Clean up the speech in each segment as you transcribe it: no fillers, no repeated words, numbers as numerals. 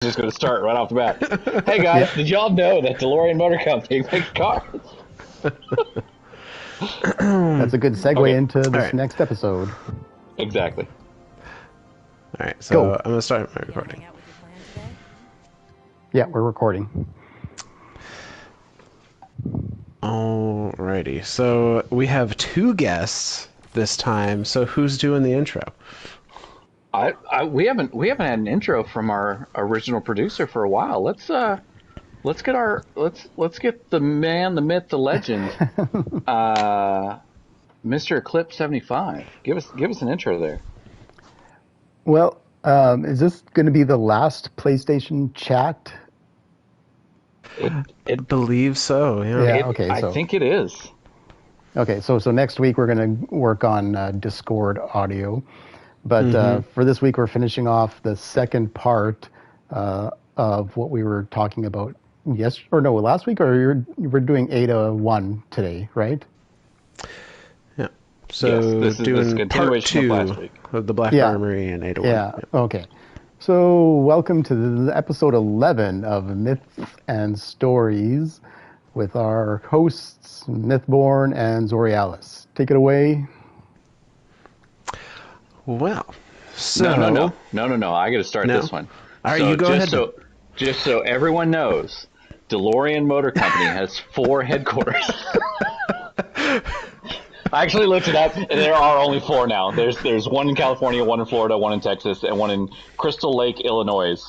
Just going to start right off the bat. Hey guys, did y'all know that DeLorean Motor Company makes cars? That's a good segue into this right. next episode. Exactly. All right, so Go. I'm going to start my recording. Yeah, we're recording. Alrighty, so we have two guests this time. So who's doing the intro? We haven't had an intro from our original producer for a while. Let's get the man, the myth, the legend, Mr. Eclipse 75. Give us an intro there. Well, is this going to be the last PlayStation chat? I believe so. Yeah. Okay. I think it is. Okay, so next week we're going to work on Discord audio, but for this week we're finishing off the second part of what we were talking about last week, or you were doing Ada 1 today, right? Yeah. So yes, this is doing part 2 of last week. of the Black Armory and Ada 1. Yeah. Okay. So welcome to the episode 11 of Myths and Stories with our hosts Mythborn and Ztorialis. Take it away. Well, so No. I got to start this one. All right, you go ahead. Just so everyone knows, DeLorean Motor Company has 4 headquarters. I actually looked it up, and there are only 4 now. There's one in California, one in Florida, one in Texas, and one in Crystal Lake, Illinois.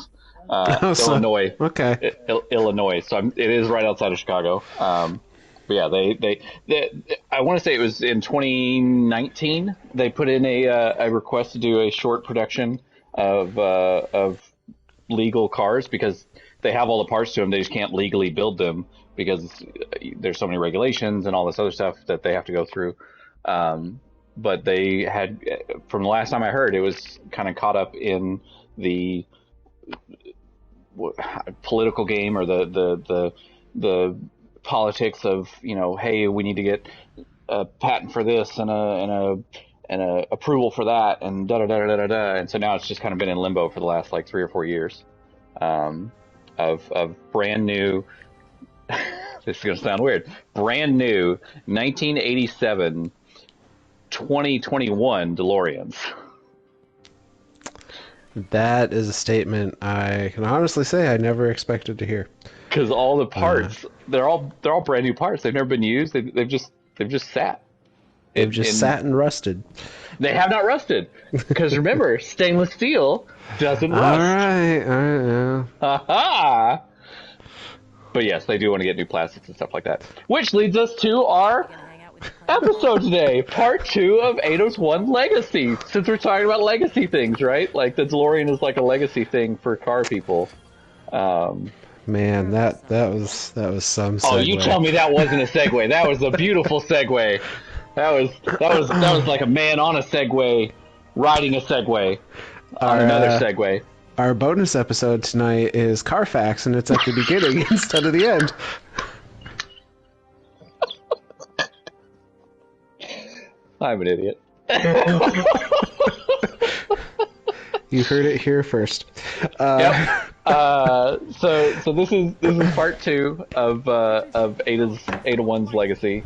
Illinois. Okay. Illinois. So it is right outside of Chicago. But yeah, they I want to say it was in 2019 they put in a request to do a short production of legal cars because they have all the parts to them. They just can't legally build them because there's so many regulations and all this other stuff that they have to go through. But they had, from the last time I heard, it was kind of caught up in the political game or the politics of, hey, we need to get a patent for this and a approval for that and da da da da da da. And so now it's just kind of been in limbo for the last like 3 or 4 years of brand new. This is going to sound weird. Brand new 1987, 2021 DeLoreans. That is a statement I can honestly say I never expected to hear. Because all the parts, they're all brand new parts. They've never been used. They've just sat. They've just sat and rusted. They have not rusted. Because remember, stainless steel doesn't rust. All right, yeah. Ha-ha! But yes, they do want to get new plastics and stuff like that. Which leads us to our episode today, part 2 of 801 Legacy. Since we're talking about legacy things, right? Like the DeLorean is like a legacy thing for car people. Man, that was some segue. Oh, you tell me that wasn't a segue. That was a beautiful segue. That was like a man on a Segway, riding a Segway on another Segway. Our bonus episode tonight is Carfax, and it's at the beginning instead of the end. I'm an idiot. You heard it here first. Yep. So this is part 2 of Ada 1's legacy,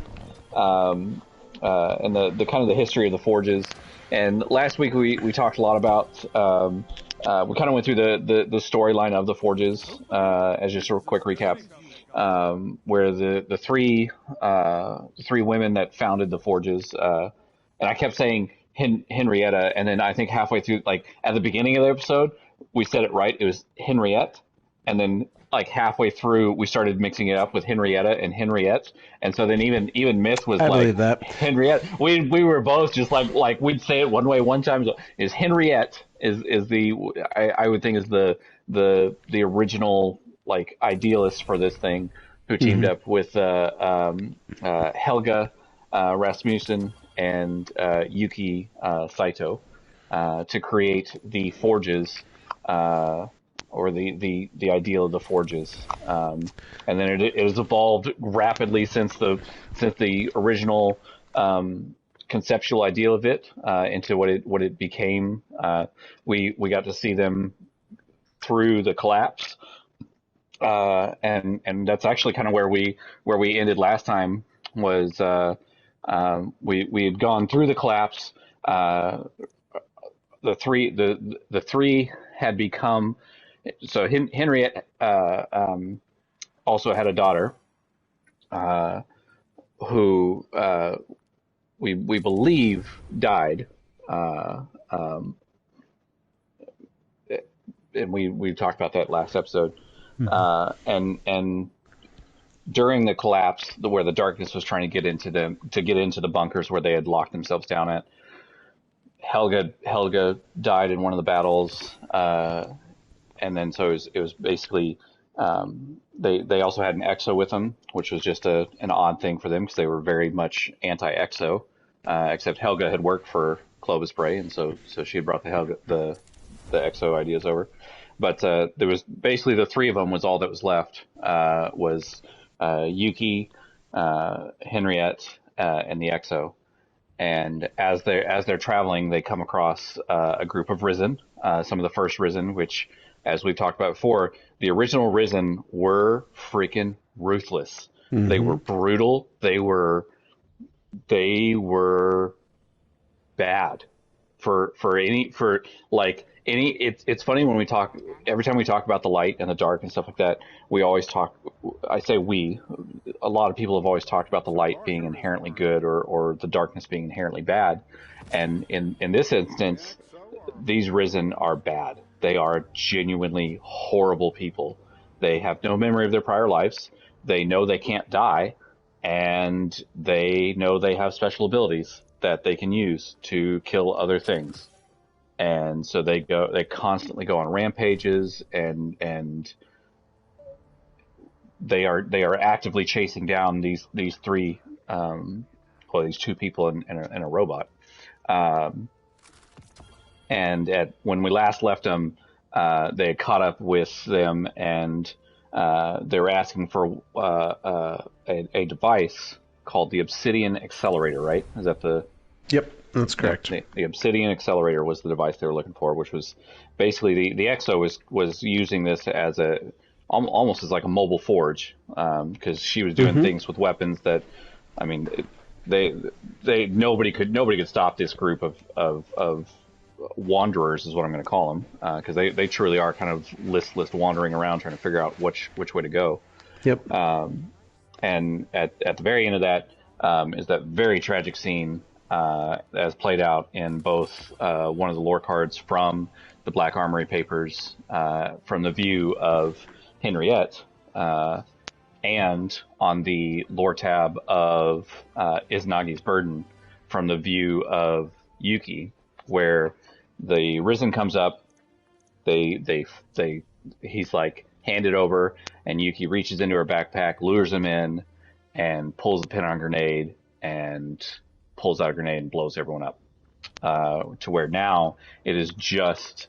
and the kind of the history of the forges. And last week we talked a lot about. We kind of went through the storyline of the forges as just a quick recap, where the three women that founded the forges, and I kept saying Henrietta, and then I think halfway through, like at the beginning of the episode, we said it right. It was Henriette, and then like halfway through, we started mixing it up with Henrietta and Henriette, and so then even Myth was like that. Henriette. We were both just like we'd say it one way one time. Is Henriette is the I would think is the original like idealist for this thing, who teamed up with Helga Rasmussen and Yuki Saito to create the forges, or the ideal of the forges, and then it has evolved rapidly since the original conceptual ideal of it into what it became. We got to see them through the collapse, and that's actually kind of where we ended last time. Was we had gone through the collapse. The three had become, so Henriette also had a daughter who we believe died, and we talked about that last episode. And during the collapse, where the darkness was trying to get into the bunkers where they had locked themselves down at, Helga died in one of the battles, and then so it was basically they also had an Exo with them, which was just an odd thing for them because they were very much anti-Exo, except Helga had worked for Clovis Bray, and so she had brought the Exo ideas over. But there was basically the three of them was all that was left, was Yuki, Henriette, and the Exo. And as they're traveling, they come across a group of Risen, some of the first Risen, which, as we've talked about before, the original Risen were freaking ruthless. Mm-hmm. They were brutal. They were bad it's funny when we talk, every time we talk about the light and the dark and stuff like that, we always talk, I say a lot of people have always talked about the light being inherently good or the darkness being inherently bad. And in this instance, these Risen are bad. They are genuinely horrible people. They have no memory of their prior lives. They know they can't die, and they know they have special abilities that they can use to kill other things. And so they constantly go on rampages, and they are actively chasing down these three, these two people and a robot. And when we last left them, they had caught up with them, and they were asking for a device called the Obsidian Accelerator, right? Is that the... Yep, that's correct. The Obsidian Accelerator was the device they were looking for, which was basically the Exo was using this as almost as like a mobile forge, because she was doing things with weapons that, I mean, nobody could stop this group of wanderers, is what I'm going to call them, because they truly are kind of listless, wandering around trying to figure out which way to go. Yep. And at the very end of that is that very tragic scene, as played out in both one of the lore cards from the Black Armory papers, from the view of Henriette, and on the lore tab of Izanagi's Burden from the view of Yuki, where the Risen comes up, he's like handed over, and Yuki reaches into her backpack, lures him in, and pulls the pin on a grenade, and pulls out a grenade and blows everyone up. To where now it is just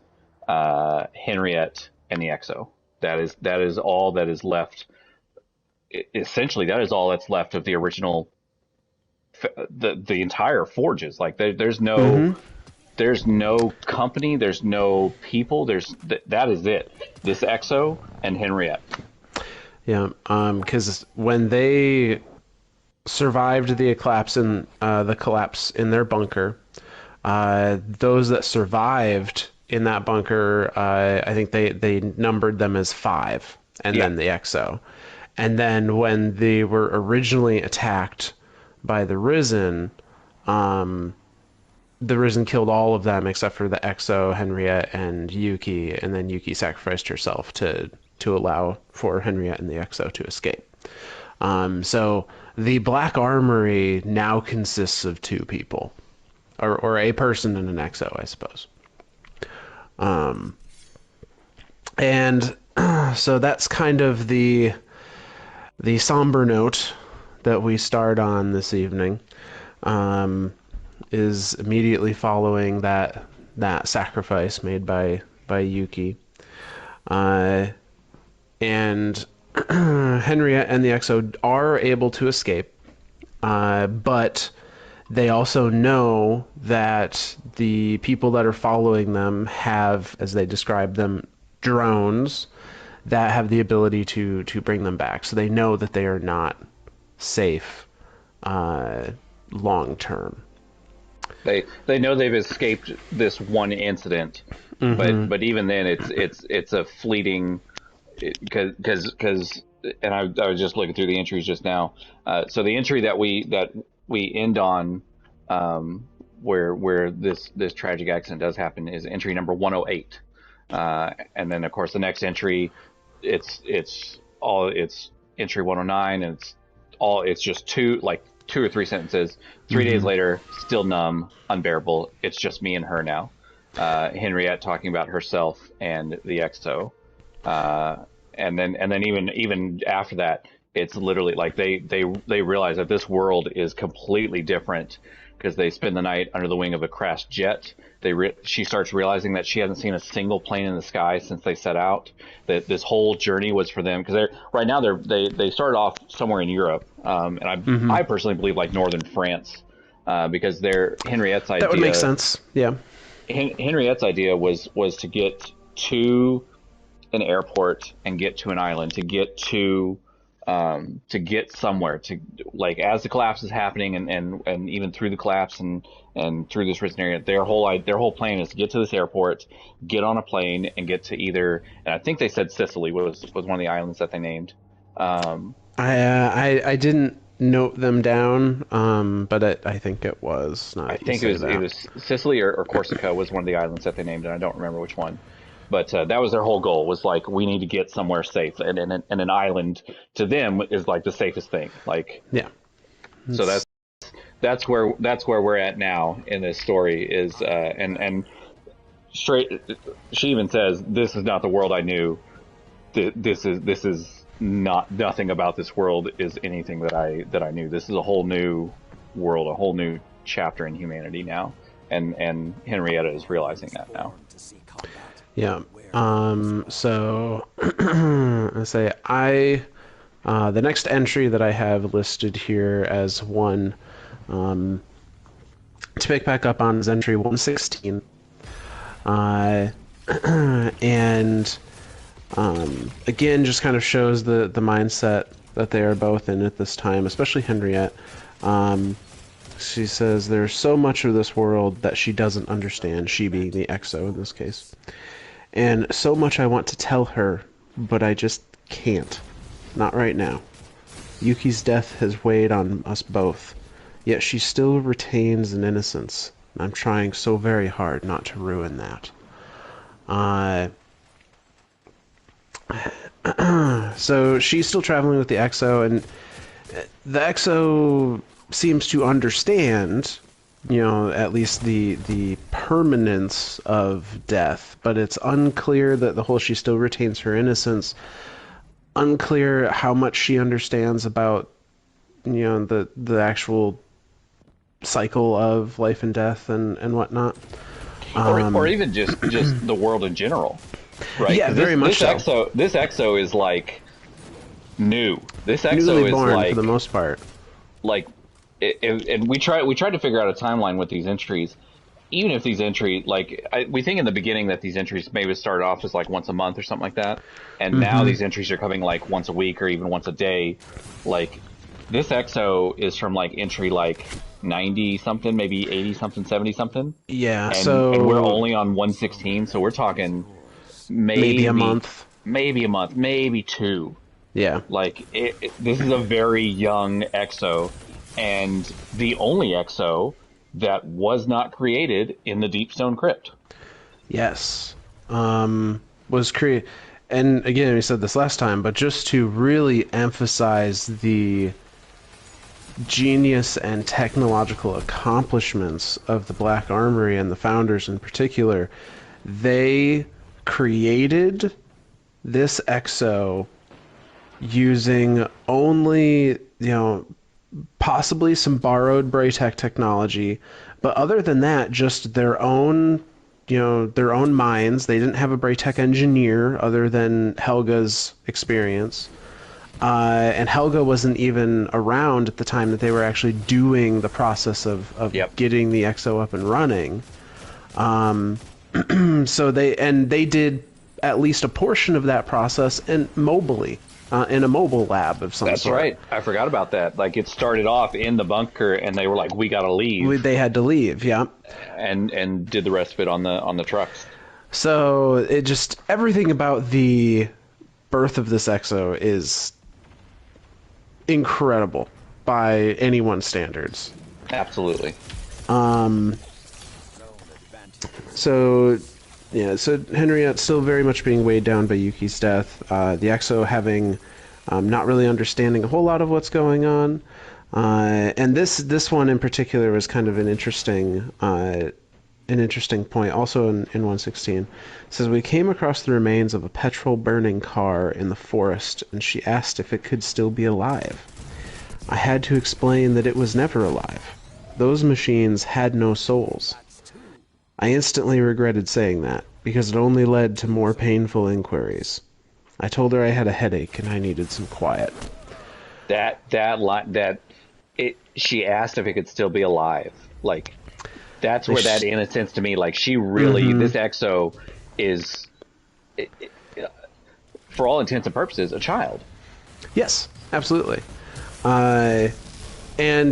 Henriette and the Exo. That is all that is left. Essentially, that is all that's left of the original, the entire Forges. Like there's no company, there's no people. That is it. This Exo and Henriette. Yeah, because when they survived the collapse in their bunker, those that survived in that bunker, I think they numbered them as 5, and then the Exo. And then when they were originally attacked by the Risen, the Risen killed all of them except for the Exo, Henriette, and Yuki, and then Yuki sacrificed herself to allow for Henriette and the Exo to escape. So the Black Armory now consists of 2 people, or a person and an Exo, I suppose. And so that's kind of the somber note that we start on this evening, is immediately following that sacrifice made by Yuki. And Henriette and the Exo are able to escape, but they also know that the people that are following them have, as they describe them, drones that have the ability to bring them back. So they know that they are not safe long term. They know they've escaped this one incident, but even then it's a fleeting, because and I was just looking through the entries just now. So the entry that we end on, where this tragic accident does happen, is entry number 108, and then of course the next entry, it's entry 109, and it's just two or three sentences. 3 days later, still numb, unbearable. It's just me and her now. Henriette talking about herself and the XO, and then even after that, it's literally like they realize that this world is completely different, because they spend the night under the wing of a crashed jet. She starts realizing that she hasn't seen a single plane in the sky since they set out. That this whole journey was for them, because right now they started off somewhere in Europe, and I personally believe like northern France, because Henriette's idea. That would make sense. Yeah. Henriette's idea was to get to an airport and get to an island, to get somewhere, to, like, as the collapse is happening, and even through the collapse and through this risen area, their whole plan is to get to this airport, get on a plane, and get to either, and I think they said Sicily was one of the islands that they named. I didn't note them down, but I think it was. I think it was Sicily or Corsica was one of the islands that they named, and I don't remember which one. But that was their whole goal, was like, we need to get somewhere safe, and an island to them is like the safest thing. Like, yeah. So that's where we're at now in this story is, and straight. She even says, "This is not the world I knew. This is not, nothing about this world is anything that I knew. This is a whole new world, a whole new chapter in humanity now." And Henrietta is realizing that now. Yeah. So I say the next entry that I have listed here as one to pick back up on is entry 116. And again, just kind of shows the mindset that they are both in at this time, especially Henriette. She says there's so much of this world that she doesn't understand, she being the XO in this case. And so much I want to tell her, but I just can't. Not right now. Yuki's death has weighed on us both, yet she still retains an innocence. And I'm trying so very hard not to ruin that. So she's still traveling with the XO, and the XO seems to understand, at least the permanence of death, but it's unclear that the whole she still retains her innocence. Unclear how much she understands about, the actual cycle of life and death and whatnot. Or even just the world in general, right? Yeah, very much so. This XO is like new. This XO newly is born, like, for the most part. Like, and we tried to figure out a timeline with these entries. Even if these entries, we think in the beginning that these entries maybe started off as like once a month or something like that, and now these entries are coming like once a week or even once a day. Like, this XO is from like entry like 90 something, maybe 80 something, 70 something. Yeah. And we're only on 116, so we're talking maybe a month, maybe two. Yeah. Like, this is a very young XO, and the only XO that was not created in the Deep Stone Crypt. Yes. Was created. And again, we said this last time, but just to really emphasize the genius and technological accomplishments of the Black Armory and the founders in particular, they created this XO using only, possibly some borrowed Braytech technology, but other than that, just their own minds. They didn't have a Braytech engineer other than Helga's experience. And Helga wasn't even around at the time that they were actually doing the process of getting the XO up and running. So they did at least a portion of that process and mobily in a mobile lab of some sort. That's right. I forgot about that. Like, it started off in the bunker, and they were like, "We gotta leave." They had to leave, yeah, and did the rest of it on the trucks. So it just everything about the birth of this exo is incredible by anyone's standards. Absolutely. So Henriette still very much being weighed down by Yuki's death. The exo having not really understanding a whole lot of what's going on, and this one in particular was kind of an interesting point. Also in 116, it says we came across the remains of a petrol burning car in the forest, and she asked if it could still be alive. I had to explain that it was never alive. Those machines had no souls. I instantly regretted saying that, because it only led to more painful inquiries. I told her I had a headache and I needed some quiet. She asked if it could still be alive. Like, that's where that innocence to me, like, she really, this exo is, for all intents and purposes, a child. Yes, absolutely. And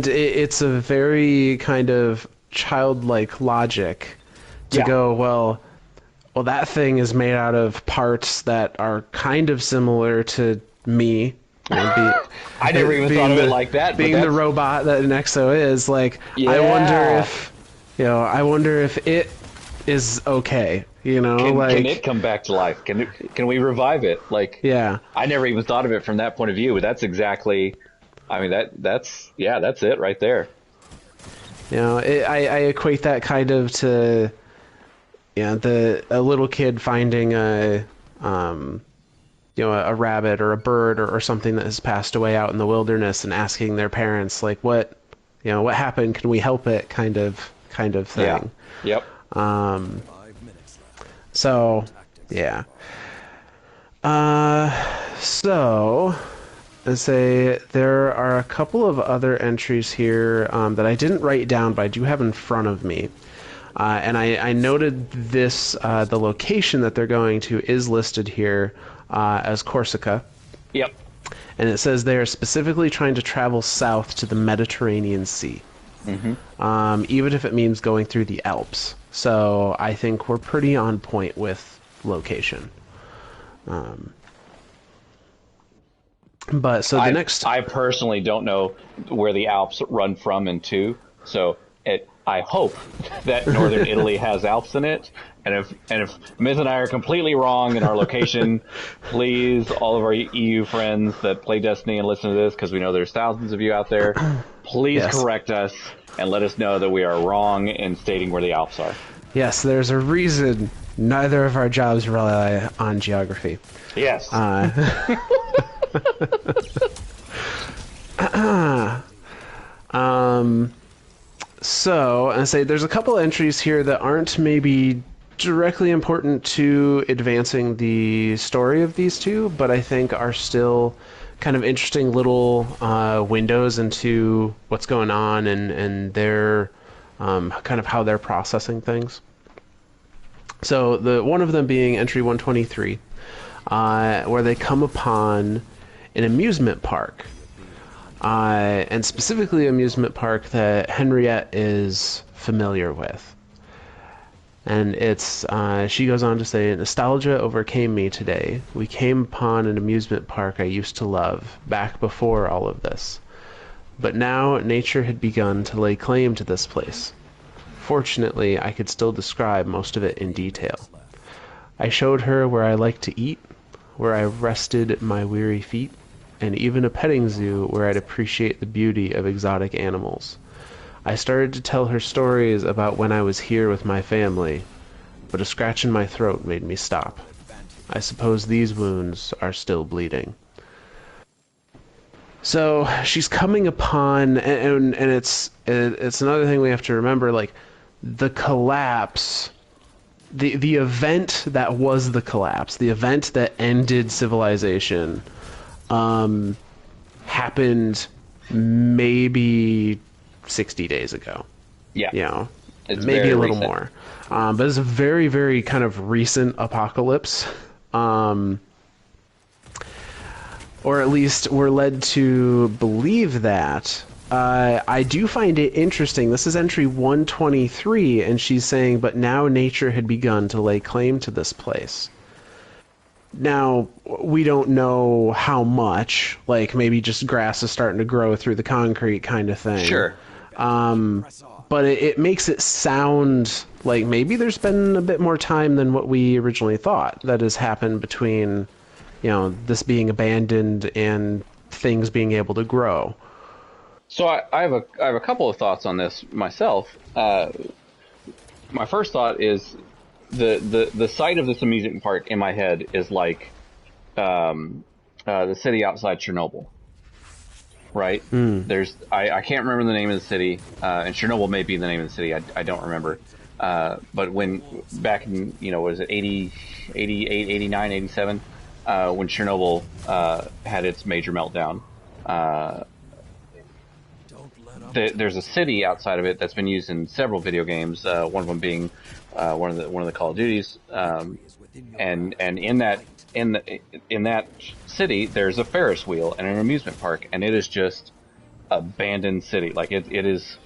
it's a very kind of childlike logic to go, well, that thing is made out of parts that are kind of similar to me. I never even thought of it like that. Being the robot that an exo is, like, I wonder if it is okay. Can it come back to life? Can we revive it? Like, yeah. I never even thought of it from that point of view. But that's exactly. I mean, that's it right there. I equate that kind of to, a little kid finding a rabbit or a bird or something that has passed away out in the wilderness and asking their parents, like, what happened? Can we help it? Kind of thing. Yeah. Yep. So, yeah. So, let's say there are a couple of other entries here that I didn't write down, but I do have in front of me. And I noted this, the location that they're going to is listed here as Corsica. Yep. And it says they're specifically trying to travel south to the Mediterranean Sea. Even if it means going through the Alps. So I think we're pretty on point with location. But so I personally don't know where the Alps run from and to. So I hope that northern Italy has Alps in it. And if Miz and I are completely wrong in our location, please, all of our EU friends that play Destiny and listen to this, because we know there's thousands of you out there, please correct us and let us know that we are wrong in stating where the Alps are. Yes, there's a reason neither of our jobs rely on geography. Yes. So, I say there's a couple entries here that aren't maybe directly important to advancing the story of these two, but I think are still kind of interesting little windows into what's going on and their kind of how they're processing things. So the one of them being entry 123, where they come upon an amusement park, and specifically an amusement park that Henriette is familiar with. And it's, she goes on to say, nostalgia overcame me today. We came upon an amusement park I used to love, back before all of this. But now nature had begun to lay claim to this place. Fortunately, I could still describe most of it in detail. I showed her where I liked to eat, where I rested my weary feet, and even a petting zoo where I'd appreciate the beauty of exotic animals. I started to tell her stories about when I was here with my family, but a scratch in my throat made me stop. I suppose these wounds are still bleeding. So she's coming upon, and it's another thing we have to remember, like, the collapse, the event that was the collapse, the event that ended civilization, happened maybe 60 days ago. Yeah. It's maybe a little more. But it's a very, very kind of recent apocalypse Or at least we're led to believe that. I do find it interesting. This is entry 123, and she's saying, but now nature had begun to lay claim to this place. Now, we don't know how much, like maybe just grass is starting to grow through the concrete kind of thing. Sure. But it makes it sound like maybe there's been a bit more time than what we originally thought that has happened between, this being abandoned and things being able to grow. So I have a couple of thoughts on this myself. My first thought is the site of this amusement park in my head is like the city outside Chernobyl, right? I can't remember the name of the city, and Chernobyl may be the name of the city. I don't remember. But when back in what is it 80, 88, 89, 87, when Chernobyl had its major meltdown. There's a city outside of it that's been used in several video games. One of them being one of the Call of Duties, and in that city there's a Ferris wheel and an amusement park, and it is just abandoned city. Like it is,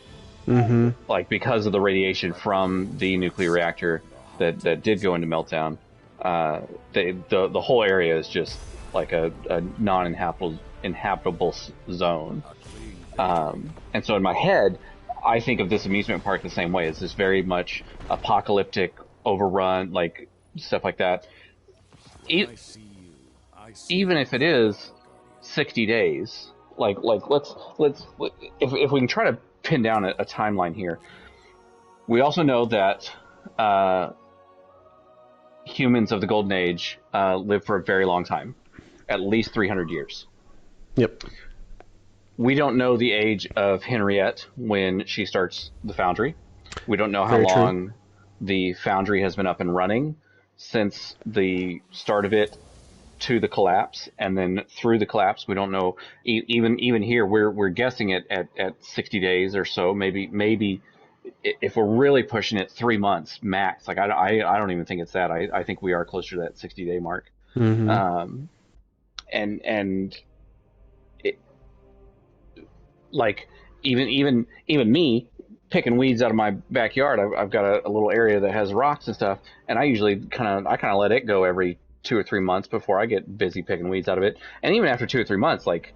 like because of the radiation from the nuclear reactor that did go into meltdown. The whole area is just like a non-inhabitable zone. And so in my head, I think of this amusement park the same way. It's this very much apocalyptic, overrun, like stuff like that. Even if it is 60 days, like let's if we can try to pin down a timeline here. We also know that humans of the Golden Age live for a very long time, at least 300 years. Yep. We don't know the age of Henriette when she starts the foundry. We don't know how Very true. long the foundry has been up and running since the start of it to the collapse, and then through the collapse. We don't know. Even here, we're guessing it at 60 days or so. Maybe if we're really pushing it, 3 months max. Like I don't even think it's that. I think we are closer to that 60-day mark. Mm-hmm. And like even me picking weeds out of my backyard, I've got a little area that has rocks and stuff, and I usually kind of let it go every 2 or 3 months before I get busy picking weeds out of it. And even after 2 or 3 months, like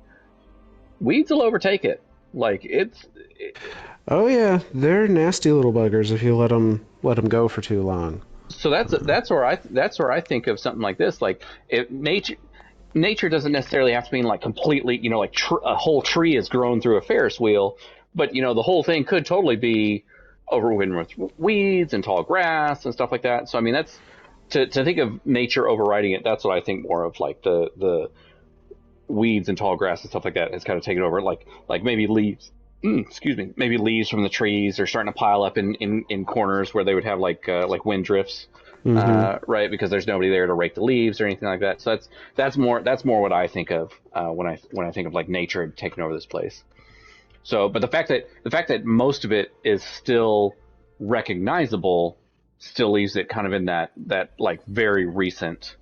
weeds will overtake it. Like Oh yeah, they're nasty little buggers if you let them go for too long. So that's where I think of something like this. Like if nature doesn't necessarily have to mean like completely, like a whole tree is grown through a Ferris wheel, but the whole thing could totally be overrun with weeds and tall grass and stuff like that. So I mean, that's to think of nature overriding it. That's what I think more of, like the weeds and tall grass and stuff like that has kind of taken over. Like maybe leaves. Maybe leaves from the trees are starting to pile up in corners where they would have like wind drifts. Right, because there's nobody there to rake the leaves or anything like that. So that's more what I think of when I think of like nature taking over this place. So, but the fact that most of it is still recognizable still leaves it kind of in that like very recent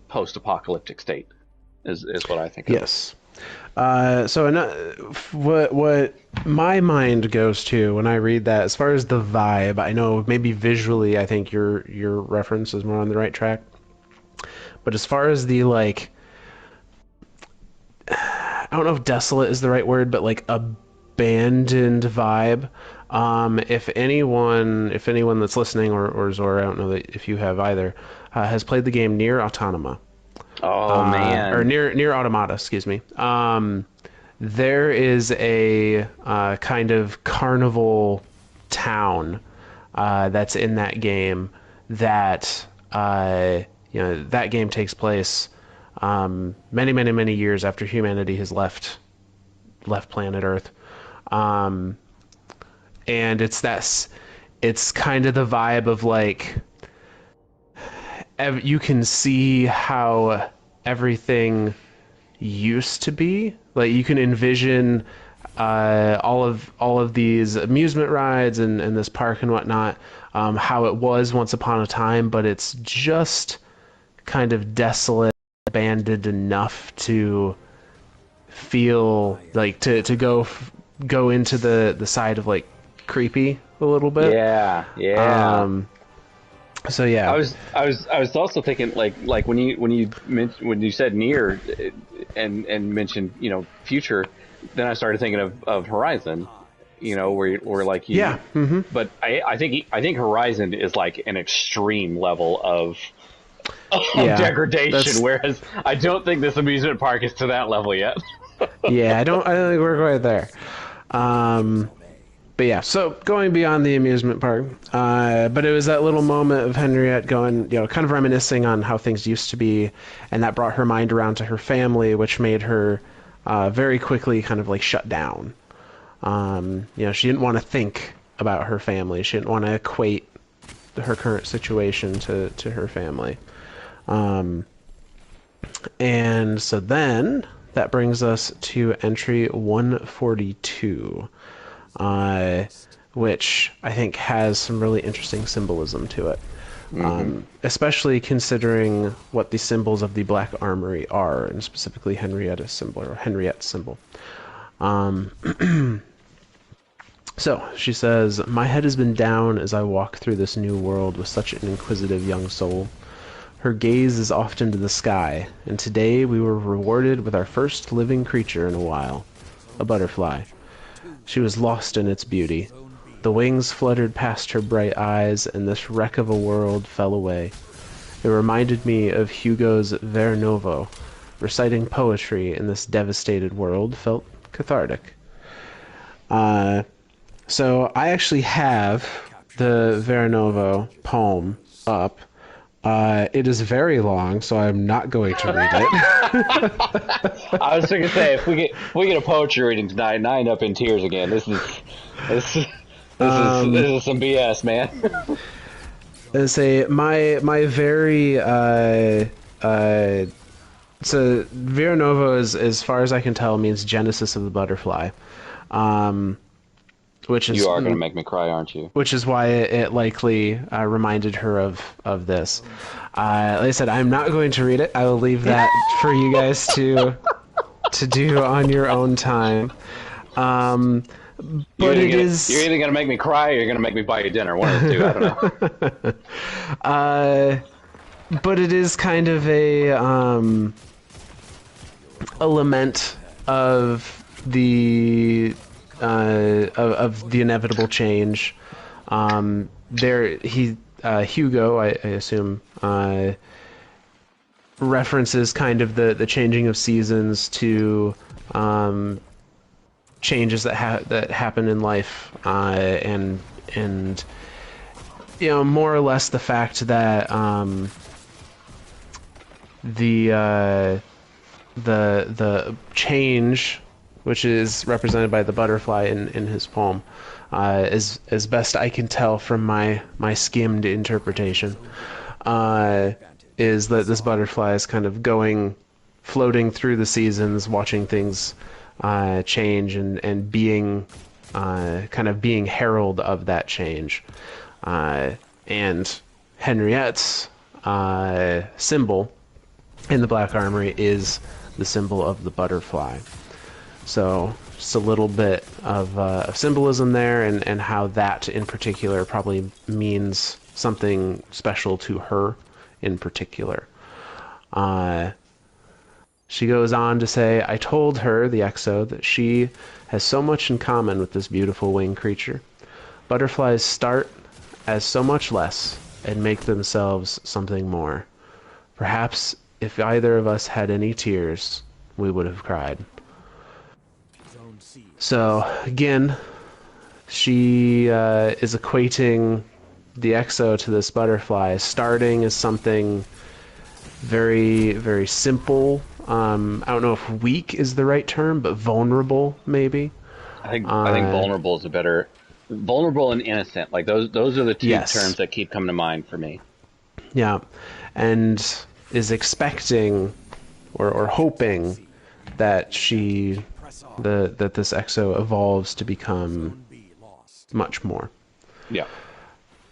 post-apocalyptic state is what I think of. Yes. What my mind goes to when I read that, as far as the vibe, I know maybe visually I think your reference is more on the right track. But as far as the like, I don't know if desolate is the right word, but like abandoned vibe. If anyone that's listening or Zora, I don't know that if you have either, has played the game Nier Automata. Oh man! Or Nier Automata, excuse me. There is a kind of carnival town that's in that game that that game takes place many years after humanity has left planet Earth, and it's kind of the vibe of like you can see how everything used to be. Like you can envision all of these amusement rides and this park and whatnot, how it was once upon a time, but it's just kind of desolate, abandoned enough to feel like to go into the side of like creepy a little bit. Yeah. So yeah, I was also thinking like when you said near and mentioned future, then I started thinking of Horizon, where like But I think Horizon is like an extreme level of degradation, whereas I don't think this amusement park is to that level yet. Yeah, I don't think we're quite there. But yeah, so going beyond the amusement park, but it was that little moment of Henriette going, kind of reminiscing on how things used to be, and that brought her mind around to her family, which made her very quickly kind of like shut down. She didn't want to think about her family. She didn't want to equate her current situation to her family. And so then that brings us to entry 142. Which I think has some really interesting symbolism to it, especially considering what the symbols of the Black Armory are, and specifically Henriette's symbol. So she says, "My head has been down as I walk through this new world with such an inquisitive young soul. Her gaze is often to the sky, and today we were rewarded with our first living creature in a while, a butterfly. She was lost in its beauty. The wings fluttered past her bright eyes, and this wreck of a world fell away. It reminded me of Hugo's Ver Novo. Reciting poetry in this devastated world felt cathartic." So I actually have the Ver Novo poem up. It is very long, so I'm not going to read it. I was going to say, if we get a poetry reading tonight, and I end up in tears again, this is some BS, man. My very so Vero Novo is, as far as I can tell, means Genesis of the butterfly. Which is, you are going to make me cry, aren't you? Which is why it likely reminded her of this. Like I said, I'm not going to read it. I will leave that for you guys to do on your own time. But you're either going to make me cry or you're going to make me buy you dinner. One of the two. I don't know. But it is kind of a lament of the inevitable change. Hugo, I assume, references kind of the changing of seasons to changes that happen in life, and more or less the fact that the change, which is represented by the butterfly in his poem, as best I can tell from my skimmed interpretation, is that this butterfly is kind of floating through the seasons, watching things change, and being kind of being herald of that change. And Henriette's symbol in the Black Armory is the symbol of the butterfly. So just a little bit of symbolism there, and how that in particular probably means something special to her in particular. She goes on to say, "I told her, the Exo, that she has so much in common with this beautiful winged creature. Butterflies start as so much less and make themselves something more. Perhaps if either of us had any tears, we would have cried." So again, she is equating the Exo to this butterfly, starting as something very, very simple. I don't know if weak is the right term, but vulnerable maybe. I think vulnerable is a better. Vulnerable and innocent, like those are the two terms that keep coming to mind for me. Yeah, and is expecting or hoping that she that this exo evolves to become much more. Yeah.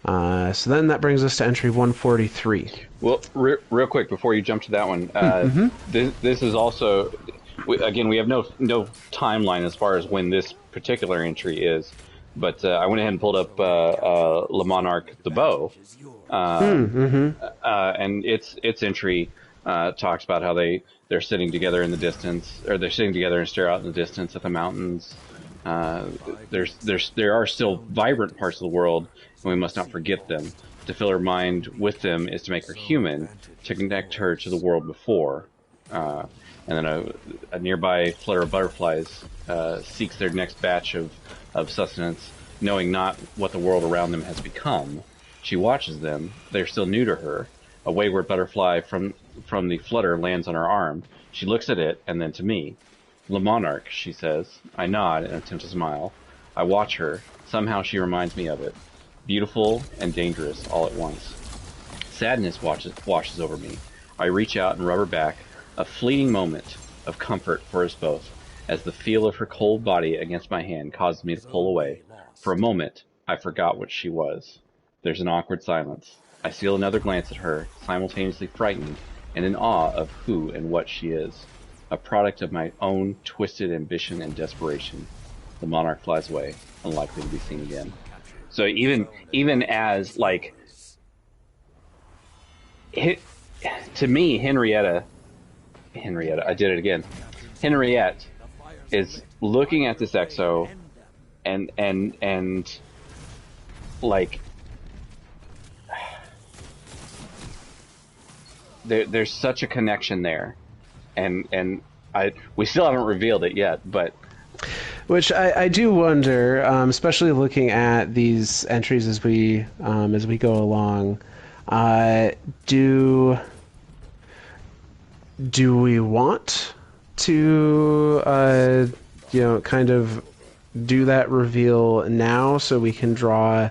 So then that brings us to entry 143. Well, real quick before you jump to that one, this is also, again, we have no timeline as far as when this particular entry is, but I went ahead and pulled up Le Monarque the Bow, and its entry talks about how they're sitting together in the distance, or they're sitting together and stare out in the distance at the mountains. There are still vibrant parts of the world, and we must not forget them. To fill her mind with them is to make her human, to connect her to the world before. And then a nearby flutter of butterflies seeks their next batch of sustenance, knowing not what the world around them has become. She watches them. They're still new to her. A wayward butterfly from the flutter lands on her arm. She looks at it, and then to me. Le Monarque, she says. I nod and attempt to smile. I watch her. Somehow she reminds me of it. Beautiful and dangerous all at once. Sadness washes over me. I reach out and rub her back. A fleeting moment of comfort for us both, as the feel of her cold body against my hand causes me to pull away. For a moment, I forgot what she was. There's an awkward silence. I steal another glance at her, simultaneously frightened and in awe of who and what she is. A product of my own twisted ambition and desperation. The monarch flies away, unlikely to be seen again. So even as, like, to me, Henriette, I did it again. Henriette is looking at this exo and like, there's such a connection there, and we still haven't revealed it yet, but which I do wonder, especially looking at these entries as we go along. Do we want to kind of do that reveal now so we can draw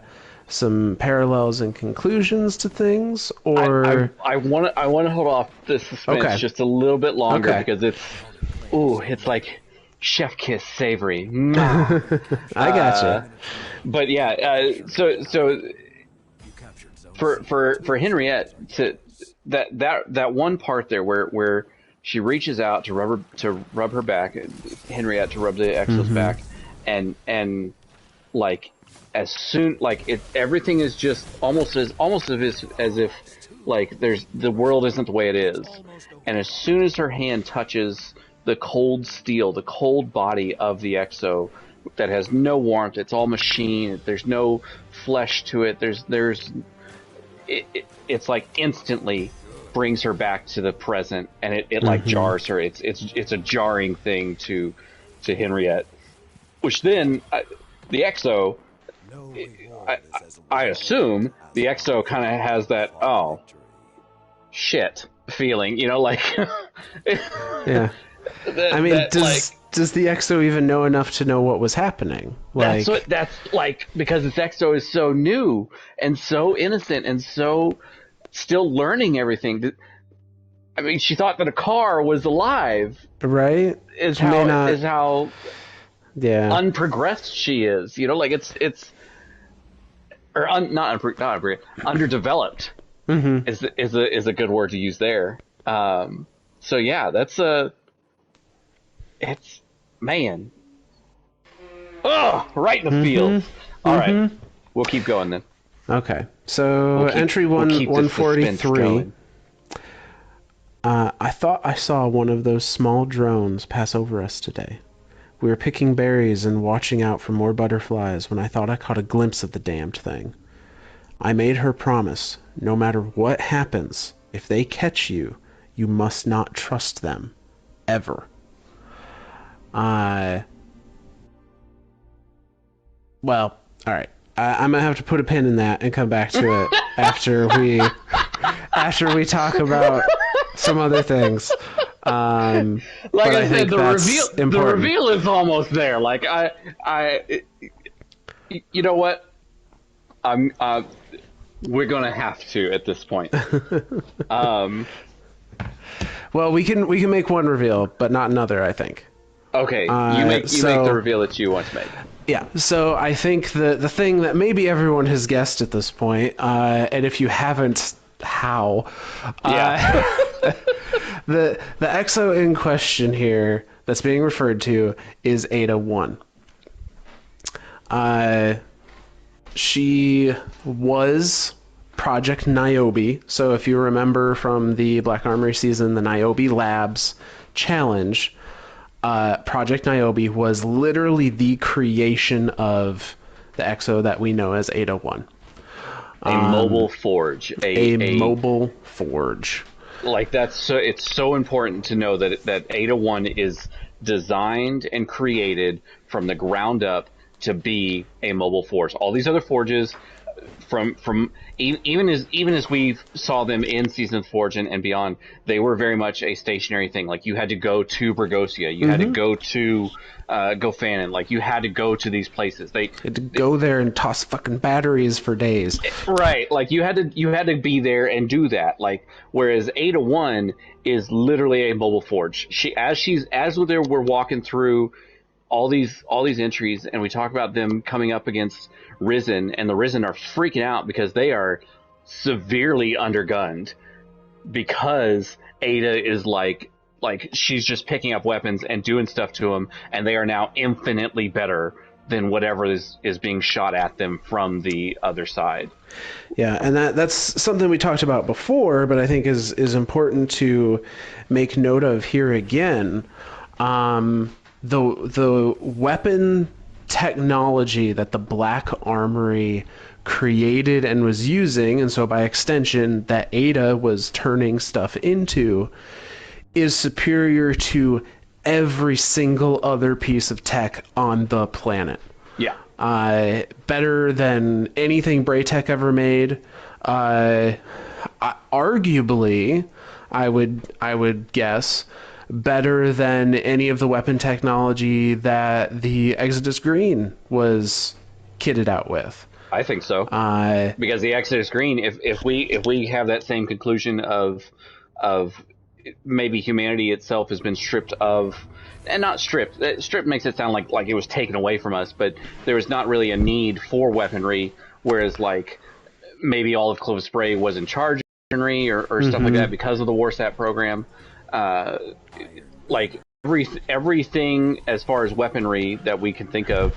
some parallels and conclusions to things, or I want to hold off the suspense just a little bit longer, because it's like chef kiss savory. I gotcha. But yeah, so for Henriette, that one part there where she reaches out to rub her back, Henriette to rub the exo's back, and like, as soon, like, everything is just almost as if like the world isn't the way it is, and as soon as her hand touches the cold steel, the cold body of the exo that has no warmth, it's all machine, there's no flesh to it, it's like instantly brings her back to the present, and it like jars her. It's a jarring thing to Henriette, which then the exo, I assume the exo kind of has that oh shit feeling, like yeah. I mean, does the exo even know enough to know what was happening? Like, that's like, because this exo is so new and so innocent and so still learning everything. I mean, she thought that a car was alive. Right? Is how unprogressed she is. Like it's or not underdeveloped. Is a good word to use there. So yeah, that's it's, man. Oh, right in the field. All right. We'll keep going then. Okay. So entry 143. I thought I saw one of those small drones pass over us today. We were picking berries and watching out for more butterflies when I thought I caught a glimpse of the damned thing. I made her promise, no matter what happens, if they catch you, you must not trust them. Ever. Well, all right. I'm gonna have to put a pin in that and come back to it after we talk about some other things. Like I said, the reveal is almost there. Like you know what? We're gonna have to at this point. Well, we can make one reveal, but not another, I think. Okay, you make the reveal that you want to make. Yeah, so I think the thing that maybe everyone has guessed at this point, and if you haven't, how? Yeah. The EXO in question here that's being referred to is Ada 1. She was Project Niobe. So if you remember from the Black Armory season, the Niobe Labs challenge, Project Niobe was literally the creation of the EXO that we know as Ada 1. A mobile forge. A mobile forge. Like it's so important to know that Ada 1 is designed and created from the ground up to be a mobile forge. All these other forges, from even as we saw them in Season of the Forge and beyond, they were very much a stationary thing. Like you had to go to Bergosia, you had to go to Gofanon, like you had to go to these places. They had to go there and toss fucking batteries for days. Right, like you had to be there and do that. Like whereas Ada 1 is literally a mobile forge. We're walking through all these entries, and we talk about them coming up against Risen, and the Risen are freaking out because they are severely undergunned because Ada is like she's just picking up weapons and doing stuff to them, and they are now infinitely better than whatever is being shot at them from the other side. Yeah, and that's something we talked about before, but I think is important to make note of here again. The weapon technology that the Black Armory created and was using, and so by extension that Ada was turning stuff into, is superior to every single other piece of tech on the planet. Yeah. Better than anything Braytech ever made. Arguably, I would guess, better than any of the weapon technology that the Exodus Green was kitted out with. I think so. Because the Exodus Green, if we have that same conclusion of maybe humanity itself has been stripped of, and not stripped. Stripped makes it sound like it was taken away from us, but there was not really a need for weaponry. Whereas like maybe all of Clovis Bray was in charge of weaponry or stuff like that because of the Warsat program. Like everything as far as weaponry that we can think of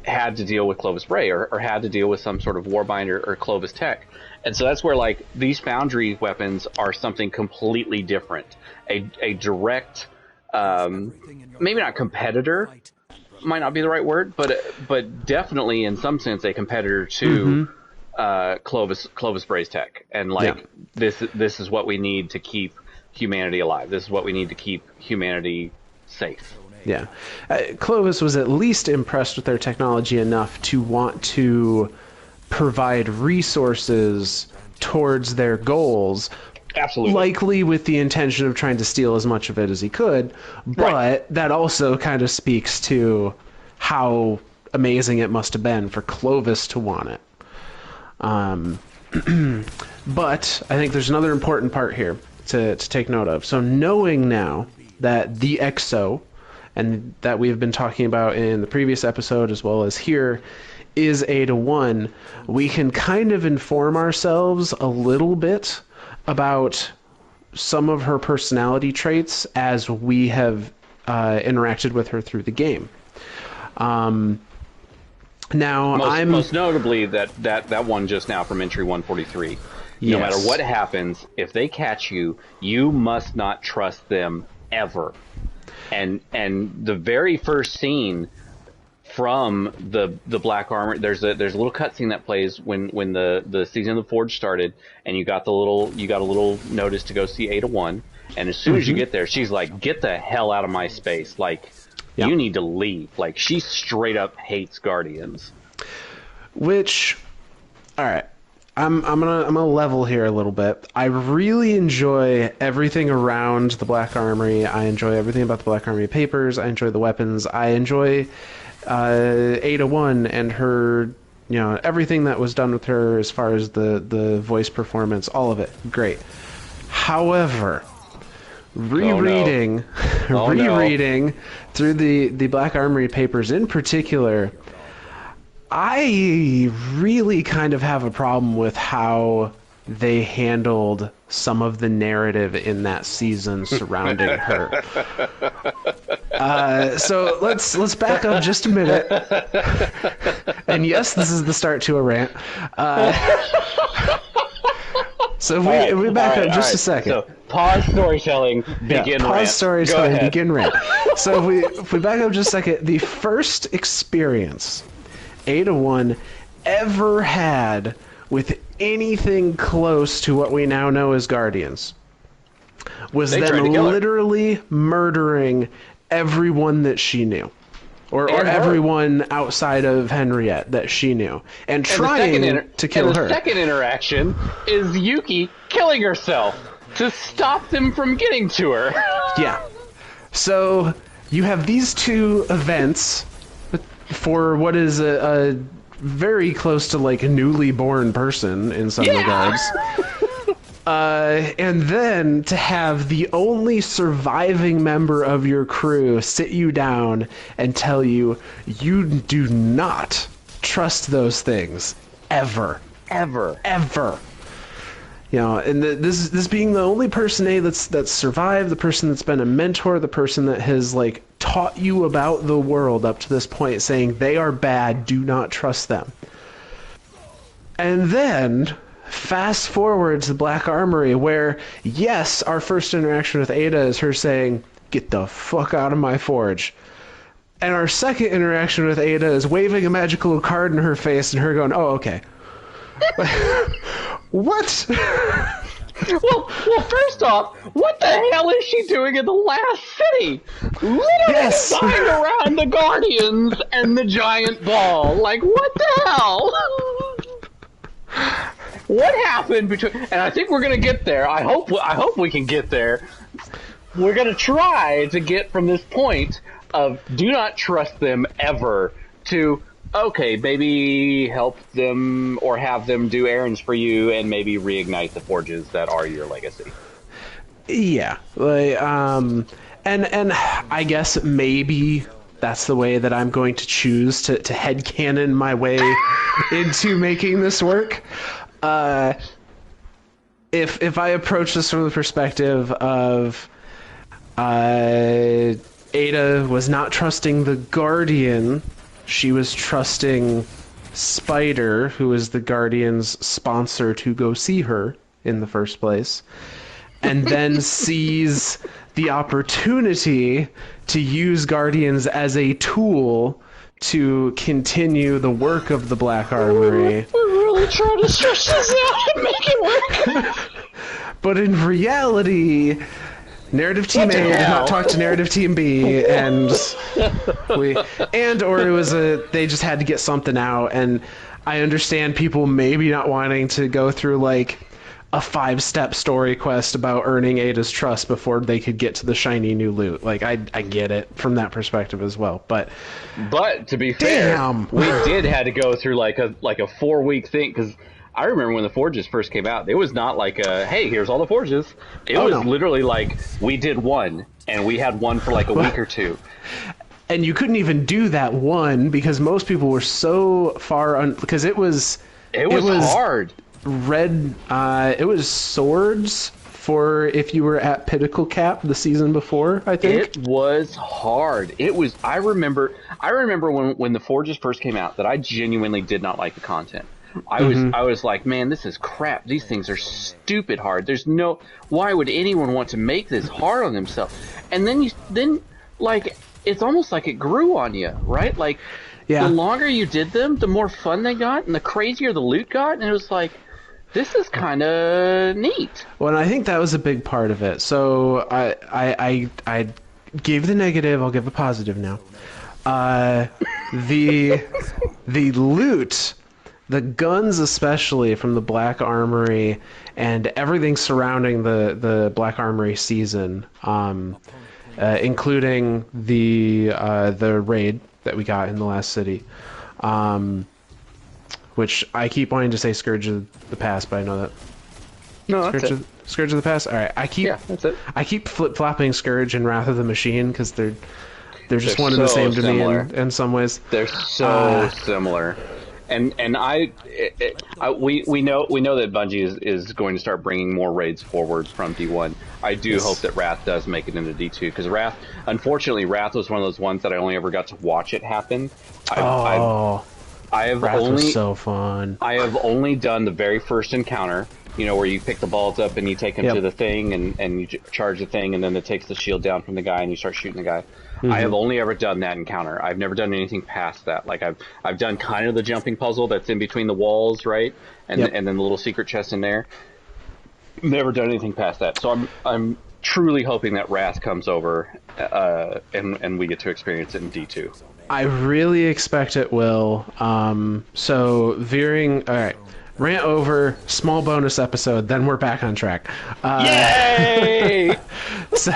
had to deal with Clovis Bray or had to deal with some sort of Warbinder or Clovis tech. And so that's where like these Foundry weapons are something completely different. A direct, maybe not competitor, might not be the right word, but definitely in some sense a competitor to Clovis Bray's tech. And like this is what we need to keep humanity alive. This is what we need to keep humanity safe. Yeah. Clovis was at least impressed with their technology enough to want to provide resources towards their goals. Absolutely. Likely with the intention of trying to steal as much of it as he could. But that also kind of speaks to how amazing it must have been for Clovis to want it. But I think there's another important part here to take note of. So knowing now that the EXO, and that we've been talking about in the previous episode as well as here, is Ada 1, we can kind of inform ourselves a little bit about some of her personality traits as we have interacted with her through the game. Now, most notably that one just now from entry 143. No matter what happens, if they catch you, you must not trust them ever. And the very first scene from the Black Armor, there's a little cutscene that plays when the Season of the Forge started, and you got a little notice to go see Ada 1, and as soon as you get there, she's like, "Get the hell out of my space! Like, you need to leave!" Like, she straight up hates Guardians. Which, all right. I'm gonna level here a little bit. I really enjoy everything around the Black Armory. I enjoy everything about the Black Armory papers. I enjoy the weapons. I enjoy Ada 1 and her, everything that was done with her as far as the voice performance, all of it, great. However, rereading rereading through the Black Armory papers in particular, I really kind of have a problem with how they handled some of the narrative in that season surrounding her. So let's back up just a minute. And yes, this is the start to a rant. So we back up just a second. So pause storytelling, begin rant. Pause storytelling, begin rant. So if we back up just a second, the first experience Ada 1 ever had with anything close to what we now know as Guardians was them literally murdering everyone that she knew. Or everyone outside of Henriette that she knew. And trying to kill her. The second interaction is Yuki killing herself to stop them from getting to her. Yeah. So you have these two events for what is a very close to like a newly born person in some regards. And then to have the only surviving member of your crew sit you down and tell you you do not trust those things ever. You know, and this being the only person that's survived, the person that's been a mentor, the person that has like taught you about the world up to this point, saying they are bad, do not trust them. And then fast forward to the Black Armory, where yes, our first interaction with Ada is her saying, "Get the fuck out of my forge." And our second interaction with Ada is waving a magical card in her face and her going, "Oh, okay." What? Well, first off, what the hell is she doing in the last city? Literally flying around the Guardians and the giant ball. Like, what the hell? What happened between? And I think we're gonna get there. I hope we can get there. We're gonna try to get from this point of do not trust them ever to okay, maybe help them or have them do errands for you and maybe reignite the forges that are your legacy. Yeah, like, and I guess maybe that's the way that I'm going to choose to headcanon my way into making this work. If I approach this from the perspective of Ada was not trusting the Guardian, she was trusting Spider, who is the Guardian's sponsor to go see her in the first place, and then sees the opportunity to use Guardians as a tool to continue the work of the Black Armory. We're really trying to stretch this out and make it work. But in reality, Narrative Team A did not talk to Narrative Team B, and or it was they just had to get something out. And I understand people maybe not wanting to go through like a 5-step story quest about earning Ada's trust before they could get to the shiny new loot. Like I get it from that perspective as well. But to be fair, we did have to go through like a 4-week thing, because I remember when the forges first came out, it was not like a, hey, here's all the forges. It was literally like, we did one, and we had one for like a week or two. And you couldn't even do that one, because most people were so far because it was hard. It was swords for if you were at Pinnacle Cap the season before, I think. It was hard. I remember when the forges first came out that I genuinely did not like the content. I was like, man, this is crap. These things are stupid hard. Why would anyone want to make this hard on themselves? And then like, it's almost like it grew on you, right? Like, the longer you did them, the more fun they got, and the crazier the loot got, and it was like, this is kind of neat. Well, and I think that was a big part of it. So I gave the negative, I'll give a positive now. The loot, the guns especially from the Black Armory and everything surrounding the Black Armory season, including the raid that we got in the last city, which I keep wanting to say Scourge of the Past, but I know that No, that's it. Scourge of the Past. All right, That's it. I keep flip flopping Scourge and Wrath of the Machine because they're just one and the so same to similar. me in some ways. They're so similar, and we know that Bungie is going to start bringing more raids forward from D1. I do hope that Wrath does make it into D2 because unfortunately, Wrath was one of those ones that I only ever got to watch it happen. Wrath was so fun. I have only done the very first encounter. You know, where you pick the balls up and you take them to the thing and you charge the thing and then it takes the shield down from the guy and you start shooting the guy. Mm-hmm. I have only ever done that encounter. I've never done anything past that. Like I've done kind of the jumping puzzle that's in between the walls, right? And then the little secret chest in there. Never done anything past that. So I'm truly hoping that Wrath comes over and we get to experience it in D2. I really expect it will. So veering, all right. Rant over, small bonus episode, then we're back on track. Yay! so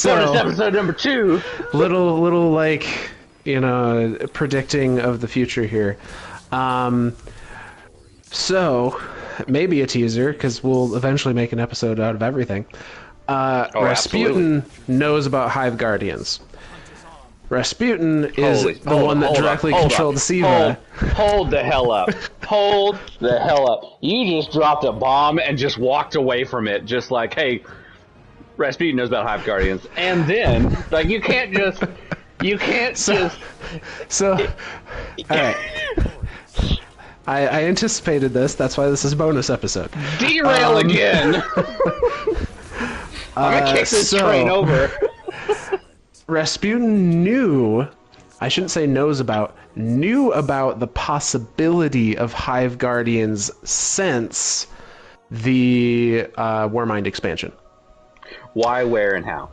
bonus episode number 2. Little like, predicting of the future here. So maybe a teaser because we'll eventually make an episode out of everything. Rasputin knows about Hive Guardians. Rasputin is the one that directly controlled Siva. Hold the hell up. Hold the hell up. You just dropped a bomb and just walked away from it, just like, hey, Rasputin knows about Hive Guardians. And then, like, you can't just... So, all right. I anticipated this. That's why this is a bonus episode. Derail again! I'm gonna kick this train over. Rasputin knew about the possibility of Hive Guardians since the Warmind expansion. Why, where, and how?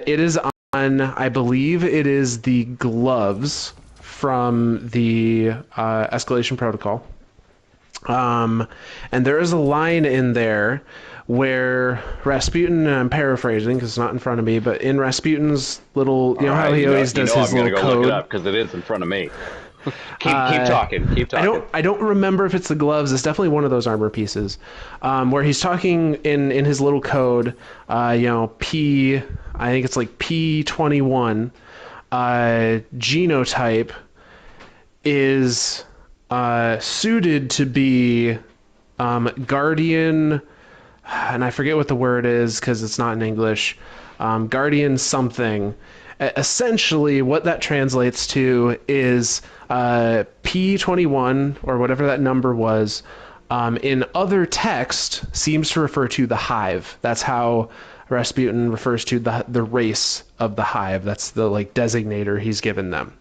It is on, I believe it is the gloves from the Escalation Protocol. And there is a line in there where Rasputin, I'm paraphrasing because it's not in front of me, but in Rasputin's little, how he always does his little code. I'm going to go look it up because it is in front of me. Keep talking. I don't remember if it's the gloves. It's definitely one of those armor pieces, where he's talking in his little code. I think it's like P21. Genotype is suited to be Guardian. And I forget what the word is because it's not in English. Guardian something. Essentially, what that translates to is P21, or whatever that number was, in other text, seems to refer to the Hive. That's how Rasputin refers to the race of the Hive. That's the designator he's given them.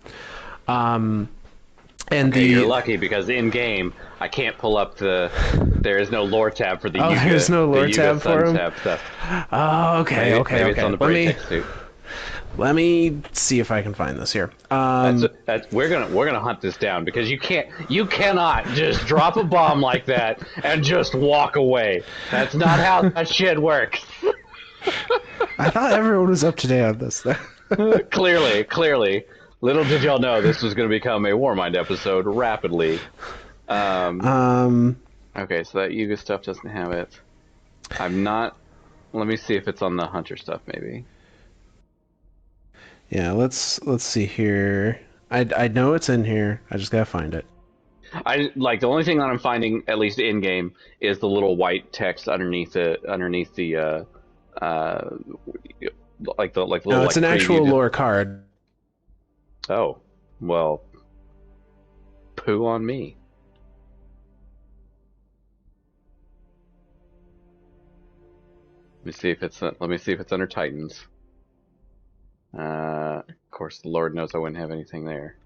You're lucky because in game I can't pull up there is no lore tab for the Yuga. There's no lore tab for him. Stuff. Oh, okay. It's on the break suit. Let me see if I can find this here. We're gonna hunt this down because you cannot just drop a bomb like that and just walk away. That's not how that shit works. I thought everyone was up to date on this. Clearly. Little did y'all know this was going to become a Warmind episode rapidly. Okay, so that Yuga stuff doesn't have it. I'm not... Let me see if it's on the Hunter stuff, maybe. Yeah, let's see here. I know it's in here. I just gotta find it. The only thing that I'm finding, at least in game, is the little white text underneath the little. No, it's an actual lore card. Oh, well, poo on me. Let me see if it's under Titans. Of course, the Lord knows I wouldn't have anything there.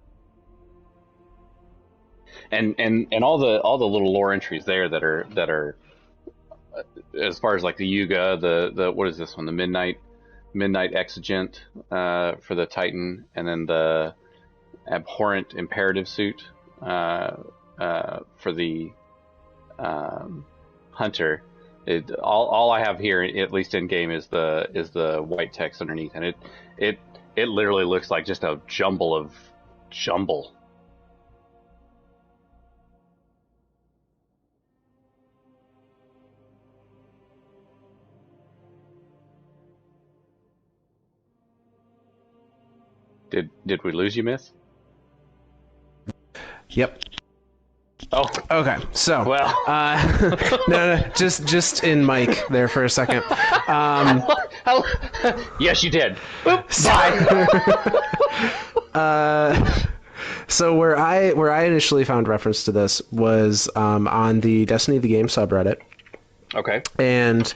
And all the little lore entries there that are as far as like the Yuga, the what is this one? The Midnight Exigent for the Titan, and then the Abhorrent Imperative Suit for the Hunter. All I have here, at least in game, is the white text underneath, and it literally looks like just a jumble of jumble. Did we lose you, Miss? Yep. Oh, Okay. So, well. no, just in mic there for a second. Yes, you did. Bye. So where I initially found reference to this was on the Destiny the Game subreddit. Okay. And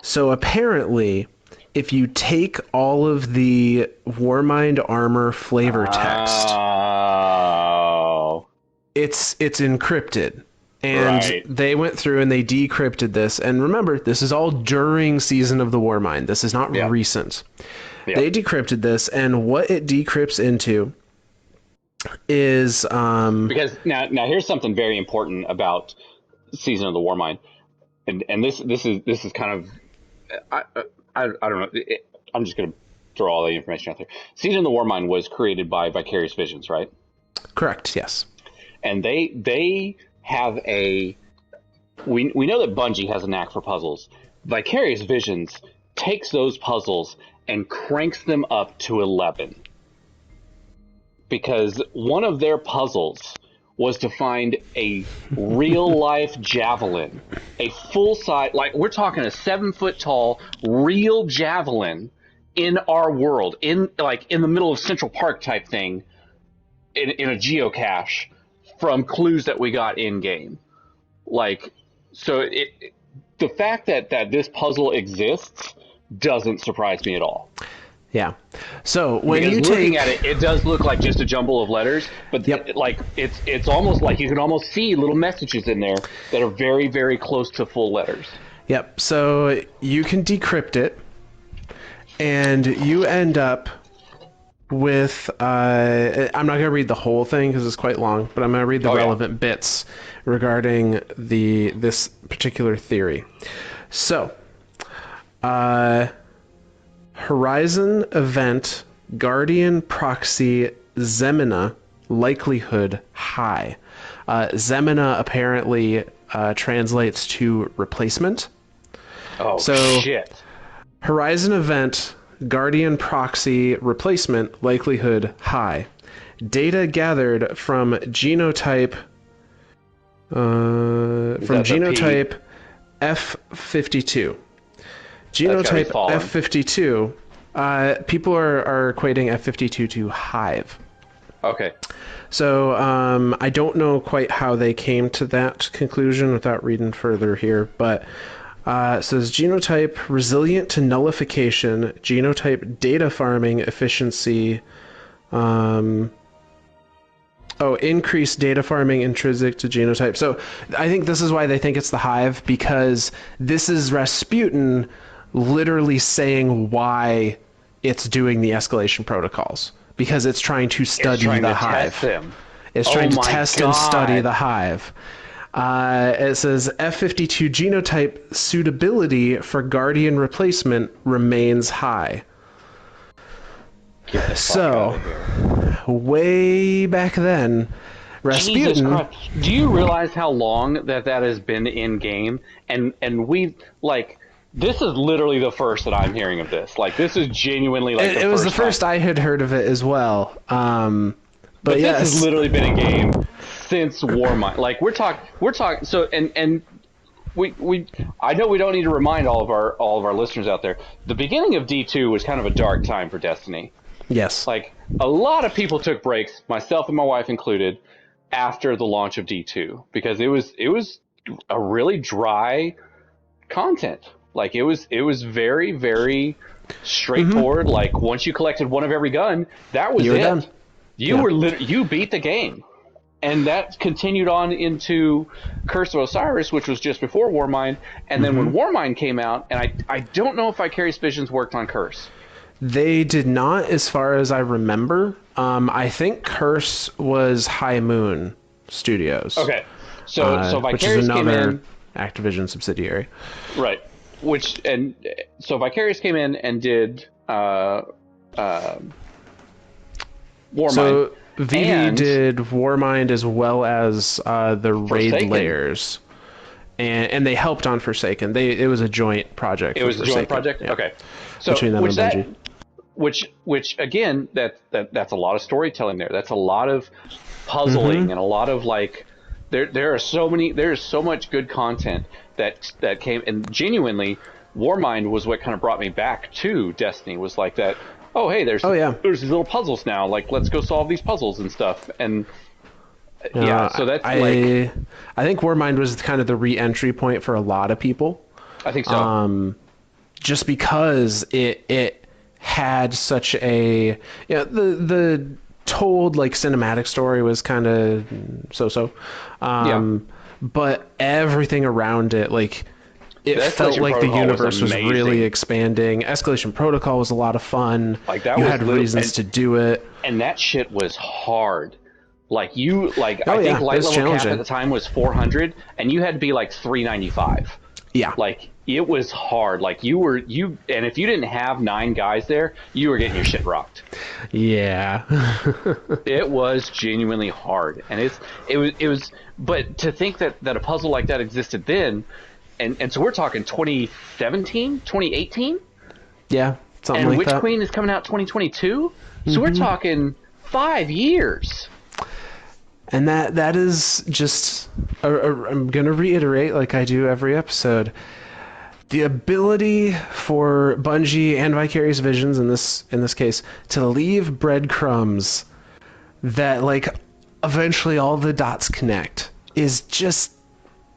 so apparently, if you take all of the Warmind armor flavor text, it's encrypted. And right. They went through and they decrypted this. And remember, this is all during Season of the Warmind. This is not recent. They decrypted this, and what it decrypts into is because now here's something very important about Season of the Warmind, and this is kind of I don't know. I'm just gonna throw all the information out there. Season of the Warmind was created by Vicarious Visions, right? Correct. Yes. And they have we know that Bungie has a knack for puzzles. Vicarious Visions takes those puzzles and cranks them up to 11. Because one of their puzzles was to find a real-life javelin. A full-size, like we're talking a 7-foot-tall real javelin in our world, in the middle of Central Park type thing, in a geocache from clues that we got in-game. The fact that this puzzle exists doesn't surprise me at all. Yeah. So when you looking at it, it does look like just a jumble of letters, but it's almost like you can almost see little messages in there that are very, very close to full letters. Yep. So you can decrypt it, and you end up with I'm not going to read the whole thing because it's quite long, but I'm going to read the relevant bits regarding this particular theory. So, Horizon Event Guardian Proxy Zemina likelihood high. Zemina apparently translates to replacement. Oh, so, shit. Horizon Event Guardian Proxy replacement likelihood high. Data gathered from genotype F52. Genotype F52. People are equating F52 to hive. Okay. So I don't know quite how they came to that conclusion without reading further here, but it says genotype resilient to nullification, genotype data farming efficiency, increased data farming intrinsic to genotype. So I think this is why they think it's the hive, because this is Rasputin literally saying why it's doing the escalation protocols, because it's trying to study the hive. It's trying to test and study the hive. It says F52 genotype suitability for Guardian replacement remains high. So, way back then, Rasputin... Do you realize how long that has been in game? And we this is literally the first that I'm hearing of this. This is genuinely it was the first I had heard of it as well. But this has literally been in game since Warmind. We're talking. So and we I know we don't need to remind all of our listeners out there. The beginning of D2 was kind of a dark time for Destiny. Yes. A lot of people took breaks, myself and my wife included, after the launch of D2 because it was a really dry content. It was very, very straightforward. Mm-hmm. Once you collected one of every gun, that was it. Done. You beat the game. And that continued on into Curse of Osiris, which was just before Warmind. And then when Warmind came out, and I don't know if Vicarious Visions worked on Curse. They did not, as far as I remember. I think Curse was High Moon Studios. Okay. So Vicarious which is another came in, Activision subsidiary. Right. So Vicarious came in and did Warmind. So VV did Warmind as well as the Raid layers, and they helped on Forsaken. It was a joint project. It was a joint project. Yeah. Okay. So between them and Bungie. which again, that's a lot of storytelling there. That's a lot of puzzling and a lot of like, there's so much good content that came, and genuinely, Warmind was what kind of brought me back to Destiny. Was like that. Oh, hey, there's these little puzzles now. Like, let's go solve these puzzles and stuff. And so that's I think Warmind was kind of the re-entry point for a lot of people. I think so. Just because it had such a the told like cinematic story was kind of so. But everything around it, like, it felt like the universe was really expanding. Escalation Protocol was a lot of fun. Like, that you had reasons to do it, and that shit was hard. Like, I think light level cap at the time was 400, and you had to be like 395. Yeah, like, it was hard. Like, and if you didn't have 9 guys there, you were getting your shit rocked. Yeah. It was genuinely hard, and it was. But to think that a puzzle like that existed then, and so we're talking 2017, 2018. Yeah, something and like Witch that. Queen is coming out 2022, so we're talking 5 years. And that is just, I'm going to reiterate, like I do every episode, the ability for Bungie and Vicarious Visions in this case to leave breadcrumbs that, like, eventually all the dots connect is just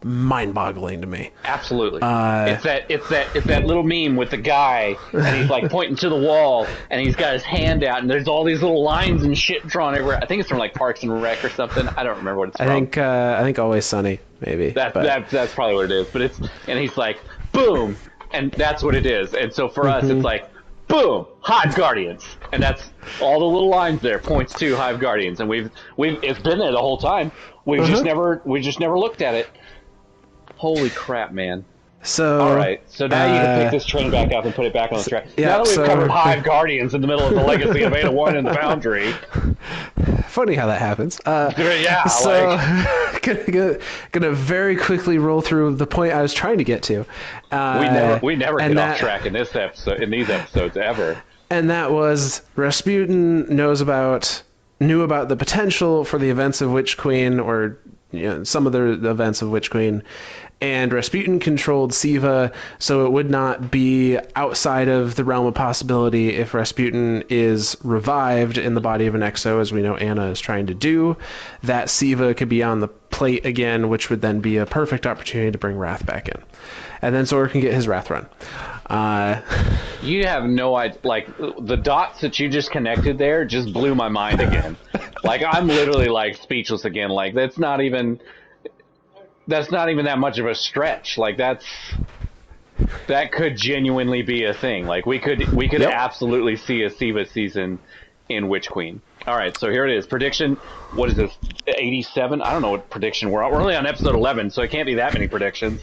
mind-boggling to me. Absolutely. It's that little meme with the guy, and he's like pointing to the wall, and he's got his hand out, and there's all these little lines and shit drawn everywhere. I think it's from like Parks and Rec or something. I don't remember what it's from. I think Always Sunny, maybe. That's probably what it is. And he's like, boom, and that's what it is. And so for us, it's like, boom, Hive Guardians, and that's all the little lines there points to Hive Guardians, and it's been there the whole time. We just never looked at it. Holy crap, man. So, all right, so now you can pick this train back up and put it back on the track. Yeah, now that we've covered Hive Guardians in the middle of the legacy of Ada 1 and the Foundry. Funny how that happens. Yeah, so gonna very quickly roll through the point I was trying to get to. We never get off track in this episode, in these episodes ever. And that was Rasputin knew about the potential for the events of Witch Queen, or some of the events of Witch Queen. And Rasputin controlled Siva, so it would not be outside of the realm of possibility if Rasputin is revived in the body of an Exo, as we know Anna is trying to do, that Siva could be on the plate again, which would then be a perfect opportunity to bring Wrath back in. And then Zor can get his Wrath run. You have no idea. Like, the dots that you just connected there just blew my mind again. Like, I'm literally, like, speechless again. Like, that's not even that much of a stretch. Like, that could genuinely be a thing. Like, we could absolutely see a Siva season in Witch Queen. All right, so here it is. Prediction. What is this? 87? I don't know what prediction we're on. We're only on episode 11, so it can't be that many predictions.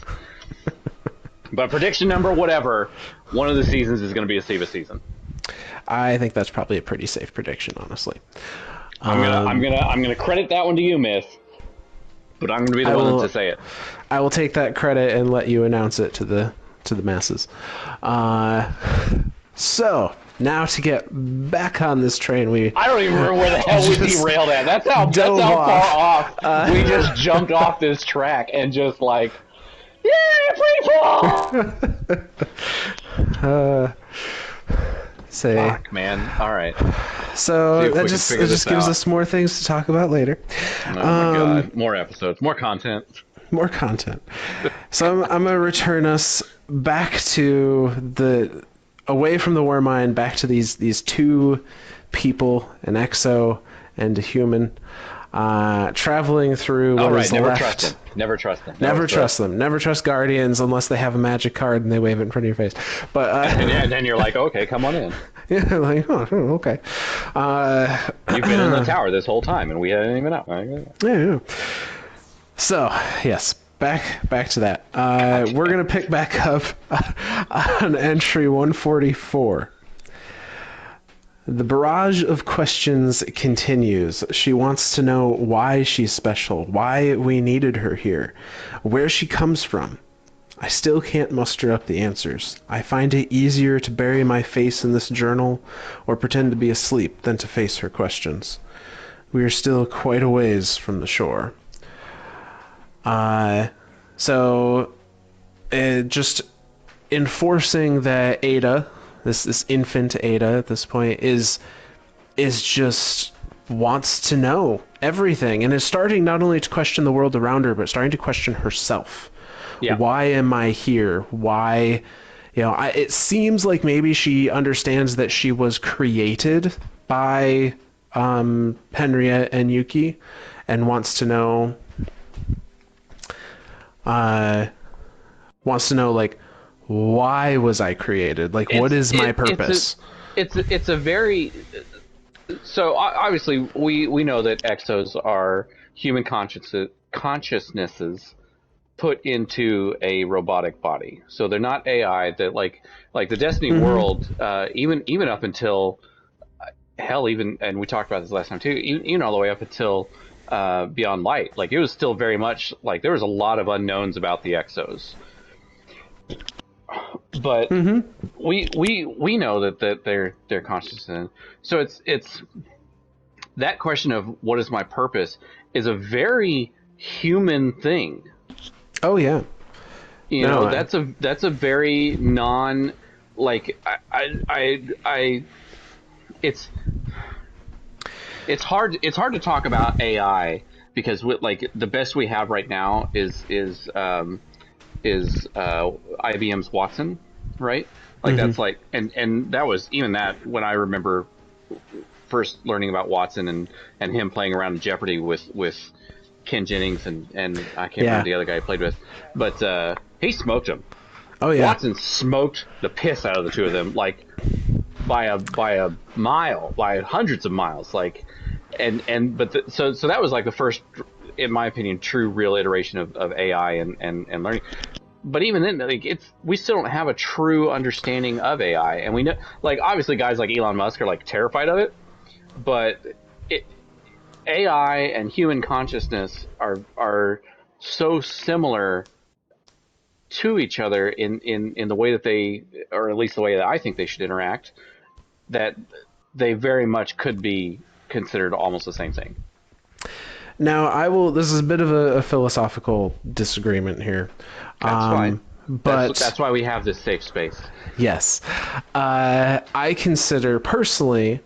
But prediction number whatever, one of the seasons is going to be a Siva season. I think that's probably a pretty safe prediction, honestly. I'm gonna credit that one to you, Myth. But I'm going to be the one to say it. I will take that credit and let you announce it to the masses. So now to get back on this train, I don't even remember where the hell we derailed at. That's how far off we just jumped off this track and just like, yeah, free fall. Fuck, man. All right. So that just gives us more things to talk about later. Oh my god. More episodes. More content. More content. So I'm going to return us back to away from the Warmind, back to these two people, an Exo and a human, traveling through what is never left. Trust them. Never trust them. Never trust them. Never trust Guardians unless they have a magic card and they wave it in front of your face. But and then you're like, okay, come on in. Yeah, like, oh, okay. You've been in the tower this whole time, and we hadn't even out. Yeah. So, yes, back to that. We're gonna pick back up on entry 144. The barrage of questions continues. She wants to know why she's special, why we needed her here, where she comes from. I still can't muster up the answers. I find it easier to bury my face in this journal or pretend to be asleep than to face her questions. We are still quite a ways from the shore. So just enforcing that Ada, this infant Ada at this point, is just wants to know everything, and is starting not only to question the world around her, but starting to question herself. Yeah. Why am I here? Why, it seems like maybe she understands that she was created by Henriette and Yuki, and wants to know like, why was I created? Like, what is my purpose? It's a very, so obviously we know that exos are human consciousnesses put into a robotic body. So they're not AI. That like the Destiny world, even up until hell, even, and we talked about this last time too, even all the way up until Beyond Light, like it was still very much like there was a lot of unknowns about the exos. But we know that they're conscious, and so it's that question of what is my purpose is a very human thing. Oh yeah, that's a very non, like I it's hard to talk about AI because like the best we have right now is IBM's Watson, right? Like that's like, and that was even that when I remember first learning about Watson and him playing around in Jeopardy with Ken Jennings and I can't remember the other guy he played with, but he smoked him. Oh yeah, Watson smoked the piss out of the two of them, like by a mile, by hundreds of miles, like, so that was like the first, in my opinion, true real iteration of AI and learning. But even then, like we still don't have a true understanding of AI, and we know, like, obviously guys like Elon Musk are like terrified of it, but AI and human consciousness are so similar to each other in the way that they, or at least the way that I think they should interact, that they very much could be considered almost the same thing. Now, this is a bit of a philosophical disagreement here. That's fine. But that's why we have this safe space. Yes. I consider, personally,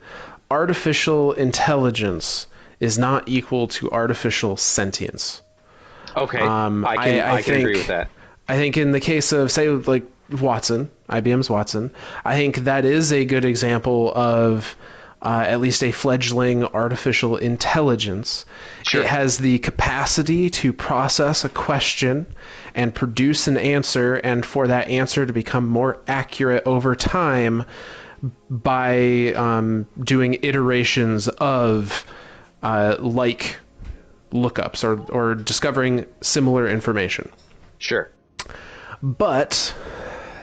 artificial intelligence is not equal to artificial sentience. Okay. I can agree with that. I think in the case of, say, like Watson, IBM's Watson, I think that is a good example of at least a fledgling artificial intelligence. Sure. It has the capacity to process a question and produce an answer, and for that answer to become more accurate over time by doing iterations of like lookups or discovering similar information. Sure. But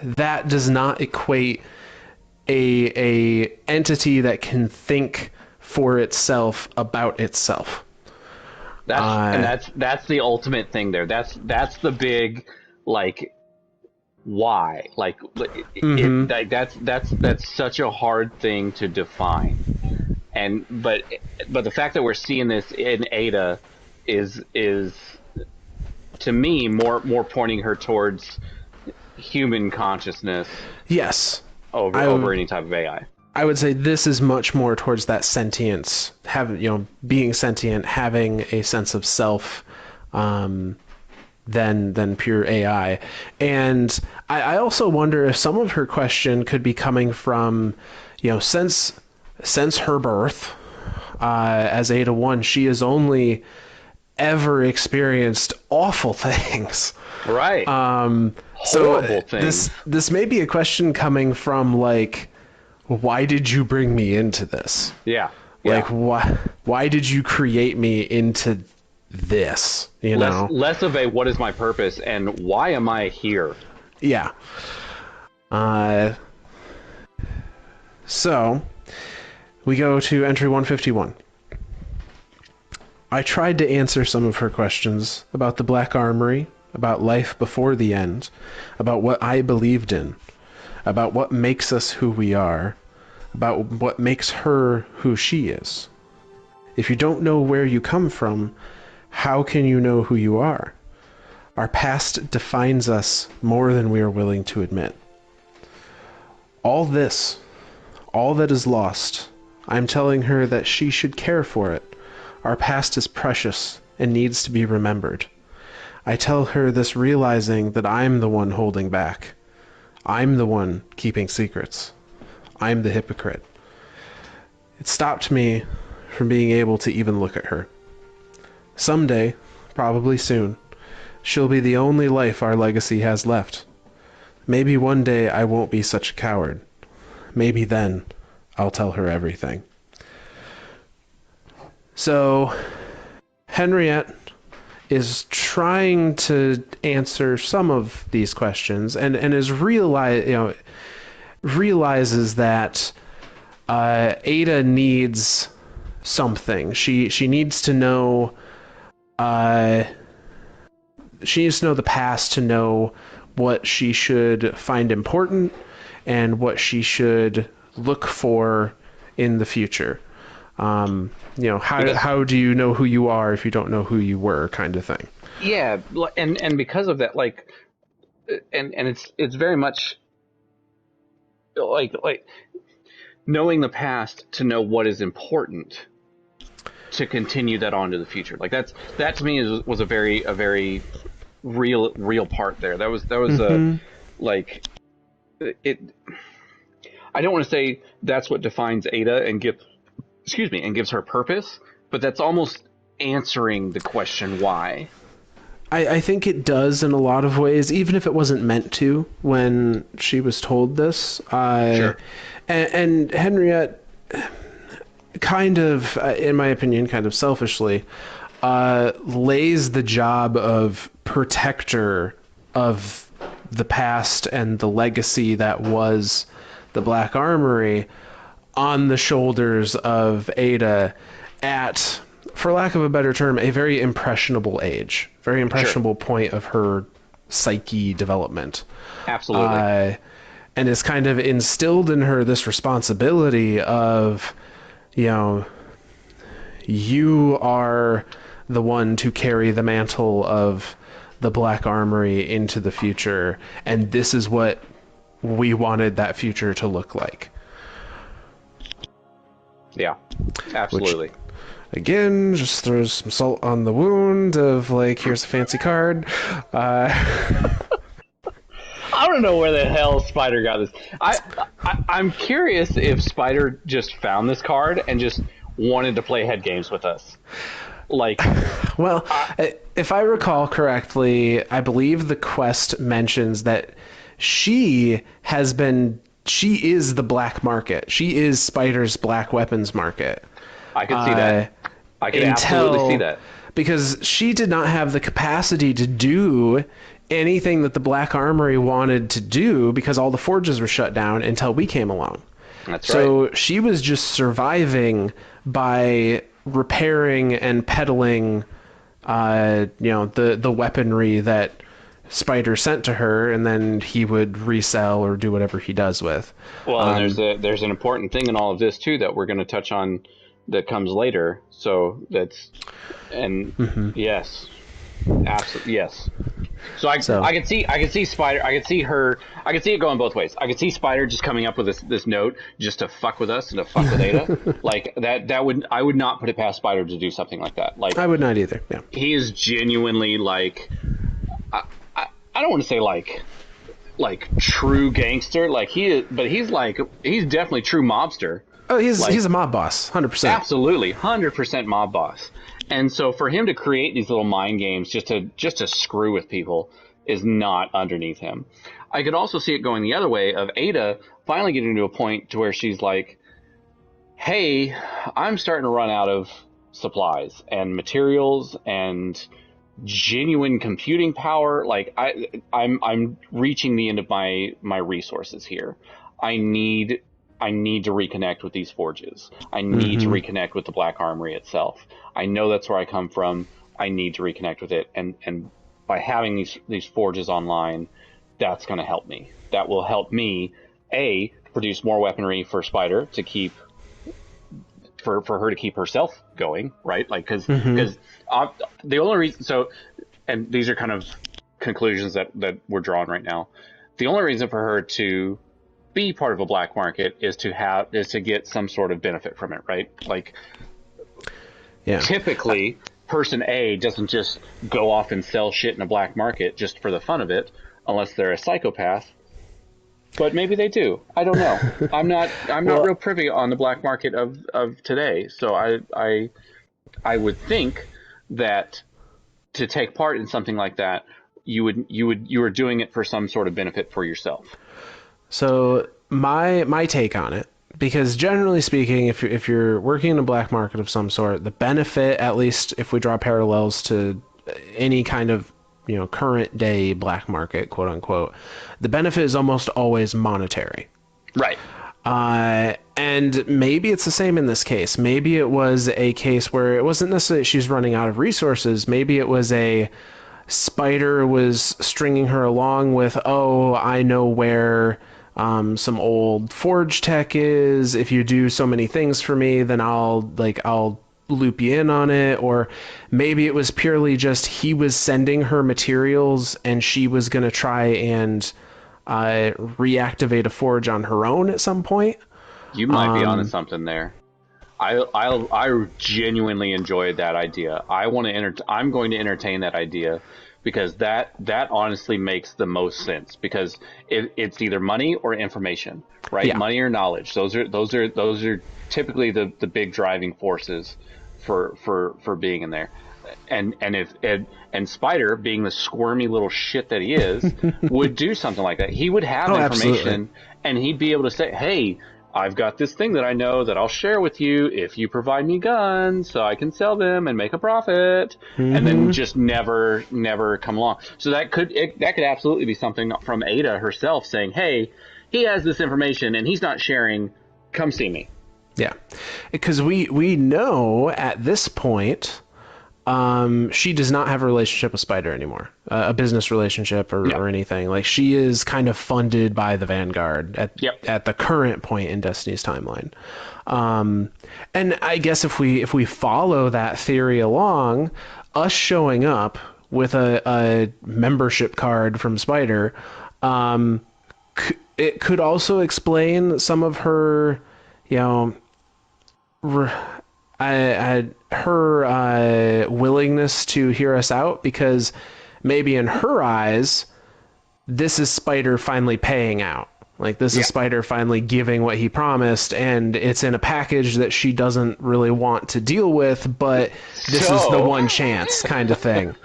that does not equate a entity that can think for itself about itself. That's the ultimate thing there. That's the big, like, why, like, that's such a hard thing to define. And but the fact that we're seeing this in Ada is to me more pointing her towards human consciousness. Yes. Over any type of AI. I would say this is much more towards that sentience, being sentient, having a sense of self, than pure AI. And I also wonder if some of her question could be coming from, since her birth, as Ada 1, she has only ever experienced awful things. Right. So things. This may be a question coming from, like, why did you bring me into this? Yeah. Like, why did you create me into this? Less of a what is my purpose and why am I here? Yeah. So we go to entry 151. I tried to answer some of her questions about the Black Armory about life before the end, about what I believed in, about what makes us who we are, about what makes her who she is. If you don't know where you come from, how can you know who you are? Our past defines us more than we are willing to admit. All this, all that is lost, I'm telling her that she should care for it. Our past is precious and needs to be remembered. I tell her this realizing that I'm the one holding back. I'm the one keeping secrets. I'm the hypocrite. It stopped me from being able to even look at her. Someday, probably soon, she'll be the only life our legacy has left. Maybe one day I won't be such a coward. Maybe then I'll tell her everything. So, Henriette is trying to answer some of these questions and is realizes that Ada needs something. She needs to know she needs to know the past to know what she should find important and what she should look for in the future. How do you know who you are if you don't know who you were, kind of thing. Yeah, and because of that, like, and it's very much like knowing the past to know what is important to continue that on to the future. Like that to me was a very real part there. That was Mm-hmm. like it. I don't want to say that's what defines Ada and gives her purpose, but that's almost answering the question why. I think it does in a lot of ways, even if it wasn't meant to when she was told this. Sure. And Henriette, kind of, in my opinion, kind of selfishly, lays the job of protector of the past and the legacy that was the Black Armory on the shoulders of Ada at, for lack of a better term, a very impressionable age, very impressionable point of her psyche development. Absolutely. And is kind of instilled in her this responsibility of, you are the one to carry the mantle of the Black Armory into the future, and this is what we wanted that future to look like. Yeah, absolutely. Which, again, just throws some salt on the wound of, like, here's a fancy card. I don't know where the hell Spider got this. I'm curious if Spider just found this card and just wanted to play head games with us. Like, well, if I recall correctly, I believe the quest mentions that she is the black market. She is Spider's black weapons market. I can see that. I can absolutely see that. Because she did not have the capacity to do anything that the Black Armory wanted to do because all the forges were shut down until we came along. That's right. So she was just surviving by repairing and peddling, the weaponry that Spider sent to her, and then he would resell or do whatever he does with. Well, and there's an important thing in all of this too that we're going to touch on that comes later. So yes, absolutely yes. So I could see Spider. I could see it going both ways. I could see Spider just coming up with this note just to fuck with us and to fuck with Ada. Like I would not put it past Spider to do something like that. Like, I would not either. Yeah. He is genuinely like, I don't want to say like true gangster. Like he's definitely true mobster. Oh, he's a mob boss, 100%. Absolutely, 100% mob boss. And so for him to create these little mind games just to screw with people is not underneath him. I could also see it going the other way of Ada finally getting to a point to where she's like, hey, I'm starting to run out of supplies and materials and genuine computing power. Like I'm reaching the end of my resources here. I need to reconnect with these forges. I need to reconnect with the Black Armory itself. I know that's where I come from. I need to reconnect with it. And by having these forges online, that's going to help me. That will help me, A, produce more weaponry for Spider to keep, for her to keep herself going, right? Like, because the only reason, so, and these are kind of conclusions that we're drawing right now. The only reason for her to be part of a black market is to get some sort of benefit from it, right? Like, typically, person A doesn't just go off and sell shit in a black market just for the fun of it, unless they're a psychopath. But maybe they do. I don't know. I'm not real privy on the black market of today. So I would think that to take part in something like that, you are doing it for some sort of benefit for yourself. So my take on it, because generally speaking, if you're working in a black market of some sort, the benefit, at least if we draw parallels to any kind of current day black market, quote unquote, the benefit is almost always monetary. Right. And maybe it's the same in this case. Maybe it was a case where it wasn't necessarily she's running out of resources. Maybe it was a Spider was stringing her along with, oh, I know where some old forge tech is. If you do so many things for me, then I'll loop you in on it. Or maybe it was purely just he was sending her materials and she was going to try and reactivate a forge on her own at some point. You might be onto something there. I genuinely enjoyed that idea. I'm going to entertain that idea because that honestly makes the most sense, because it's either money or information, right? Yeah. Money or knowledge. Those are typically the big driving forces for being in there. And Spider, being the squirmy little shit that he is, would do something like that. He would have information, absolutely. And he'd be able to say, hey, I've got this thing that I know that I'll share with you if you provide me guns so I can sell them and make a profit, and then just never come along. So that could absolutely be something from Ada herself saying, hey, he has this information and he's not sharing, come see me. Yeah, because we know at this point she does not have a relationship with Spider anymore, a business relationship or anything. Like, she is kind of funded by the Vanguard at the current point in Destiny's timeline. And I guess if we follow that theory along, us showing up with a membership card from Spider, it could also explain some of her, her willingness to hear us out, because maybe in her eyes, this is Spider finally paying out. Like, this is Spider finally giving what he promised, and it's in a package that she doesn't really want to deal with, but this is the one chance kind of thing.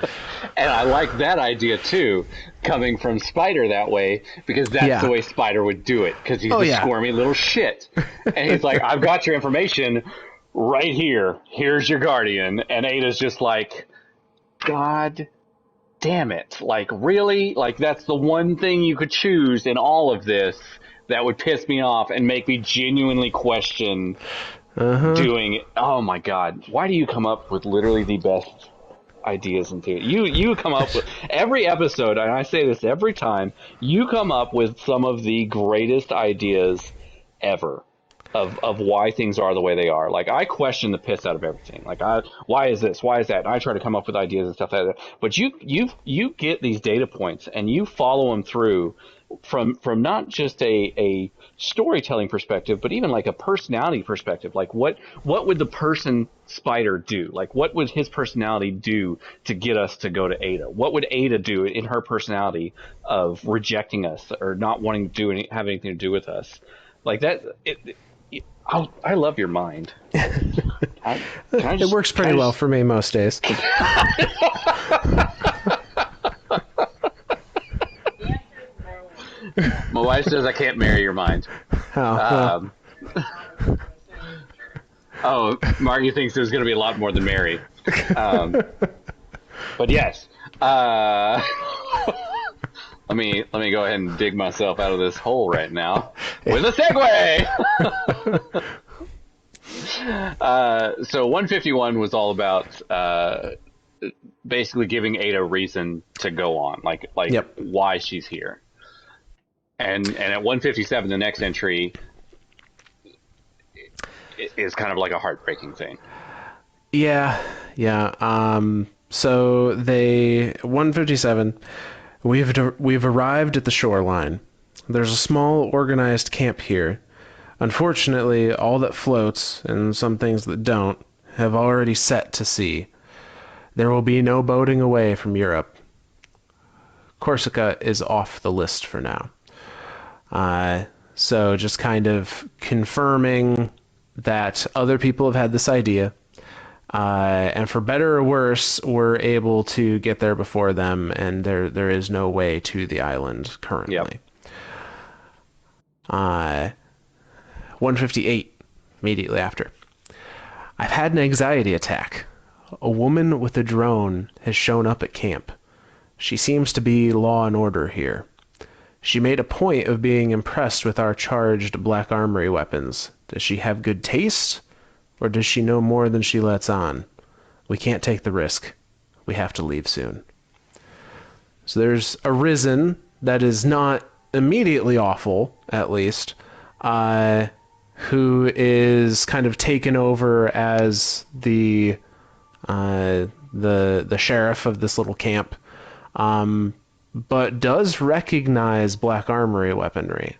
And I like that idea too, coming from Spider that way, because that's the way Spider would do it, because he's a squirmy little shit. And he's like, I've got your information right here. Here's your guardian. And Ada's just like, God damn it. Like, really? Like, that's the one thing you could choose in all of this that would piss me off and make me genuinely question doing it. Oh my God. Why do you come up with literally the best ideas in theory? You come up with every episode, and I say this every time, you come up with some of the greatest ideas ever of why things are the way they are. Like, I question the piss out of everything. Like, why is this? Why is that? And I try to come up with ideas and stuff like that. But you get these data points and you follow them through from not just a storytelling perspective, but even like a personality perspective. Like, what would the person Spider do? Like, what would his personality do to get us to go to Ada? What would Ada do in her personality of rejecting us or not wanting to have anything to do with us? Like that. I love your mind. It works pretty well for me most days. My wife says I can't marry your mind. Margie thinks there's going to be a lot more than marry. But yes. Let me go ahead and dig myself out of this hole right now with a segue. So 151 was all about basically giving Ada reason to go on, like Yep. why she's here. And at 157, the next entry is kind of like a heartbreaking thing. Yeah. So 157. We've arrived at the shoreline. There's a small organized camp here. Unfortunately, all that floats, and some things that don't, have already set to sea. There will be no boating away from Europe. Corsica is off the list for now. So just kind of confirming that other people have had this idea. And for better or worse, we're able to get there before them, and there is no way to the island currently. Yep. 158, immediately after. I've had an anxiety attack. A woman with a drone has shown up at camp. She seems to be law and order here. She made a point of being impressed with our charged black armory weapons. Does she have good taste? Or does she know more than she lets on? We can't take the risk. We have to leave soon. So there's a Risen that is not immediately awful, at least, who is kind of taken over as the sheriff of this little camp, but does recognize black armory weaponry.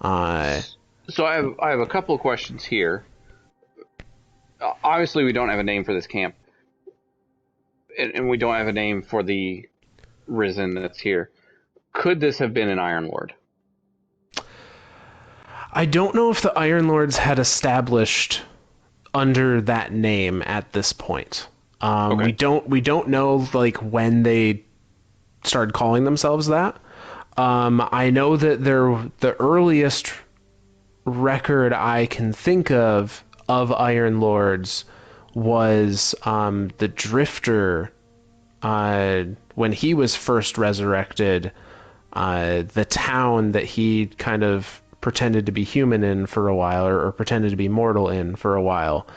So I have a couple of questions here. Obviously, we don't have a name for this camp, and we don't have a name for the Risen that's here. Could this have been an Iron Lord? I don't know if the Iron Lords had established under that name at this point. Okay. We don't know like when they started calling themselves that. I know that the earliest record I can think of Iron Lords was the Drifter, when he was first resurrected. The town that he kind of pretended to be human in for a while, or pretended to be mortal in for a while,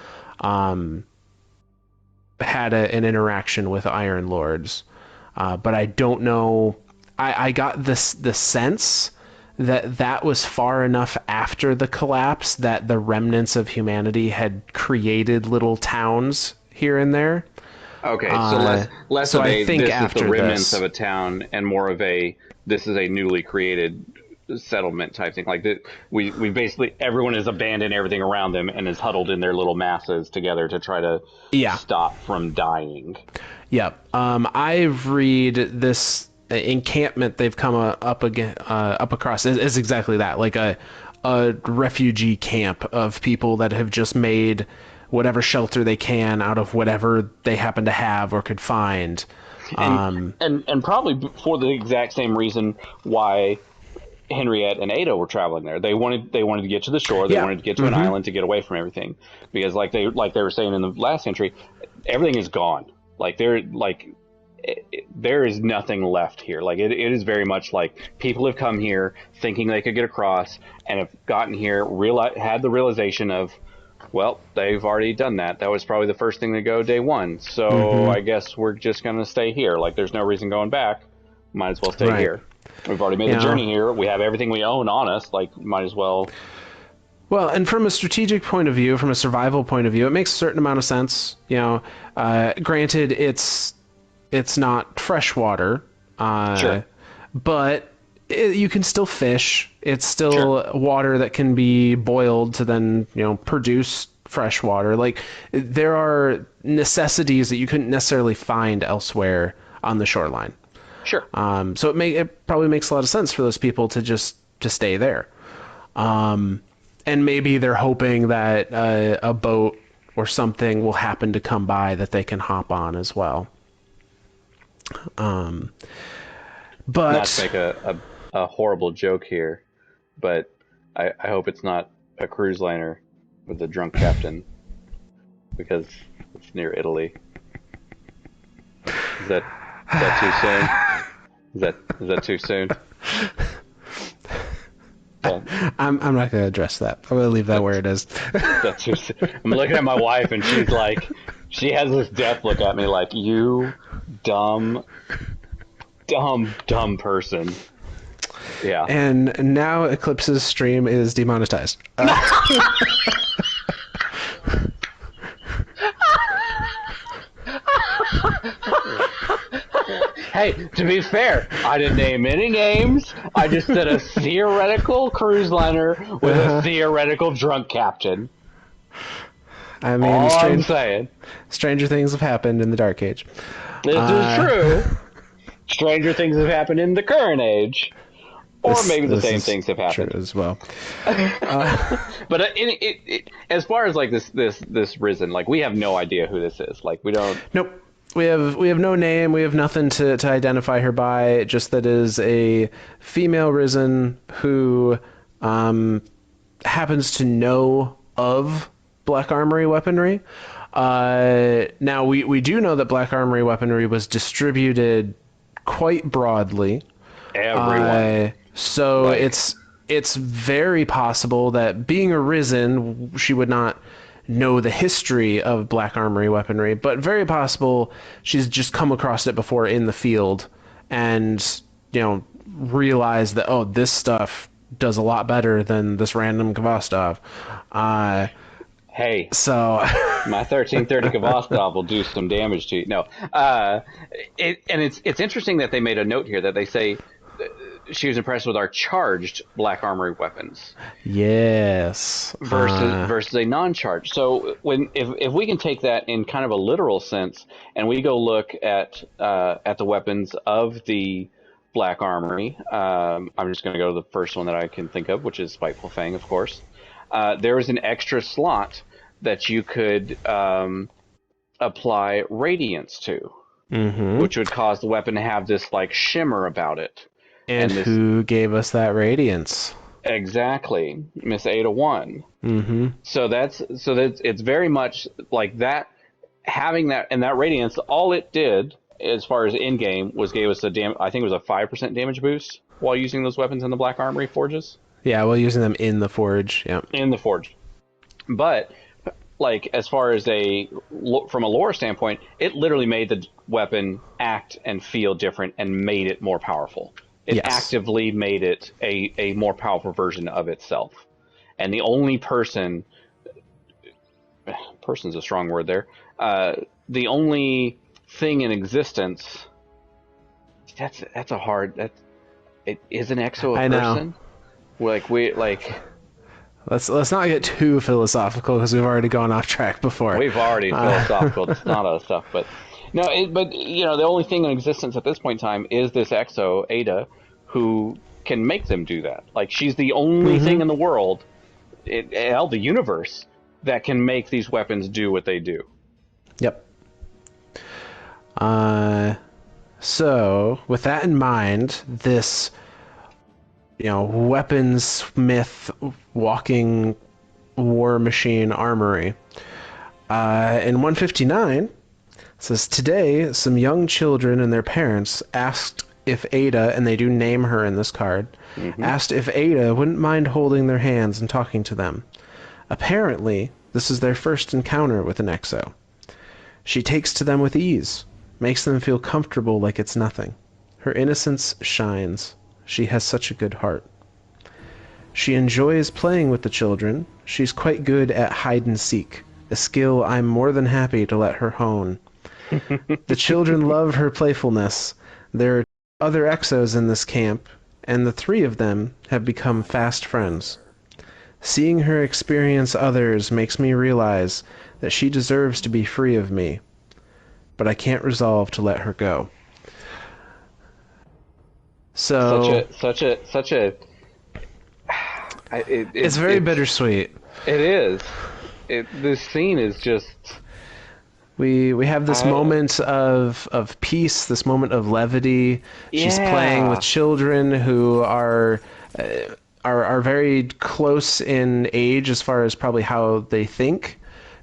had an interaction with Iron Lords. But I don't know. I got the sense that was far enough after the collapse that the remnants of humanity had created little towns here and there. Okay, so less so of I a think this after is the remnants this. of a town, and more of a this is a newly created settlement type thing. Like that, we basically everyone has abandoned everything around them and is huddled in their little masses together to try to stop from dying. Yep. I read this encampment they've come up across is exactly that, like a refugee camp of people that have just made whatever shelter they can out of whatever they happen to have or could find. And probably for the exact same reason why Henriette and Ada were traveling there. They wanted to get to the shore. They wanted to get to an island to get away from everything, because like they were saying in the last entry, everything is gone. There is nothing left here. Like it is very much like people have come here thinking they could get across, and have gotten here, had the realization of, well, they've already done that. That was probably the first thing to go day one. So I guess we're just going to stay here. Like there's no reason going back. Might as well stay here. We've already made the journey here. We have everything we own on us. Like, might as well. Well, and from a strategic point of view, from a survival point of view, it makes a certain amount of sense. Granted, it's not freshwater, Sure. but you can still fish. It's still water that can be boiled to then produce fresh water. Like there are necessities that you couldn't necessarily find elsewhere on the shoreline. Sure. So it probably makes a lot of sense for those people to stay there. And maybe they're hoping that a boat or something will happen to come by that they can hop on as well. But not to make a horrible joke here, but I hope it's not a cruise liner with a drunk captain, because it's near Italy. Is that too soon? Is that too soon? Yeah. I'm not going to address that. I'm going to leave that where it is. That's too soon. I'm looking at my wife and she's like, She has this death look at me like, you dumb person. Yeah. And now Eclipse's stream is demonetized. Hey, to be fair, I didn't name any names. I just said a theoretical cruise liner with a theoretical drunk captain. I mean, All I'm saying. Stranger things have happened in the Dark Age. This is true. Stranger things have happened in the current age. Or maybe the same things have happened true as well. But as far as like this Risen, like we have no idea who this is. Like we don't. Nope. We have no name. We have nothing to identify her by. Just that is a female Risen who happens to know of Black Armory weaponry. Now we do know that Black Armory weaponry was distributed quite broadly. Everyone. So it's very possible that being a Risen, she would not know the history of Black Armory weaponry, but very possible she's just come across it before in the field and, realized that, oh, this stuff does a lot better than this random Kvostov. Hey, so my 1330 Kvostov will do some damage to you. No, it's interesting that they made a note here that they say she was impressed with our charged Black Armory weapons. Yes. Versus a non-charged. So if we can take that in kind of a literal sense, and we go look at the weapons of the Black Armory, I'm just going to go to the first one that I can think of, which is Spiteful Fang, of course. There is an extra slot that you could apply radiance to, which would cause the weapon to have this like shimmer about it. And who gave us that radiance? Exactly, Miss Ada 1. Mm-hmm. So that's it's very much like that. Having that and that radiance, all it did as far as in game was gave us I think it was a 5% damage boost while using those weapons in the Black Armory forges. Yeah, while using them in the forge. Yeah, in the forge. But like as far as from a lore standpoint, it literally made the weapon act and feel different and made it more powerful. It actively made it a more powerful version of itself. And the only person's a strong word there, the only thing in existence, that's a hard, is an exo a person? Let's not get too philosophical because we've already gone off track before. We've already philosophical. It's not other stuff, but no. The only thing in existence at this point in time is this exo Ada, who can make them do that. Like she's the only thing in the world, the universe, that can make these weapons do what they do. Yep. So with that in mind, this weaponsmith walking war machine armory. In 159, it says, today, some young children and their parents asked if Ada, and they do name her in this card, asked if Ada wouldn't mind holding their hands and talking to them. Apparently, this is their first encounter with an exo. She takes to them with ease, makes them feel comfortable like it's nothing. Her innocence shines. She has such a good heart. She enjoys playing with the children. She's quite good at hide and seek, a skill I'm more than happy to let her hone. The children love her playfulness. There are other exos in this camp, and the three of them have become fast friends. Seeing her experience others makes me realize that she deserves to be free of me, but I can't resolve to let her go. So it's very bittersweet. It is. This scene is just. We have this moment of peace, this moment of levity. She's playing with children who are very close in age as far as probably how they think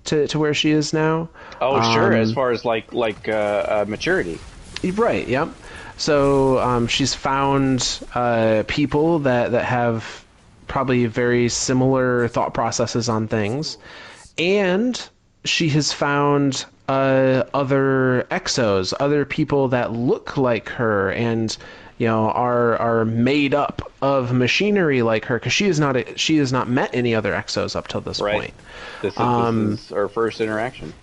to where she is now. Oh, sure, as far as like maturity. Right. Yep. So she's found people that have probably very similar thought processes on things, and she has found other exos, other people that look like her and are made up of machinery like her, because she has not met any other exos up till this point. This is our first interaction.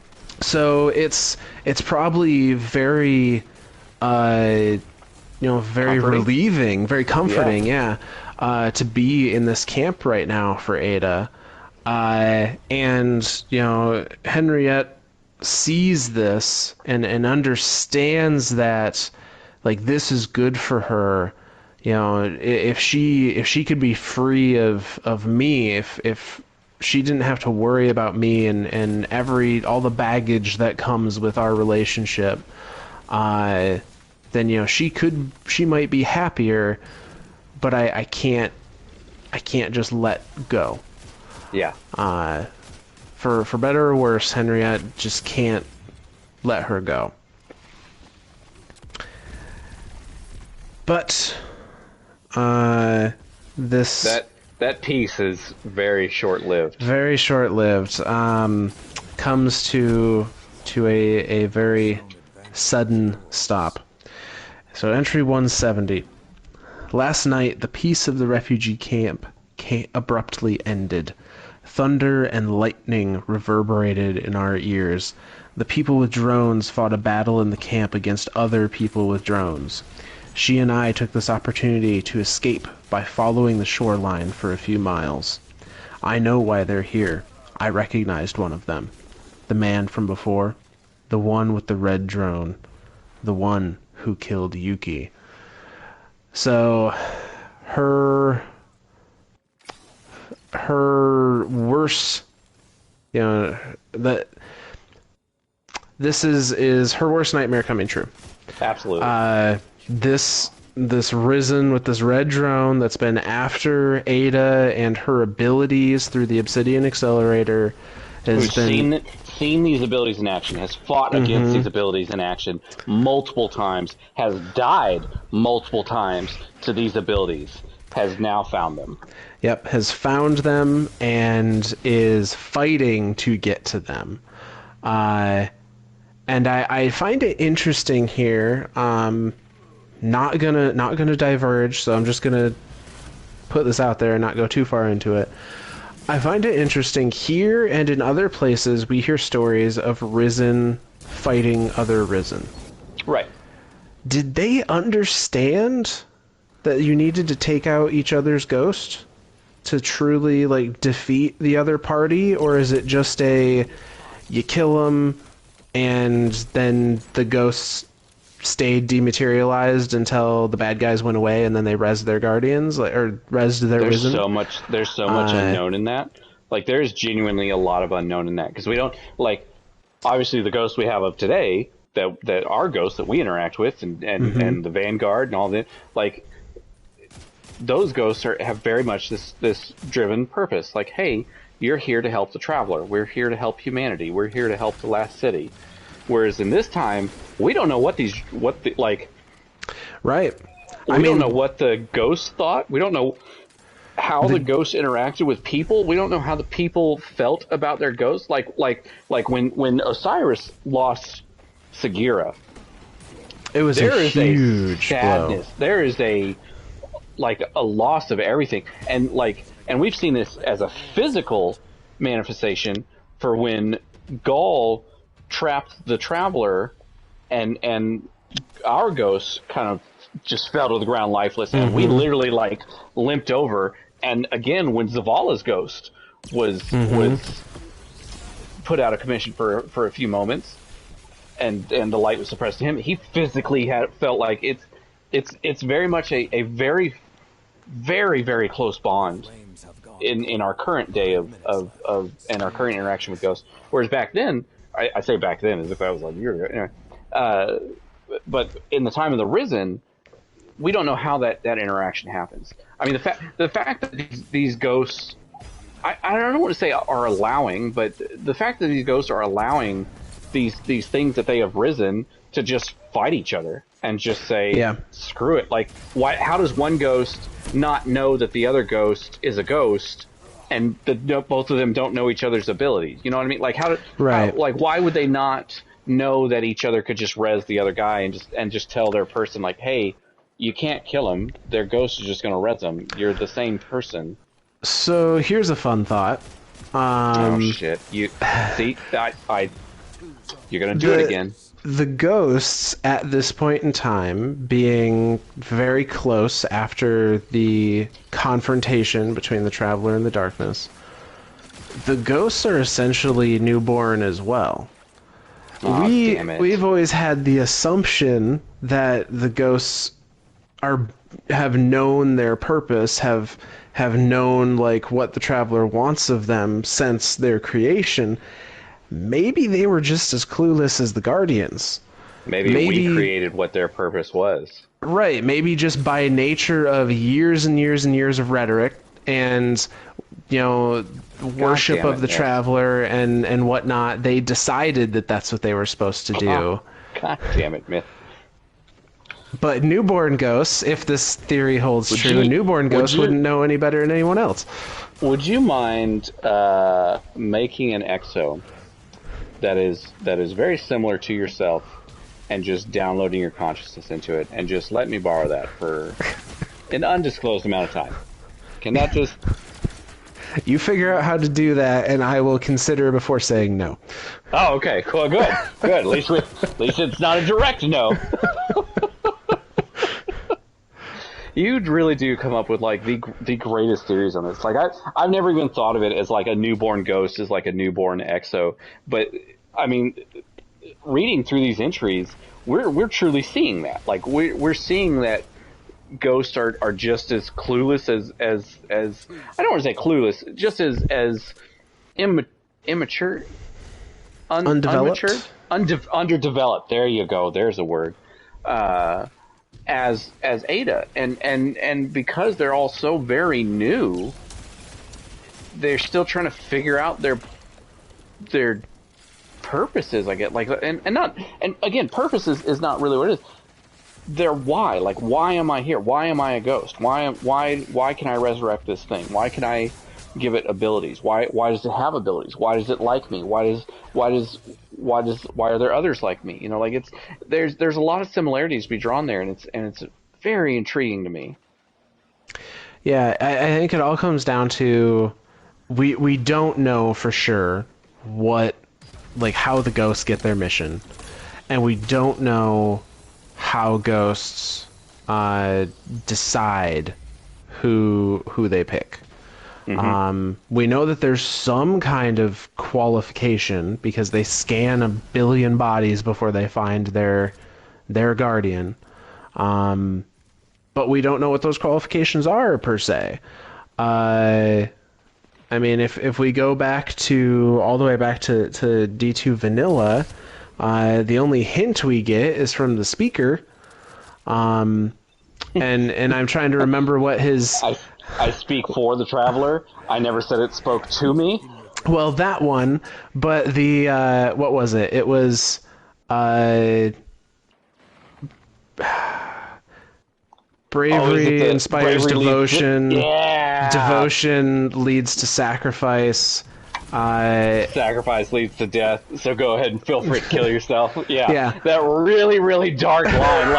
So it's probably very very comforting. relieving, very comforting, to be in this camp right now for Ada. And Henriette sees this and understands that, like, this is good for her. If she could be free of me, if she didn't have to worry about me and all the baggage that comes with our relationship, then she might be happier, but I can't just let go. Yeah. For better or worse, Henriette just can't let her go. But that piece is very short-lived. Very short-lived. Comes to a very sudden stop. So entry 170. Last night, the peace of the refugee camp abruptly ended. Thunder and lightning reverberated in our ears. The people with drones fought a battle in the camp against other people with drones. She and I took this opportunity to escape by following the shoreline for a few miles. I know why they're here. I recognized one of them. The man from before. The one with the red drone. The one who killed Yuki. So, her worst, this is her worst nightmare coming true. Absolutely. This Risen with this red drone that's been after Ada and her abilities through the Obsidian Accelerator has been seen these abilities in action, has fought against these abilities in action multiple times, has died multiple times to these abilities, has now found them. Yep, has found them and is fighting to get to them. And I find it interesting here. Not gonna diverge, so I'm just gonna put this out there and not go too far into it. I find it interesting here and in other places we hear stories of Risen fighting other Risen. Right. Did they understand that you needed to take out each other's ghost to truly, like, defeat the other party, or is it just you kill them and then the ghosts stayed dematerialized until the bad guys went away and then they rezzed their guardians, or rezzed their Risen? There's so much unknown in that. Like, there's genuinely a lot of unknown in that, because we don't, like, obviously the ghosts we have of today that are ghosts that we interact with and the Vanguard and all that, like, those ghosts have very much this driven purpose. Like, hey, you're here to help the traveler. We're here to help humanity. We're here to help the last city. Whereas in this time, we don't know right. We don't know what the ghosts thought. We don't know how the ghosts interacted with people. We don't know how the people felt about their ghosts. Like when Osiris lost Sagira, it was a huge sadness. blow. There is a loss of everything, and we've seen this as a physical manifestation for when Gaul trapped the traveler, and our ghosts kind of just fell to the ground lifeless, and we literally limped over. And again, when Zavala's ghost was put out of commission for a few moments, and the light was suppressed to him, he physically felt like it's very much a very, very, very close bond in our current day of and our current interaction with ghosts. Whereas back then, I say back then as if I was like a year ago. Anyway, but in the time of the Risen, we don't know how that interaction happens. I mean, the fact that these ghosts, I don't want to say are allowing, but the fact that these ghosts are allowing these things that they have risen to just fight each other and just say, screw it. Like, why? How does one ghost not know that the other ghost is a ghost, and both of them don't know each other's abilities? You know what I mean? Like, why would they not know that each other could just res the other guy and just tell their person like, hey, you can't kill them. Their ghost is just going to res them. You're the same person. So here's a fun thought. Oh shit! You see, you're going to do it again. The ghosts at this point in time, being very close after the confrontation between the Traveler and the Darkness, the ghosts are essentially newborn as well. Oh, damn it. We've always had the assumption that the ghosts have known their purpose, have known like what the Traveler wants of them since their creation. Maybe they were just as clueless as the Guardians. Maybe we created what their purpose was. Right. Maybe just by nature of years and years and years of rhetoric and, worship of the Traveler and whatnot, they decided that that's what they were supposed to do. God damn it, Myth. But newborn ghosts, if this theory holds true, newborn ghosts wouldn't know any better than anyone else. Would you mind making an exo that is very similar to yourself and just downloading your consciousness into it and just let me borrow that for an undisclosed amount of time? Can that just... You figure out how to do that, and I will consider before saying no. Oh, okay. Cool. Good. Good. At least it's not a direct no. You really do come up with like the greatest theories on this. Like I've never even thought of it as like a newborn ghost is like a newborn exo. But I mean, reading through these entries, we're truly seeing that. Like we're seeing that ghosts are just as clueless as I don't want to say clueless, just as immature, undeveloped, underdeveloped. There you go. There's a word. As Ada, and because they're all so very new, they're still trying to figure out their purposes. I get like, and again, purposes is not really what it is. Their why, like, why am I here? Why am I a ghost? Why can I resurrect this thing? Why can I give it abilities? Why does it have abilities? Why does it like me? Why are there others like me? You know, like there's a lot of similarities to be drawn there, and it's very intriguing to me. Yeah, I think it all comes down to we don't know for sure how the ghosts get their mission, and we don't know how ghosts decide who they pick. Mm-hmm. We know that there's some kind of qualification because they scan 1 billion bodies before they find their guardian. But we don't know what those qualifications are per se. I mean, if we go back all the way back to D2 Vanilla, the only hint we get is from the speaker. And I'm trying to remember what his... I speak for the Traveler. I never said it spoke to me. Well, that one, but the what was it? It was bravery inspires devotion. Devotion leads to sacrifice. Sacrifice leads to death. So go ahead and feel free to kill yourself. Yeah. That really, really dark line.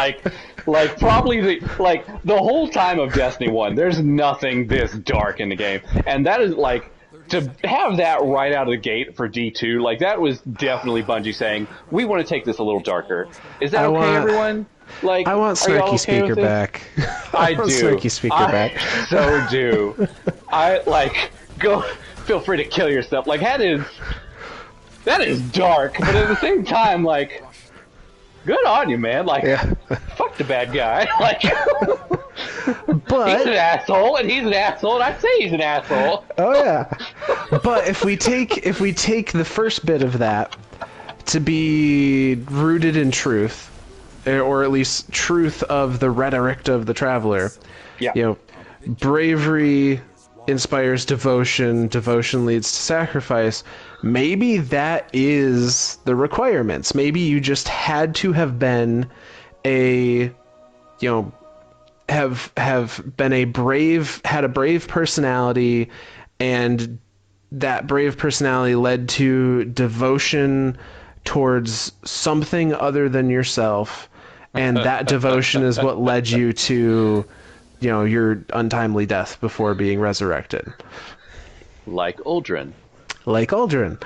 Like probably the whole time of Destiny 1, there's nothing this dark in the game. And that is like, to have that right out of the gate for D2, like that was definitely Bungie saying, we want to take this a little darker. Is that okay, everyone? Like, I want Snarky Speaker back. I do. Snarky Speaker back. So do. Go feel free to kill yourself. Like that is dark, but at the same time, like, good on you, man. Like, fuck the bad guy. Like, but he's an asshole, and he's an asshole, and I'd say he's an asshole. Oh yeah. But if we take the first bit of that to be rooted in truth, or at least truth of the rhetoric of the Traveler, bravery inspires devotion, devotion leads to sacrifice. Maybe that is the requirements. Maybe you just had to have been had a brave personality, and that brave personality led to devotion towards something other than yourself, and that devotion is what led you to, your untimely death before being resurrected. Like Uldren. Like Uldren.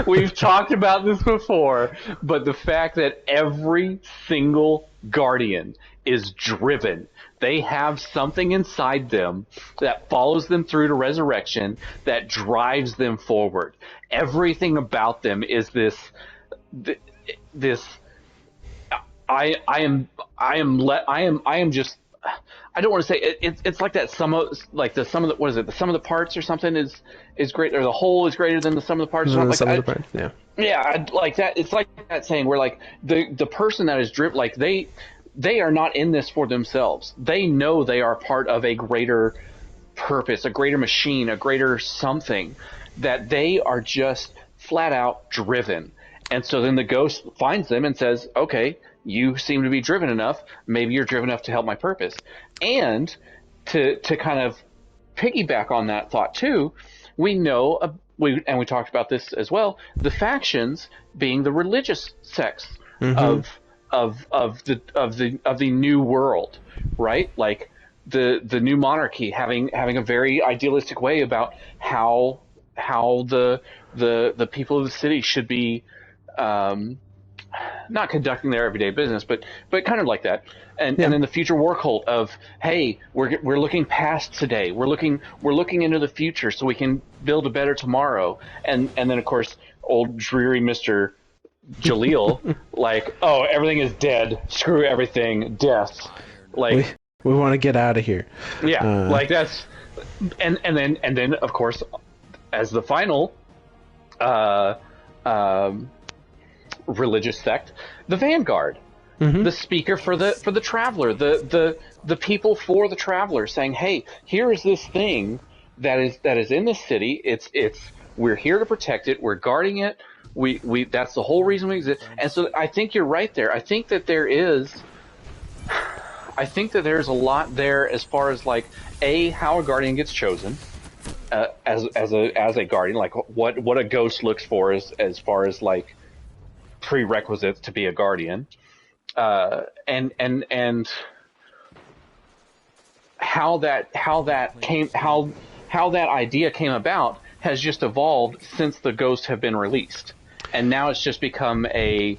We've talked about this before, but the fact that every single Guardian is driven. They have something inside them that follows them through to resurrection, that drives them forward. Everything about them is this. I am just. I don't want to say it's like that. The sum of the parts or something is great, or the whole is greater than the sum of the parts. The sum of the parts. Yeah. Yeah, I like that. It's like that saying where like the person that is driven, like they are not in this for themselves. They know they are part of a greater purpose, a greater machine, a greater something, that they are just flat out driven. And so then the ghost finds them and says, okay, you seem to be driven enough. Maybe you're driven enough to help my purpose. And to kind of piggyback on that thought too, we know, we talked about this as well, the factions being the religious sects of the new world, right? Like the new monarchy having a very idealistic way about how the people of the city should be not conducting their everyday business, but kind of like that. And then the future war cult of, hey, we're looking past today. We're looking into the future so we can build a better tomorrow. And then of course old dreary Mr. Jaleel, like, oh, everything is dead. Screw everything. Death. Like we want to get out of here. Yeah, like that's and then of course as the final religious sect, the Vanguard, the speaker for the traveler, the people for the traveler, saying, hey, here is this thing that is in this city. It's we're here to protect it. We're guarding it. We that's the whole reason we exist. And so I think you're right there. I think that there's a lot there as far as like how a guardian gets chosen as a guardian, like what a ghost looks for as far as like prerequisites to be a guardian, and how that idea came about has just evolved since the ghosts have been released. And now it's just become a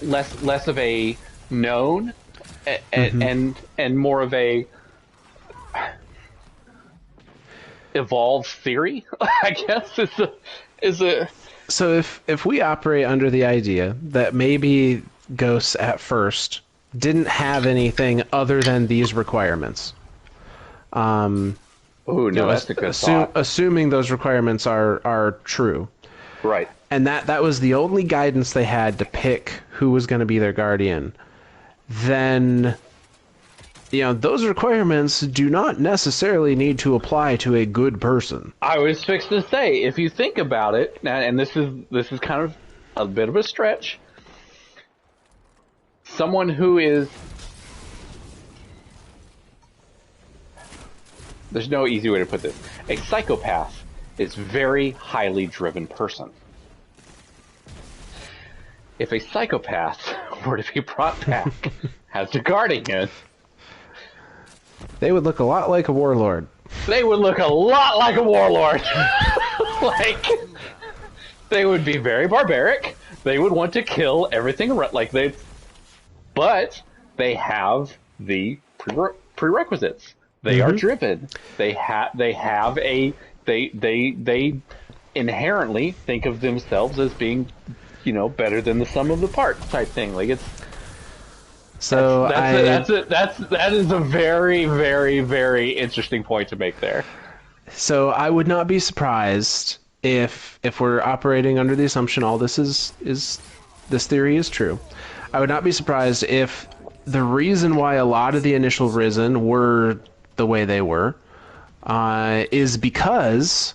less of a known and more of a evolved theory, I guess is a. So if we operate under the idea that maybe ghosts at first didn't have anything other than these requirements, that's a good thought. Assuming those requirements are true, right? And that was the only guidance they had to pick who was going to be their guardian, then those requirements do not necessarily need to apply to a good person. I was fixed to say, if you think about it, and this is kind of a bit of a stretch, someone who is, there's no easy way to put this, a psychopath is a very highly driven person. If a psychopath were to be brought back as a guardian, they would look a lot like a warlord. They would look a lot like a warlord. Like, they would be very barbaric. They would want to kill everything around, but they have the prerequisites. They are driven. They inherently think of themselves as being, better than the sum of the parts type thing. Like it's. So that is a very, very, very interesting point to make there. So I would not be surprised if we're operating under the assumption all this is this theory is true. I would not be surprised if the reason why a lot of the initial Risen were the way they were is because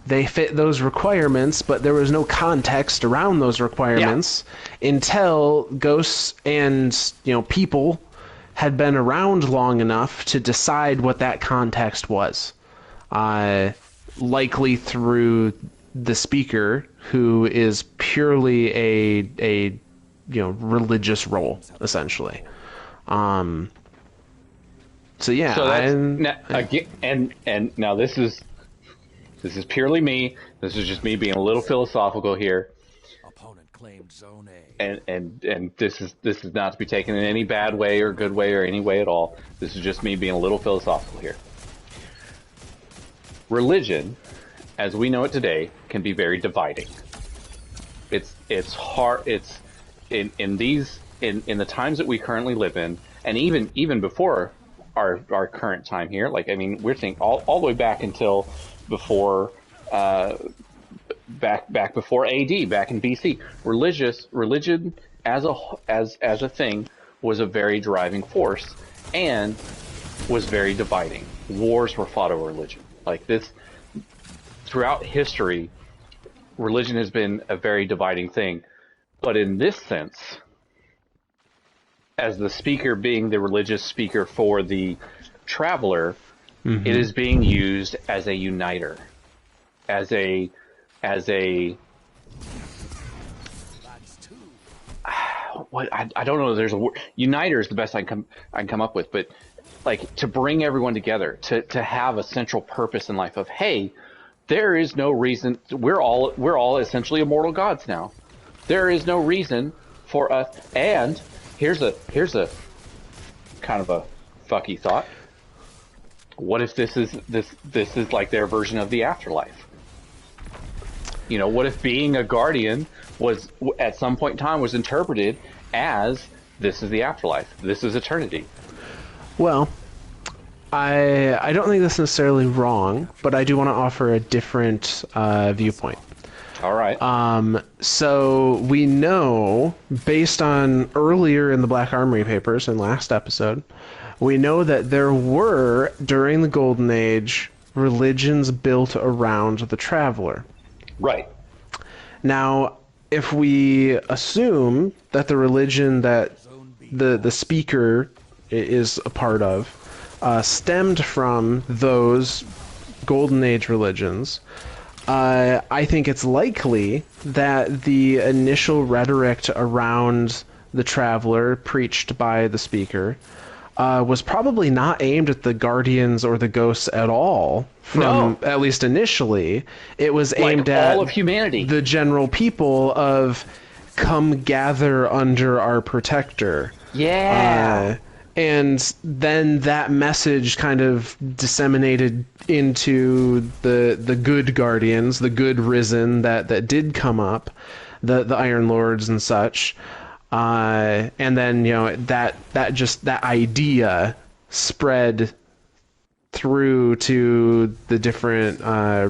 they fit those requirements, but there was no context around those requirements until ghosts and people had been around long enough to decide what that context was. Likely through the speaker, who is purely a religious role, essentially. So yeah, So that's, now this is purely me. This is just me being a little philosophical here. Opponent claimed Zone A. And this is not to be taken in any bad way or good way or any way at all. This is just me being a little philosophical here. Religion, as we know it today, can be very dividing. It's hard. It's in the times that we currently live in, and even before our current time here. Like, I mean, we're thinking all the way back until before back before AD, back in BC. Religion as a thing was a very driving force and was very dividing. Wars were fought over religion. Like this, throughout history, religion has been a very dividing thing. But in this sense, as the speaker being the religious speaker for the traveler, it is being used as a uniter, as a what I don't know. There's a word. Uniter is the best I can come up with, but like to bring everyone together, to have a central purpose in life of, hey, there is no reason we're all essentially immortal gods now. There is no reason for us. And here's a kind of a fucky thought. What if this is like their version of the afterlife? You know, what if being a guardian was at some point in time was interpreted as this is the afterlife, this is eternity? Well, I don't think that's necessarily wrong, but I do want to offer a different viewpoint. All right. So we know, based on earlier in the Black Armory papers in last episode, we know that there were, during the Golden Age, religions built around the Traveler. Right. Now, if we assume that the religion that the speaker is a part of stemmed from those Golden Age religions, I think it's likely that the initial rhetoric around the Traveler preached by the speaker was probably not aimed at the Guardians or the Ghosts at all. At least initially, it was aimed at all of humanity, the general people of come gather under our protector. Yeah. And then that message kind of disseminated into the good Guardians, the good Risen that did come up, the Iron Lords and such. And then, you know, that idea spread through to the different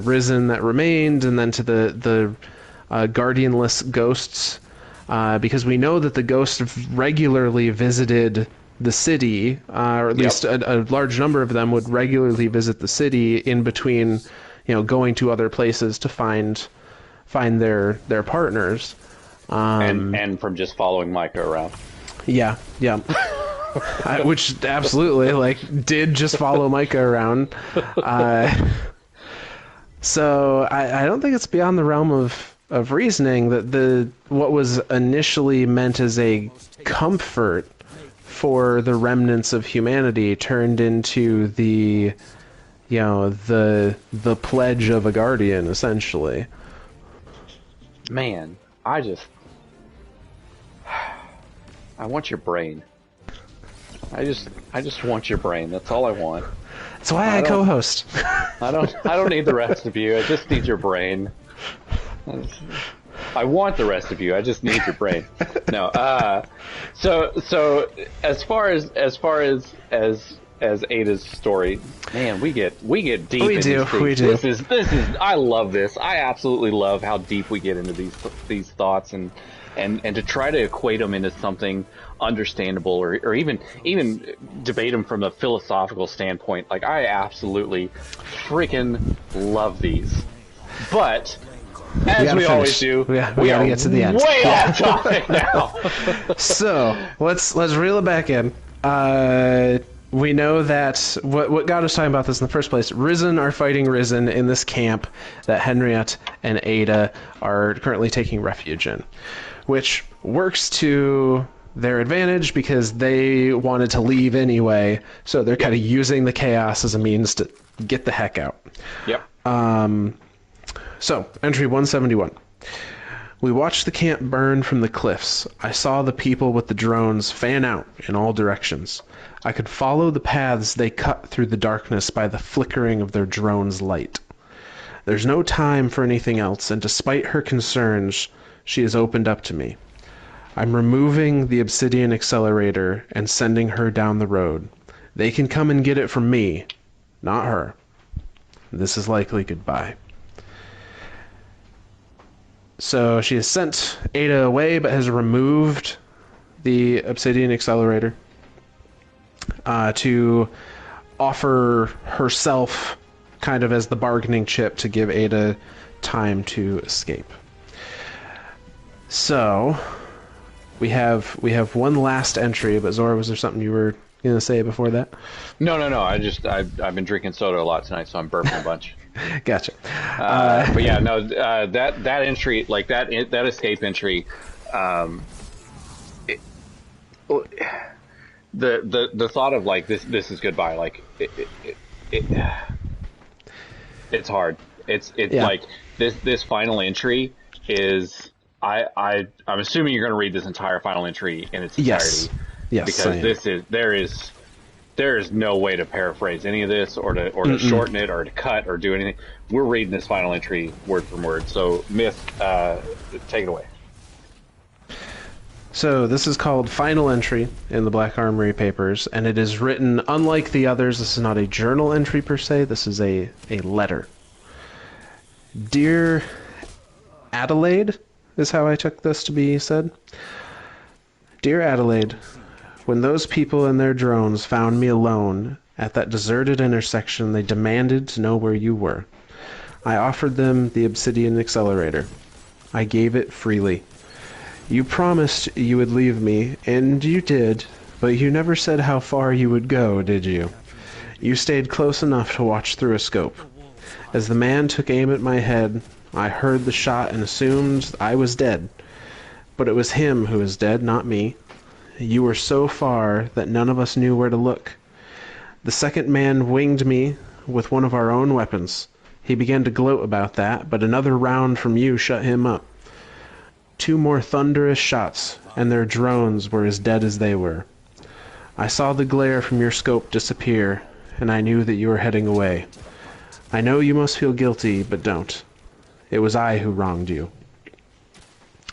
Risen that remained, and then to the guardianless ghosts, because we know that the ghosts regularly visited the city, or at least a large number of them would regularly visit the city in between, you know, going to other places to find their partners. And from just following Micah around. Yeah. Which absolutely, did just follow Micah around. So I don't think it's beyond the realm of reasoning that what was initially meant as a comfort for the remnants of humanity turned into the pledge of a guardian, essentially. Man, I want your brain. I just want your brain. That's all I want. That's why I co-host. I don't need the rest of you. I just need your brain. I want the rest of you. I just need your brain. No. So as far as Ada's story, man, we get deep. We do. This is. I love this. I absolutely love how deep we get into these thoughts and to try to equate them into something understandable or even debate them from a philosophical standpoint. Like, I absolutely freaking love these. But as we always do, we gotta get to the end. Way off topic now. So let's reel it back in. we know that what got us talking about this in the first place, Risen are fighting Risen in this camp that Henriette and Ada are currently taking refuge in, which works to their advantage because they wanted to leave anyway, so they're kind of using the chaos as a means to get the heck out. Yep. So, entry 171. We watched the camp burn from the cliffs. I saw the people with the drones fan out in all directions. I could follow the paths they cut through the darkness by the flickering of their drone's light. There's no time for anything else, and despite her concerns, she has opened up to me. I'm removing the Obsidian Accelerator and sending her down the road. They can come and get it from me, not her. This is likely goodbye. So she has sent Ada away, but has removed the Obsidian Accelerator to offer herself kind of as the bargaining chip to give Ada time to escape. So we have one last entry, but Zora, was there something you were going to say before that? No. I've been drinking soda a lot tonight, so I'm burping a bunch. Gotcha. But yeah, no, that entry, like that escape entry, the thought of like this is goodbye, like it's hard. It's Yeah. like this final entry is I'm assuming you're going to read this entire final entry in its entirety. Yes, because there is no way to paraphrase any of this or to shorten it or to cut or do anything. We're reading this final entry word for word. So Myth, take it away. So this is called Final Entry in the Black Armory papers, and it is written, unlike the others, this is not a journal entry per se, this is a letter. Dear Adelaide, is how I took this to be said. Dear Adelaide, when those people and their drones found me alone at that deserted intersection, they demanded to know where you were. I offered them the Obsidian Accelerator. I gave it freely. You promised you would leave me, and you did, but you never said how far you would go, did you? You stayed close enough to watch through a scope. As the man took aim at my head, I heard the shot and assumed I was dead. But it was him who was dead, not me. You were so far that none of us knew where to look. The second man winged me with one of our own weapons. He began to gloat about that, but another round from you shut him up. 2 more thunderous shots, and their drones were as dead as they were. I saw the glare from your scope disappear, and I knew that you were heading away. I know you must feel guilty, but don't. It was I who wronged you.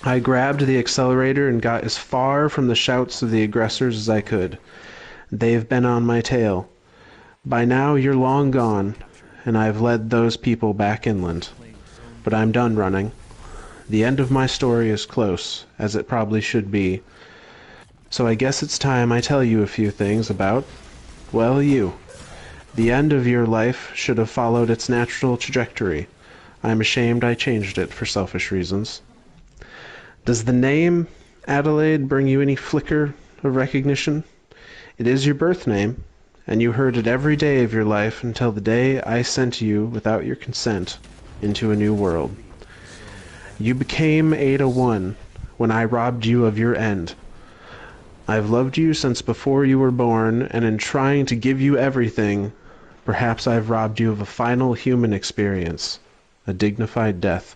I grabbed the accelerator and got as far from the shouts of the aggressors as I could. They've been on my tail. By now you're long gone, and I've led those people back inland. But I'm done running. The end of my story is close, as it probably should be. So I guess it's time I tell you a few things about, well, you. The end of your life should have followed its natural trajectory. I'm ashamed I changed it for selfish reasons. Does the name Adelaide bring you any flicker of recognition? It is your birth name, and you heard it every day of your life until the day I sent you, without your consent, into a new world. You became Ada 1 when I robbed you of your end. I've loved you since before you were born, and in trying to give you everything, perhaps I've robbed you of a final human experience, a dignified death.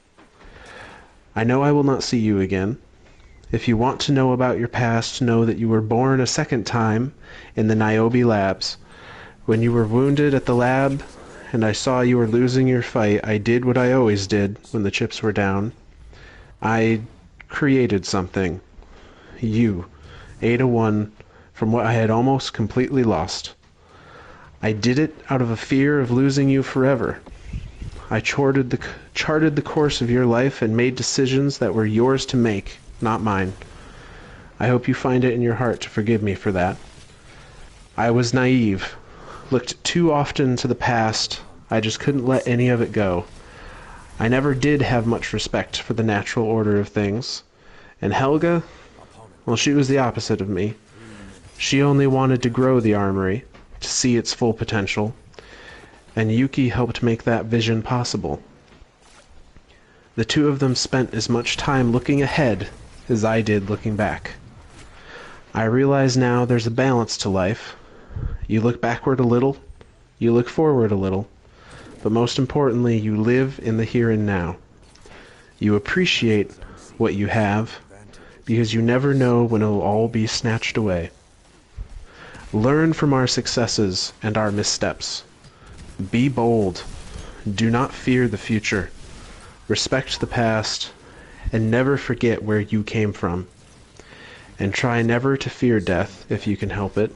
I know I will not see you again. If you want to know about your past, know that you were born a second time in the Niobe labs. When you were wounded at the lab, and I saw you were losing your fight, I did what I always did when the chips were down. I created something. You, Ada 1, from what I had almost completely lost. I did it out of a fear of losing you forever. I charted the course of your life and made decisions that were yours to make, not mine. I hope you find it in your heart to forgive me for that. I was naive, looked too often to the past. I just couldn't let any of it go. I never did have much respect for the natural order of things. And Helga, well, she was the opposite of me. She only wanted to grow the armory, to see its full potential, and Yuki helped make that vision possible. The two of them spent as much time looking ahead as I did looking back. I realize now there's a balance to life. You look backward a little, you look forward a little, but most importantly, you live in the here and now. You appreciate what you have, because you never know when it'll all be snatched away. Learn from our successes and our missteps. Be bold. Do not fear the future. Respect the past, and never forget where you came from. And try never to fear death if you can help it.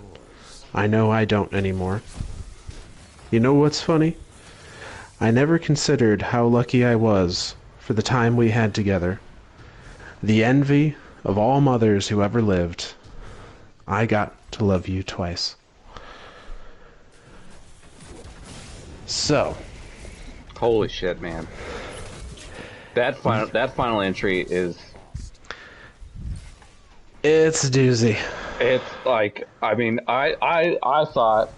I know I don't anymore. You know what's funny? I never considered how lucky I was for the time we had together. The envy of all mothers who ever lived. I got to love you twice. So. Holy shit, man. That final entry is... It's a doozy. It's like, I mean, I thought,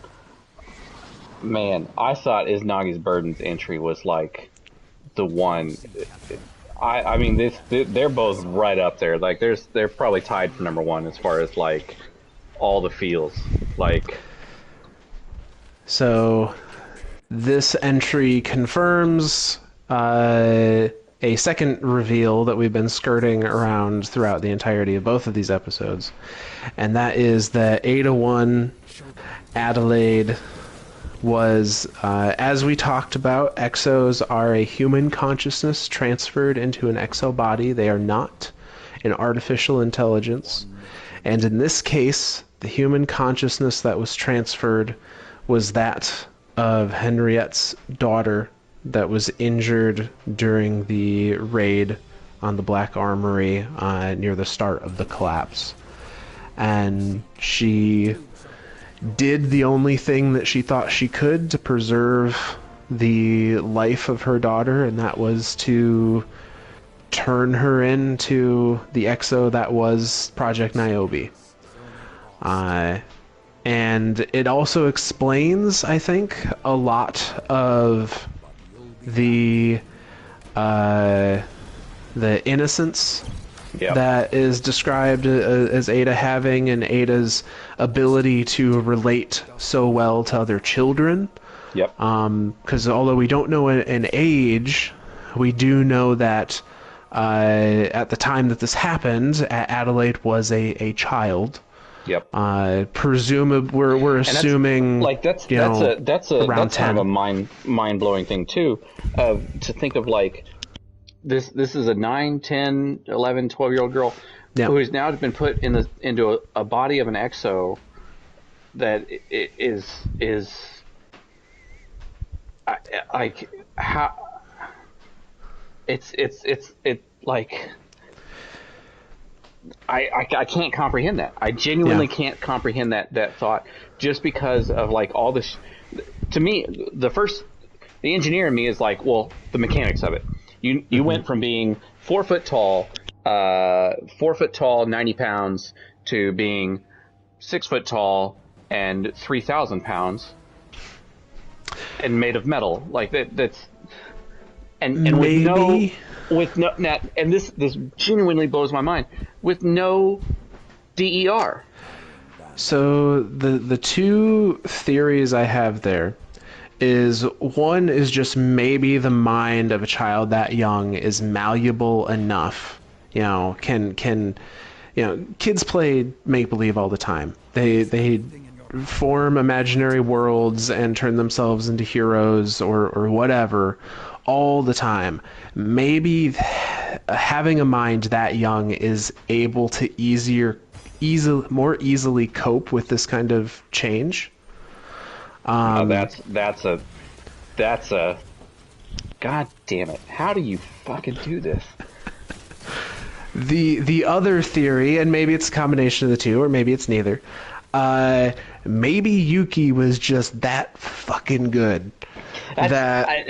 man, I thought Izanagi's Burdens entry was like the one. I mean, they're both right up there. Like, they're probably tied for number one as far as like all the feels. Like, so this entry confirms a second reveal that we've been skirting around throughout the entirety of both of these episodes, and that is that Ada 1 Adelaide was, as we talked about, exos are a human consciousness transferred into an exo body. They are not an artificial intelligence. And in this case, the human consciousness that was transferred was that of Henriette's daughter that was injured during the raid on the Black Armory near the start of the collapse. And she did the only thing that she thought she could to preserve the life of her daughter, and that was to turn her into the exo that was Project Niobe. And it also explains, I think, a lot of the innocence that is described as Ada having, and Ada's ability to relate so well to other children. Yep. Because although we don't know an age, we do know that at the time that this happened, Adelaide was a child. Yep. Presumably, we're assuming that's kind of a mind blowing thing too, to think of like this is a 9, 10, 11, 12-year-old girl who has now been put into a body of an exo that is like how it's like I can't comprehend that. I genuinely can't comprehend that thought, just because of like all this. To me, the engineer in me is like, well, the mechanics of it. You went from being 4 foot tall, 90 pounds, to being 6 foot tall and 3,000 pounds, and made of metal. Like that's and maybe with no and this genuinely blows my mind, with no DER. So the two theories I have there is, one is just maybe the mind of a child that young is malleable enough. Can kids play make believe all the time. They form imaginary worlds and turn themselves into heroes or whatever all the time. Maybe having a mind that young is able to more easily cope with this kind of change. That's a God damn it! How do you fucking do this? The other theory, and maybe it's a combination of the two, or maybe it's neither. Maybe Yuki was just that fucking good.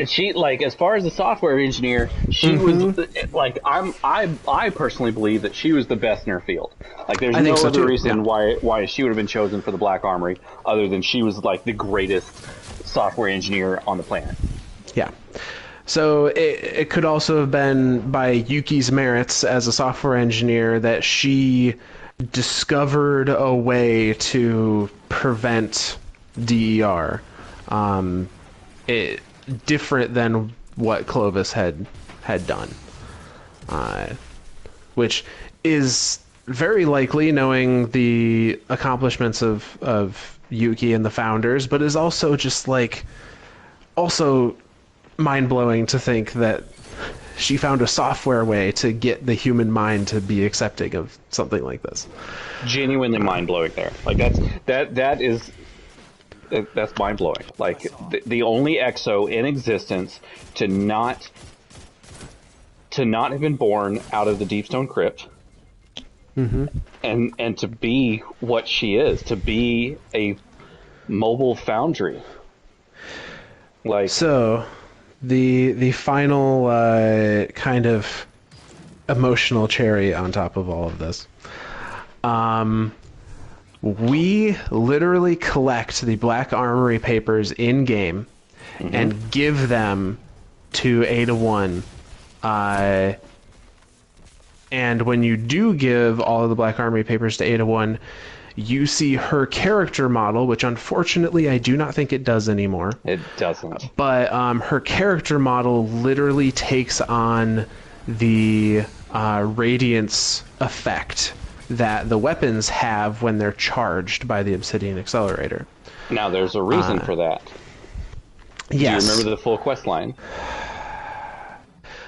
She, like, as far as a software engineer, she was like, I personally believe that she was the best in her field. Like, there's no other reason why she would have been chosen for the Black Armory other than she was like the greatest software engineer on the planet. Yeah. So it could also have been by Yuki's merits as a software engineer that she discovered a way to prevent DER, different than what Clovis had done, which is very likely, knowing the accomplishments of Yuki and the founders, but is also just like mind-blowing to think that she found a software way to get the human mind to be accepting of something like this. Genuinely mind-blowing there. Like, that's mind-blowing. Like, the only exo in existence to not have been born out of the Deepstone Crypt, and to be what she is, to be a mobile foundry. Like, so the final kind of emotional cherry on top of all of this. We literally collect the Black Armory papers in game and give them to Ada 1. And when you do give all of the Black Armory papers to Ada 1, you see her character model, which unfortunately I do not think it does anymore. It doesn't. But her character model literally takes on the radiance effect that the weapons have when they're charged by the Obsidian Accelerator. Now, there's a reason for that. Yes. Do you remember the full quest line?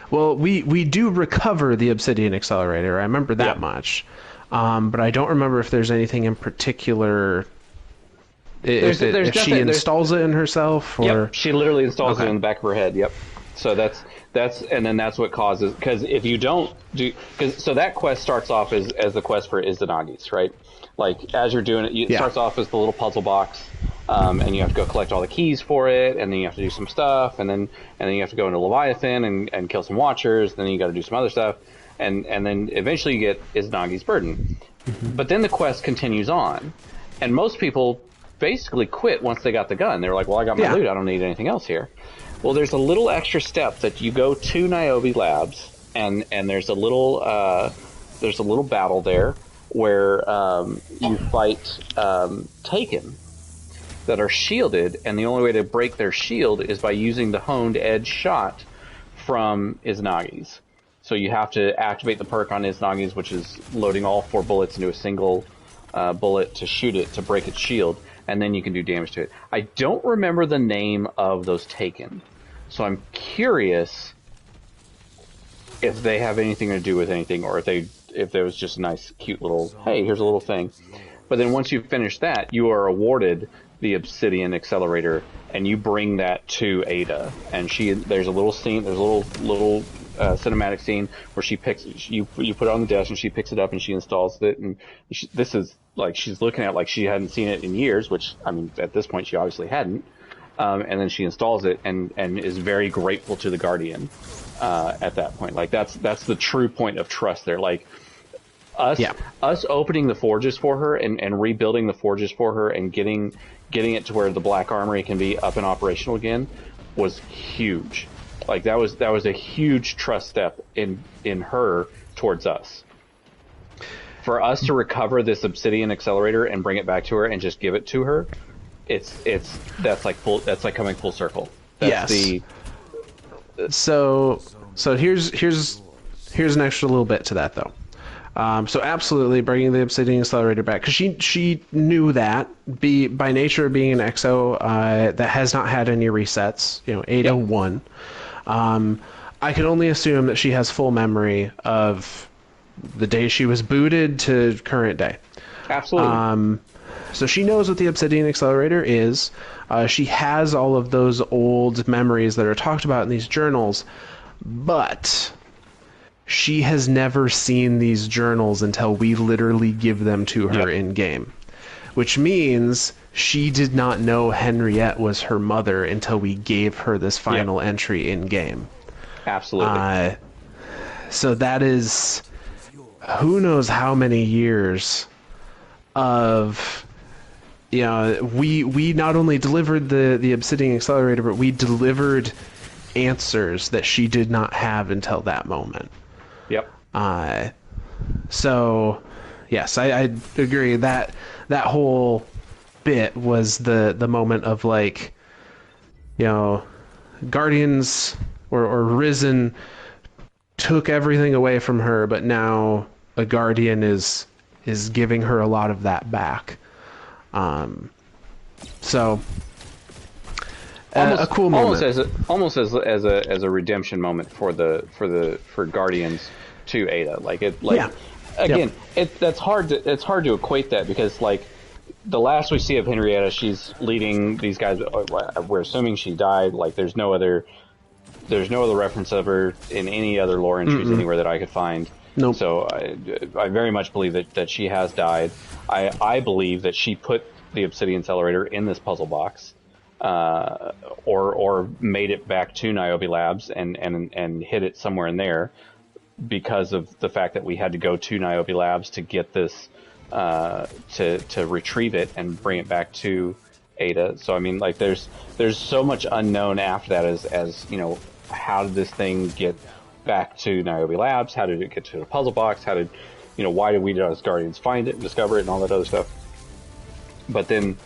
Well, we do recover the Obsidian Accelerator. I remember that much. But I don't remember if there's anything in particular. If she installs it in herself, or yep, she literally installs it in the back of her head. Yep. So that's what causes, because if you don't do, so that quest starts off as the quest for Izanagi's, right? Like, as you're doing it, it starts off as the little puzzle box, and you have to go collect all the keys for it, and then you have to do some stuff, and then you have to go into Leviathan and kill some Watchers, then you got to do some other stuff. And then eventually you get Izanagi's burden. But then the quest continues on. And most people basically quit once they got the gun. They're like, well, I got my loot. I don't need anything else here. Well, there's a little extra step that you go to Niobe Labs, and there's a little battle there where you fight Taken that are shielded, and the only way to break their shield is by using the honed edge shot from Izanagi's. So you have to activate the perk on Izanagi's, which is loading all 4 bullets into a single bullet to shoot it, to break its shield, and then you can do damage to it. I don't remember the name of those Taken, so I'm curious if they have anything to do with anything, or if there was just a nice, cute little, hey, here's a little thing. But then once you finish that, you are awarded the Obsidian Accelerator, and you bring that to Ada, and there's a little scene, there's a little cinematic scene where she picks, you put it on the desk and she picks it up and she installs it, and this is like, she's looking at it like she hadn't seen it in years, which, I mean, at this point she obviously hadn't, and then she installs it and is very grateful to the Guardian at that point. Like, that's the true point of trust there. Like, us opening the forges for her and rebuilding the forges for her and getting it to where the Black Armory can be up and operational again was huge. Like, that was a huge trust step in her towards us. For us to recover this Obsidian Accelerator and bring it back to her and just give it to her, that's like coming full circle. That's So here's an extra little bit to that, though. So absolutely bringing the Obsidian Accelerator back, because she knew that, by nature of being an EXO that has not had any resets, Ada 1. I can only assume that she has full memory of the day she was booted to current day. Absolutely. So she knows what the Obsidian Accelerator is. She has all of those old memories that are talked about in these journals, but she has never seen these journals until we literally give them to her in game. which means she did not know Henriette was her mother until we gave her this final entry in game. Absolutely. So that is who knows how many years of, you know, we not only delivered the Obsidian Accelerator, but we delivered answers that she did not have until that moment. Yep. So yes, I agree that whole bit was the moment of, like, you know, Guardians or Risen took everything away from her, but now a Guardian is giving her a lot of that back. So a cool moment, almost as a redemption moment for Guardians to Ada. Like it, like again, that's hard to equate that, because like the last we see of Henrietta, she's leading these guys. We're assuming she died. Like there's no other reference of her in any other lore entries anywhere that I could find. Nope. So I very much believe that she has died. I believe that she put the Obsidian Accelerator in this puzzle box, or made it back to Niobe Labs and hid it somewhere in there, because of the fact that we had to go to Niobe Labs to get this, to retrieve it and bring it back to Ada. So I mean, like there's so much unknown after that, as you know, how did this thing get back to Niobe Labs? How did it get to the puzzle box? How did, you know, why did we as Guardians find it and discover it and all that other stuff? But then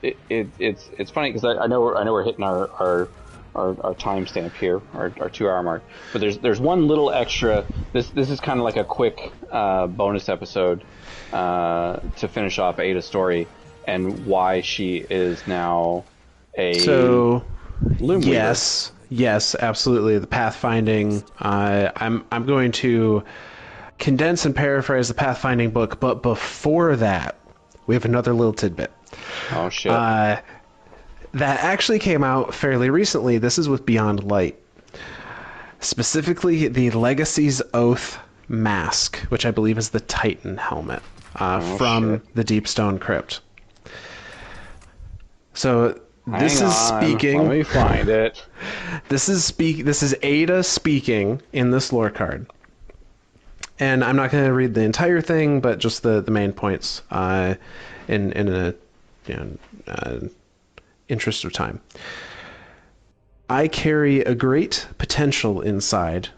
it's funny, because I know we're hitting our timestamp here, our 2-hour mark. But there's one little extra. This is kind of like a quick bonus episode to finish off Ada's story and why she is now a Loom Weaver. Yes, absolutely. The pathfinding. I'm going to condense and paraphrase the pathfinding book, but before that, we have another little tidbit. Oh shit. That actually came out fairly recently. This is with Beyond Light. Specifically, the Legacy's Oath mask, which I believe is the Titan helmet from the Deepstone Crypt. So this is speaking. Let me find it. This is Ada speaking in this lore card. And I'm not going to read the entire thing, but just the main points in a interest of time. I carry a great potential inside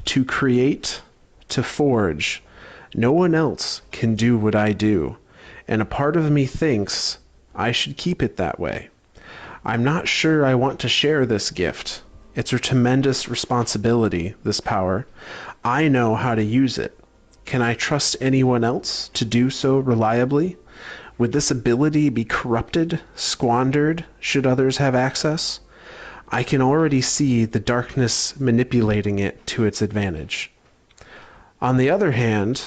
to create, to forge. No one else can do what I do, and a part of me thinks I should keep it that way. I'm not sure I want to share this gift. It's a tremendous responsibility, this power. I know how to use it. Can I trust anyone else to do so reliably? Would this ability be corrupted, squandered, should others have access? I can already see the darkness manipulating it to its advantage. On the other hand,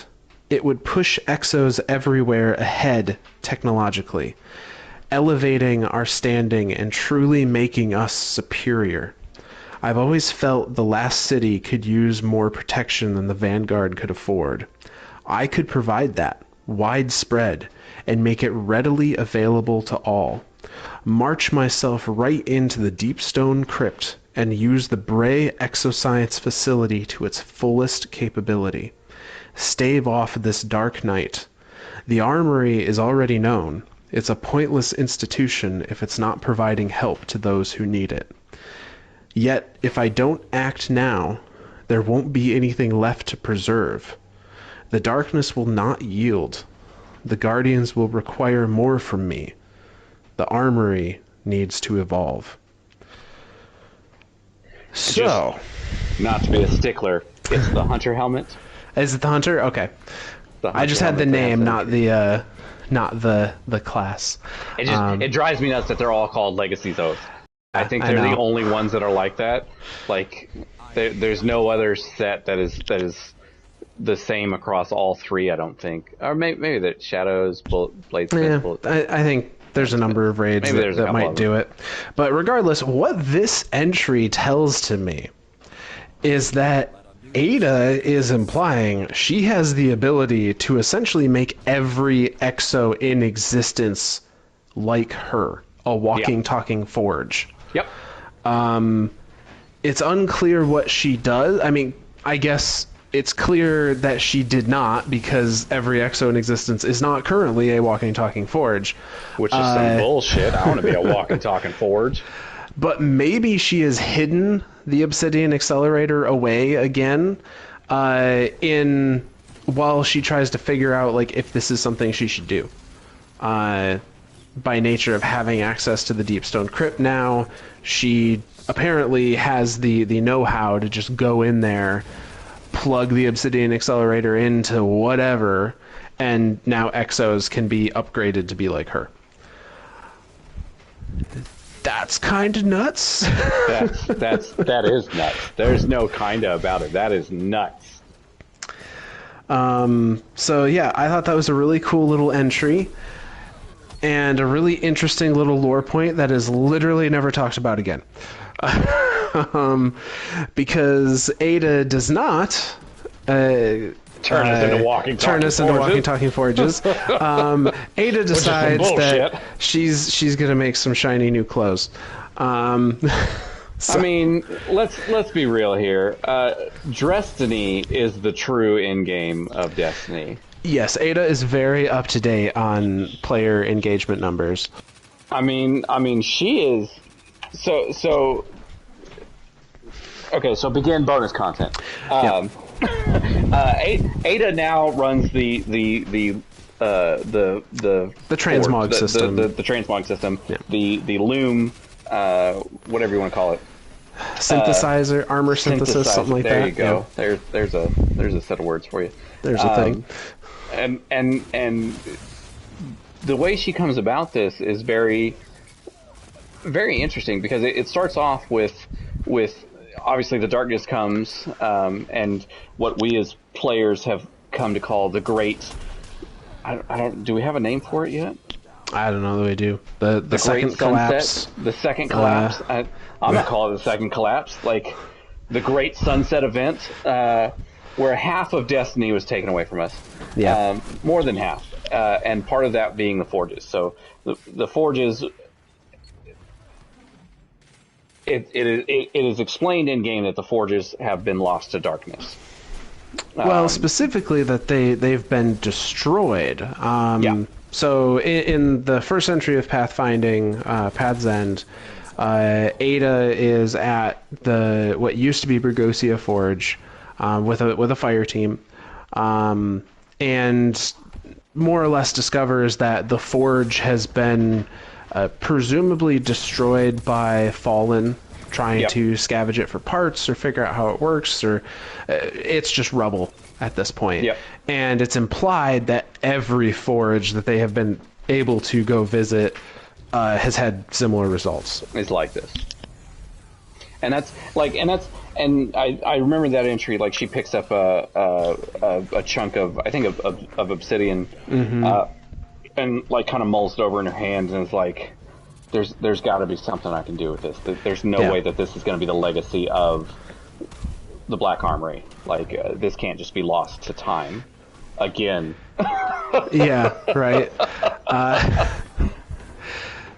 it would push exos everywhere ahead technologically, elevating our standing and truly making us superior. I've always felt the last city could use more protection than the Vanguard could afford. I could provide that, widespread, and make it readily available to all. March myself right into the Deepstone Crypt and use the Bray Exoscience facility to its fullest capability. Stave off this dark night. The Armory is already known. It's a pointless institution if it's not providing help to those who need it. Yet, if I don't act now, there won't be anything left to preserve. The darkness will not yield. The Guardians will require more from me. The Armory needs to evolve. So, just, not to be a stickler, it's the Hunter helmet. Is it the Hunter? Okay. I just had the name, not the class. It drives me nuts that they're all called Legacy's Oath. I think they're the only ones that are like that. Like, there's no other set that is the same across all three, I don't think. Or maybe the Shadows, Bladesmith. I think there's a number of raids that might do it. But regardless, what this entry tells to me is that Ada is implying she has the ability to essentially make every exo in existence like her, a walking, talking forge. Yep. It's unclear what she does. I mean, I guess it's clear that she did not, because every exo in existence is not currently a walking, talking forge. Which is some bullshit. I want to be a walking, talking forge. But maybe she has hidden the Obsidian Accelerator away again, while she tries to figure out like if this is something she should do. By nature of having access to the Deepstone Crypt now, she apparently has the know-how to just go in there, plug the Obsidian Accelerator into whatever, and now exos can be upgraded to be like her. That's kind of nuts. That is nuts. There's no kinda about it. That is nuts. So yeah, I thought that was a really cool little entry and a really interesting little lore point that is literally never talked about again. Because Ada does not Turn us into walking, talking forges. Ada decides that she's gonna make some shiny new clothes. I mean, let's be real here. Destiny is the true end game of Destiny. Yes, Ada is very up to date on player engagement numbers. I mean, she is. So. Okay, so begin bonus content. Ada now runs the transmog system. The transmog system. Yeah. The loom, whatever you want to call it. Synthesizer, armor synthesis, something like there that. There you go. Yeah. There's a set of words for you. There's a thing. And the way she comes about this is very, very interesting, because it starts off with obviously the darkness comes, and what we as players have come to call the great. I don't. Do we have a name for it yet? I don't know that we do. The second collapse. The second collapse. I'm gonna call it the second collapse. Like the great sunset event, where half of Destiny was taken away from us. Yeah. More than half, and part of that being the forges. So the forges. It is explained in game that the forges have been lost to darkness. Well, specifically that they've been destroyed. So in the first entry of Pathfinding, Path's End, Ada is at what used to be Bergosia Forge with a fire team, and more or less discovers that the forge has been presumably destroyed by Fallen trying to scavenge it for parts or figure out how it works, or it's just rubble at this point. And it's implied that every forge that they have been able to go visit has had similar results. It's like this. And I remember that entry, like she picks up a chunk of, I think of obsidian, and like kind of mulls it over in her hands, and it's like, there's got to be something I can do with this. There's no way that this is going to be the legacy of the Black Armory. Like this can't just be lost to time again. Yeah, right.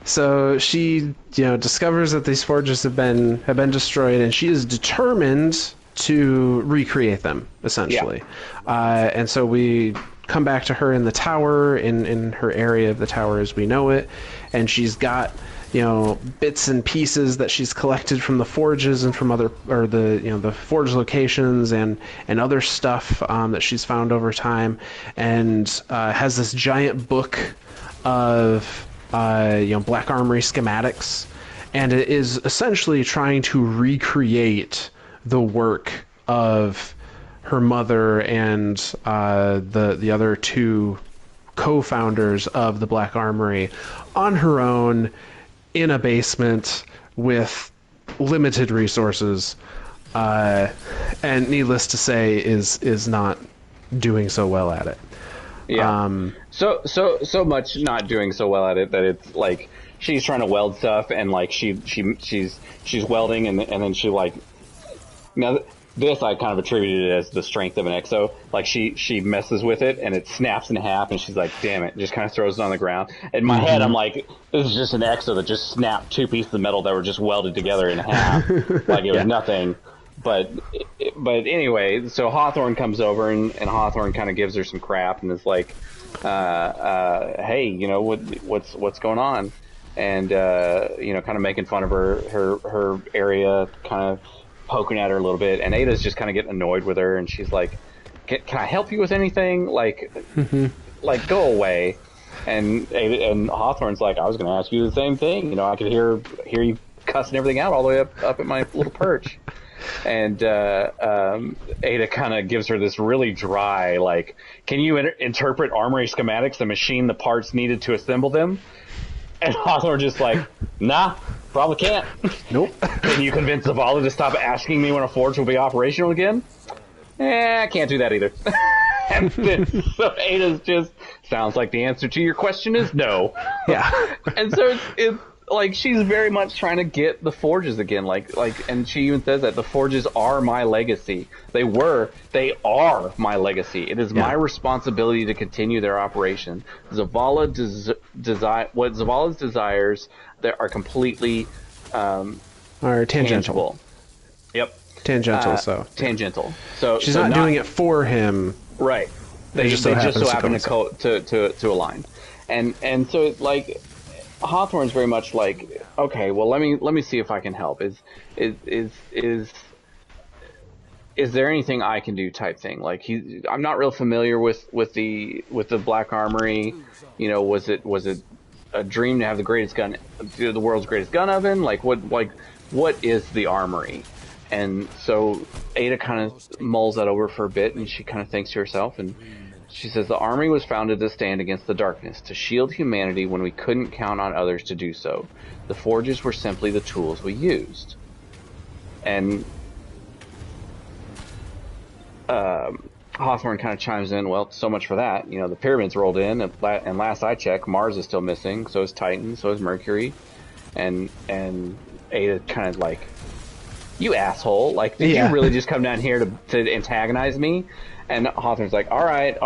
So she, discovers that these forges have been destroyed, and she is determined to recreate them, essentially. And so we come back to her in the tower, in her area of the tower as we know it, and she's got bits and pieces that she's collected from the forges and from the forge locations and other stuff that she's found over time, and has this giant book of Black Armory schematics, and it is essentially trying to recreate the work of her mother and the other two co-founders of the Black Armory on her own in a basement with limited resources, and needless to say is not doing so well at it. So much not doing so well at it that it's like she's trying to weld stuff, and like she's welding, and then she like, now this I kind of attributed it as the strength of an exo. Like she messes with it and it snaps in half, and she's like, "Damn it!" Just kind of throws it on the ground. In my head, I'm like, "This is just an exo that just snapped two pieces of metal that were just welded together in half, like it was nothing." But anyway, so Hawthorne comes over and Hawthorne kind of gives her some crap and is like, "Hey, you know what's going on?" And you know, kind of making fun of her area, kind of poking at her a little bit, and Ada's just kind of getting annoyed with her, and she's like, "Can I help you with anything? Like, like go away." And Hawthorne's like, "I was going to ask you the same thing. You know, I could hear you cussing everything out all the way up at my little perch." And Ada kind of gives her this really dry, like, "Can you interpret Armory schematics and machine the parts needed to assemble them?" And Hawthorne just like, "Nah, probably can't." Nope. "Can you convince Zavala to stop asking me when a forge will be operational again?" I can't do that either. And then, so Ada's just, "Sounds like the answer to your question is no." Yeah. And so it's like she's very much trying to get the forges again, like, and she even says that the forges are my legacy. They are my legacy. It is my responsibility to continue their operation. Zavala what Zavala's desires that are completely Or tangential. tangible. Yep. Tangential. Tangential. So she's not doing it for him. Right. They just so happen to align. And so like Hawthorne's very much like, okay, well let me see if I can help. Is there anything I can do type thing? Like I'm not real familiar with the Black Armory. You know, was it a dream to have the world's greatest gun oven? Like what is the Armory? And so Ada kind of mulls that over for a bit, and she kind of thinks to herself, and she says, "The Armory was founded to stand against the darkness, to shield humanity when we couldn't count on others to do so. The forges were simply the tools we used." And Hawthorne kind of chimes in, "Well, so much for that. You know, the pyramids rolled in, and last I checked, Mars is still missing. So is Titan. So is Mercury." And Ada kind of like, "You asshole! Like, did you really just come down here to antagonize me?" And Hawthorne's like, "All right.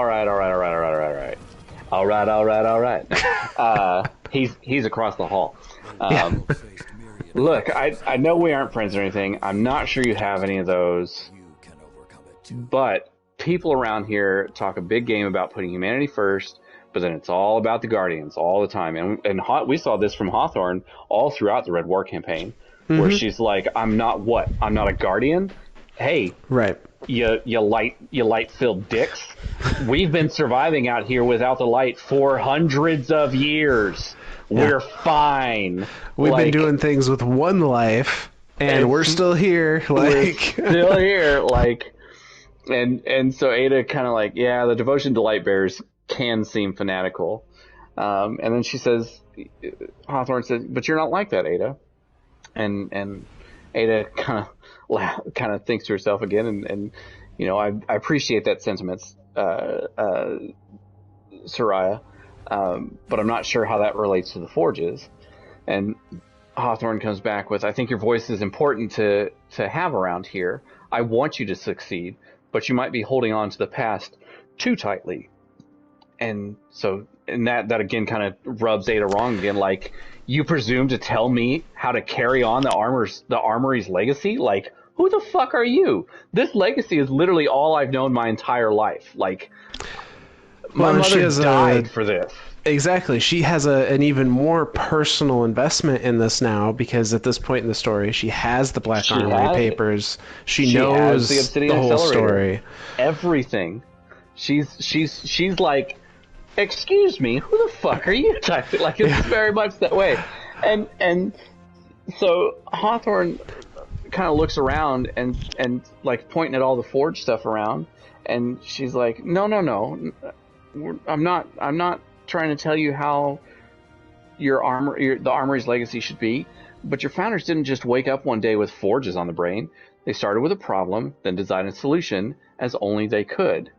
He's across the hall. Look, I know we aren't friends or anything. I'm not sure you have any of those, but people around here talk a big game about putting humanity first, but then it's all about the Guardians all the time. And we saw this from Hawthorne all throughout the Red War campaign, where she's like, I'm not a Guardian? Hey, right. You light-filled dicks. We've been surviving out here without the light for hundreds of years. We're fine. We've been doing things with one life, and we're still here. We're still here. Like, and so Ada kind of like, yeah, the devotion to light bearers can seem fanatical. And then she says, Hawthorne says, "But you're not like that, Ada." And Ada kind of thinks to herself again, and you know, I appreciate that sentiment, Soraya, but I'm not sure how that relates to the forges. And Hawthorne comes back with, "I think your voice is important to have around here. I want you to succeed, but you might be holding on to the past too tightly." And so, and that again kind of rubs Ada wrong again. Like, you presume to tell me how to carry on the Armory's legacy? Like, who the fuck are you? This legacy is literally all I've known my entire life. Like, my mother died for this. Exactly. She has an even more personal investment in this now, because at this point in the story, she has the Black Armory papers. She knows the Obsidian whole Accelerator. Story. Everything. She's like, "Excuse me, who the fuck are you?" Like, it's very much that way. And so Hawthorne kind of looks around and like pointing at all the forge stuff around, and she's like, no, I'm not trying to tell you how the Armory's legacy should be, but your founders didn't just wake up one day with forges on the brain. They started with a problem, then designed a solution as only they could.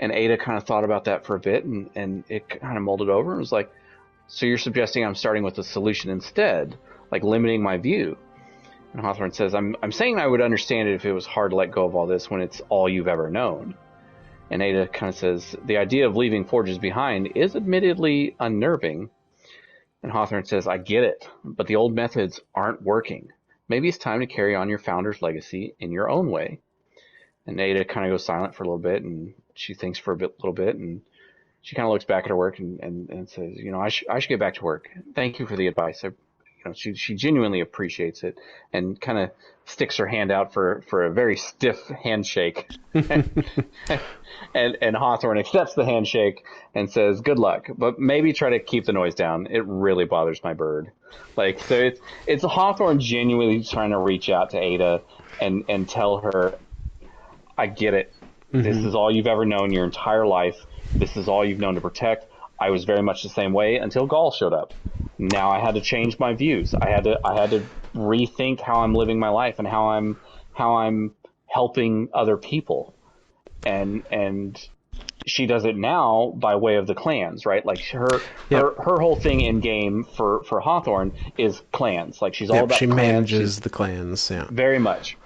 And Ada kind of thought about that for a bit, and it kind of molded over and was like, "So you're suggesting I'm starting with a solution instead, like limiting my view?" And Hawthorne says, I'm saying I would understand it if it was hard to let go of all this when it's all you've ever known. And Ada kind of says, the idea of leaving forges behind is admittedly unnerving. And Hawthorne says, I get it, but the old methods aren't working. Maybe it's time to carry on your founder's legacy in your own way. And Ada kind of goes silent for a little bit, and she thinks for a little bit, and she kind of looks back at her work and says, I should get back to work. Thank you for the advice. She genuinely appreciates it, and kind of sticks her hand out for a very stiff handshake. and Hawthorne accepts the handshake and says, good luck, but maybe try to keep the noise down. It really bothers my bird. So it's Hawthorne genuinely trying to reach out to Ada and tell her, I get it. Mm-hmm. This is all you've ever known your entire life. This is all you've known to protect. I was very much the same way until Gaul showed up. Now I had to change my views. I had to rethink how I'm living my life and how I'm helping other people. And she does it now by way of the clans, right? Like her whole thing in game for Hawthorne is clans. Like she's all about she clans. Manages the clans, yeah. Very much.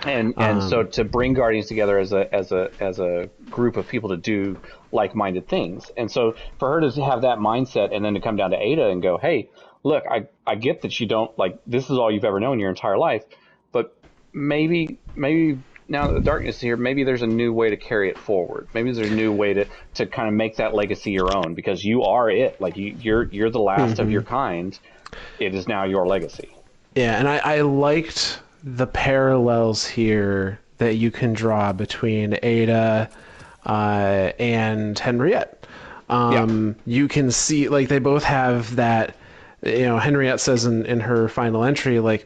And so to bring Guardians together as a group of people to do like-minded things. And so for her to have that mindset and then to come down to Ada and go, hey, look, I get that you don't, like, this is all you've ever known your entire life, but maybe now that the darkness is here, maybe there's a new way to carry it forward. Maybe there's a new way to kind of make that legacy your own, because you are it. Like you're the last of your kind. It is now your legacy. Yeah, and I liked the parallels here that you can draw between Ada and Henriette. You can see, like, they both have that, Henriette says in her final entry, like,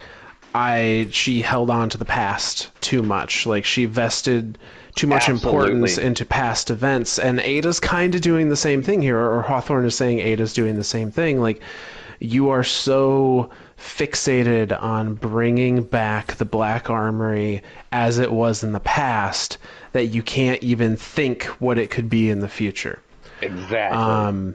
she held on to the past too much. Like, she vested too much importance into past events. And Ada's kind of doing the same thing here, or Hawthorne is saying Ada's doing the same thing. Like, you are so fixated on bringing back the Black Armory as it was in the past that you can't even think what it could be in the future. Exactly.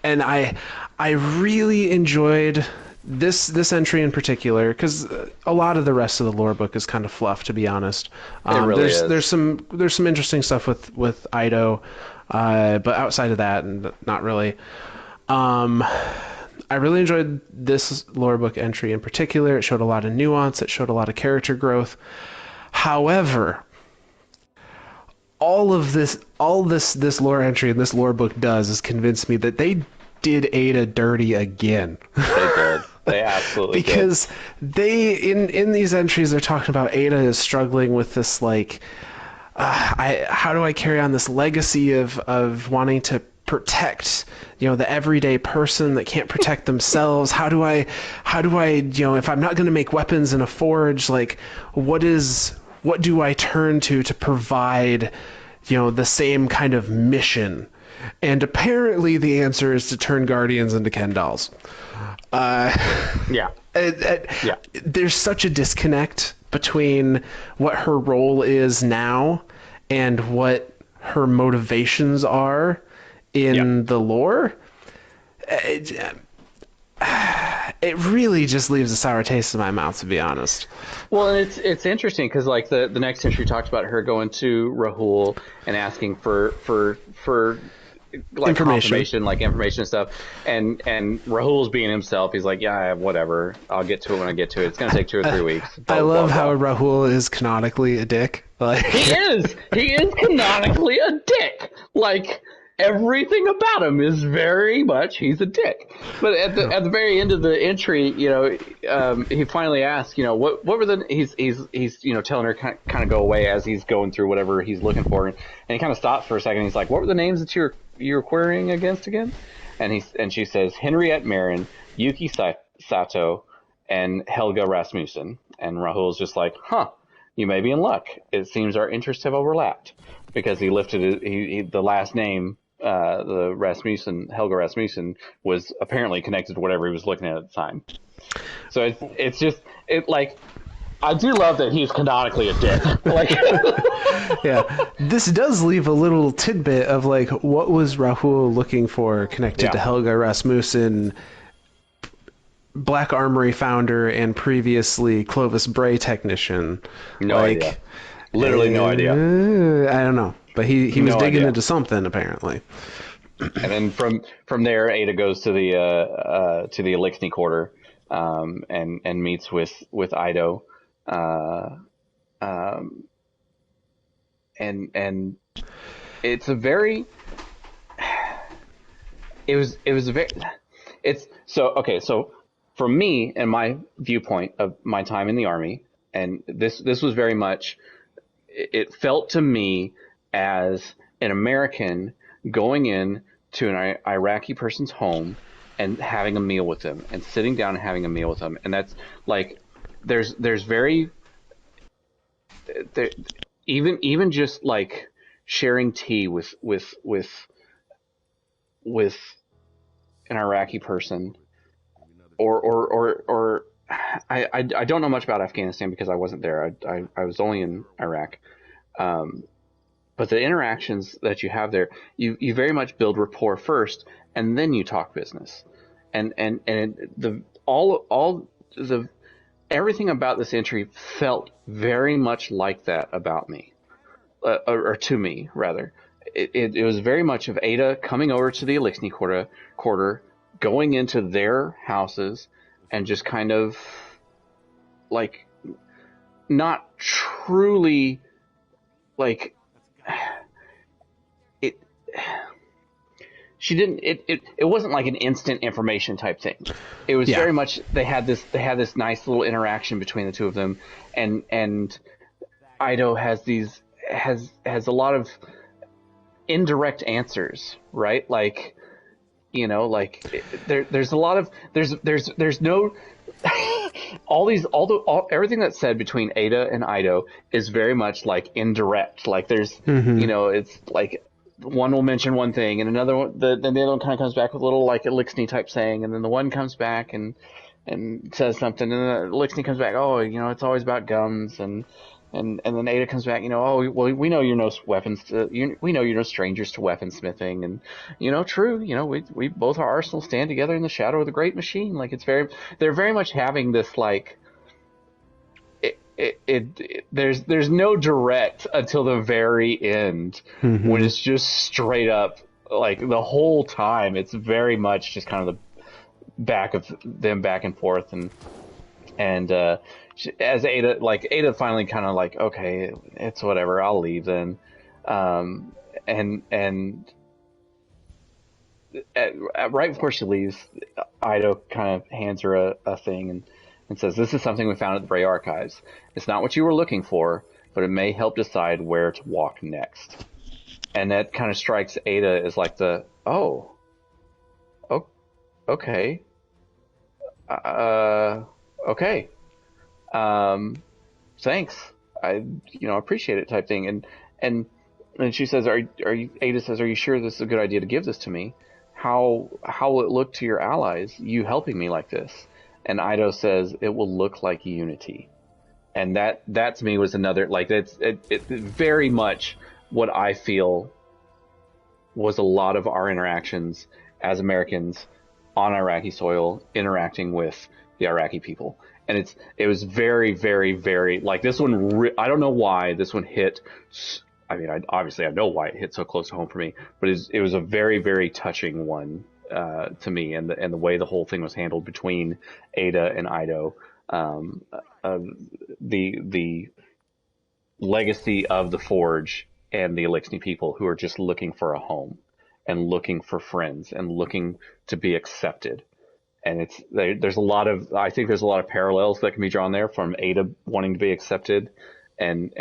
And I really enjoyed this entry in particular, because a lot of the rest of the lore book is kind of fluff, to be honest. It really is. There's some interesting stuff with Ido, but outside of that, not really. I really enjoyed this lore book entry in particular. It showed a lot of nuance. It showed a lot of character growth. However, all this lore entry and this lore book does is convince me that they did Ada dirty again. They did. They absolutely because did. They in these entries they're talking about Ada is struggling with this, like, how do I carry on this legacy of wanting to protect the everyday person that can't protect themselves? How do I if I'm not going to make weapons in a forge, like, what do I turn to provide the same kind of mission? And apparently the answer is to turn Guardians into Ken dolls. There's such a disconnect between what her role is now and what her motivations are in the lore. It really just leaves a sour taste in my mouth, to be honest. Well, and it's interesting because, like, the next entry talked about her going to Rahul and asking for like information, like information and stuff, and Rahul's being himself. He's like, yeah, whatever, I'll get to it when I get to it. It's gonna take 2 or 3 weeks. I love how Rahul is canonically a dick. Like, he is canonically a dick. Like, everything about him is very much he's a dick. But at the very end of the entry, he finally asks, what were the he's telling her kind of go away as he's going through whatever he's looking for, and he kind of stops for a second. He's like, what were the names that you're querying against again? And she says Henriette Marin, Yuki Sato, and Helga Rasmussen. And Rahul's just like, you may be in luck. It seems our interests have overlapped, because he lifted the last name. The Helga Rasmussen, was apparently connected to whatever he was looking at the time. So it's just like, I do love that he's canonically a dick. Like, yeah, this does leave a little tidbit of, like, what was Rahul looking for connected to Helga Rasmussen Black Armory founder and previously Clovis Bray technician. No idea. Literally no idea. I don't know, but he was No digging idea. into something apparently. And then from there, Ada goes to the Elixni Quarter, and meets with Ido, and it's a very, so from me and my viewpoint of my time in the Army, and this was very much, it felt to me as an American going in to an Iraqi person's home and having a meal with them, and sitting down and having a meal with them. And that's like, there's very, even just like sharing tea with an Iraqi person, or I don't know much about Afghanistan because I wasn't there. I was only in Iraq. But the interactions that you have there, you very much build rapport first, and then you talk business. And everything about this entry felt very much like that about me, or to me rather. It was very much of Ada coming over to the Elixni quarter, going into their houses, and just kind of like not truly like it. She didn't. It wasn't like an instant information type thing. It was very much they had this nice little interaction between the two of them, and Ido has a lot of indirect answers, right? Like, you know, like there's a lot of there's no everything that's said between Ada and Ido is very much like indirect. Like there's you know, it's like one will mention one thing and another one, then the other one kind of comes back with a little like Elixni type saying, and then the one comes back and says something, and the Elixni comes back, oh, you know, it's always about guns, and then Ada comes back, you know, oh, well, we know you're no we know you're no strangers to weaponsmithing, and, you know, true, you know, we both our arsenals stand together in the shadow of the great machine. Like they're very much having this like, there's no direct until the very end, when it's just straight up, like the whole time it's very much just kind of the back of them back and forth, and as Ada finally kind of like, okay, it's whatever, I'll leave then, and right before she leaves, Ido kind of hands her a thing and says, this is something we found at the Bray Archives. It's not what you were looking for, but it may help decide where to walk next. And that kind of strikes Ada as like okay. Okay. Thanks. I appreciate it type thing. And she says, Ada says, are you sure this is a good idea to give this to me? How will it look to your allies, you helping me like this? And Ido says, it will look like unity. And that to me was another, like, it's very much what I feel was a lot of our interactions as Americans on Iraqi soil, interacting with the Iraqi people. And it was very, very, very, like, this one, I don't know why this one hit. I mean, obviously I know why it hit so close to home for me, but it was a very, very touching one to me, and the way the whole thing was handled between Ada and Ido. The legacy of the Forge and the Elixni people, who are just looking for a home and looking for friends and looking to be accepted. And there's a lot of parallels that can be drawn there, from Ada wanting to be accepted and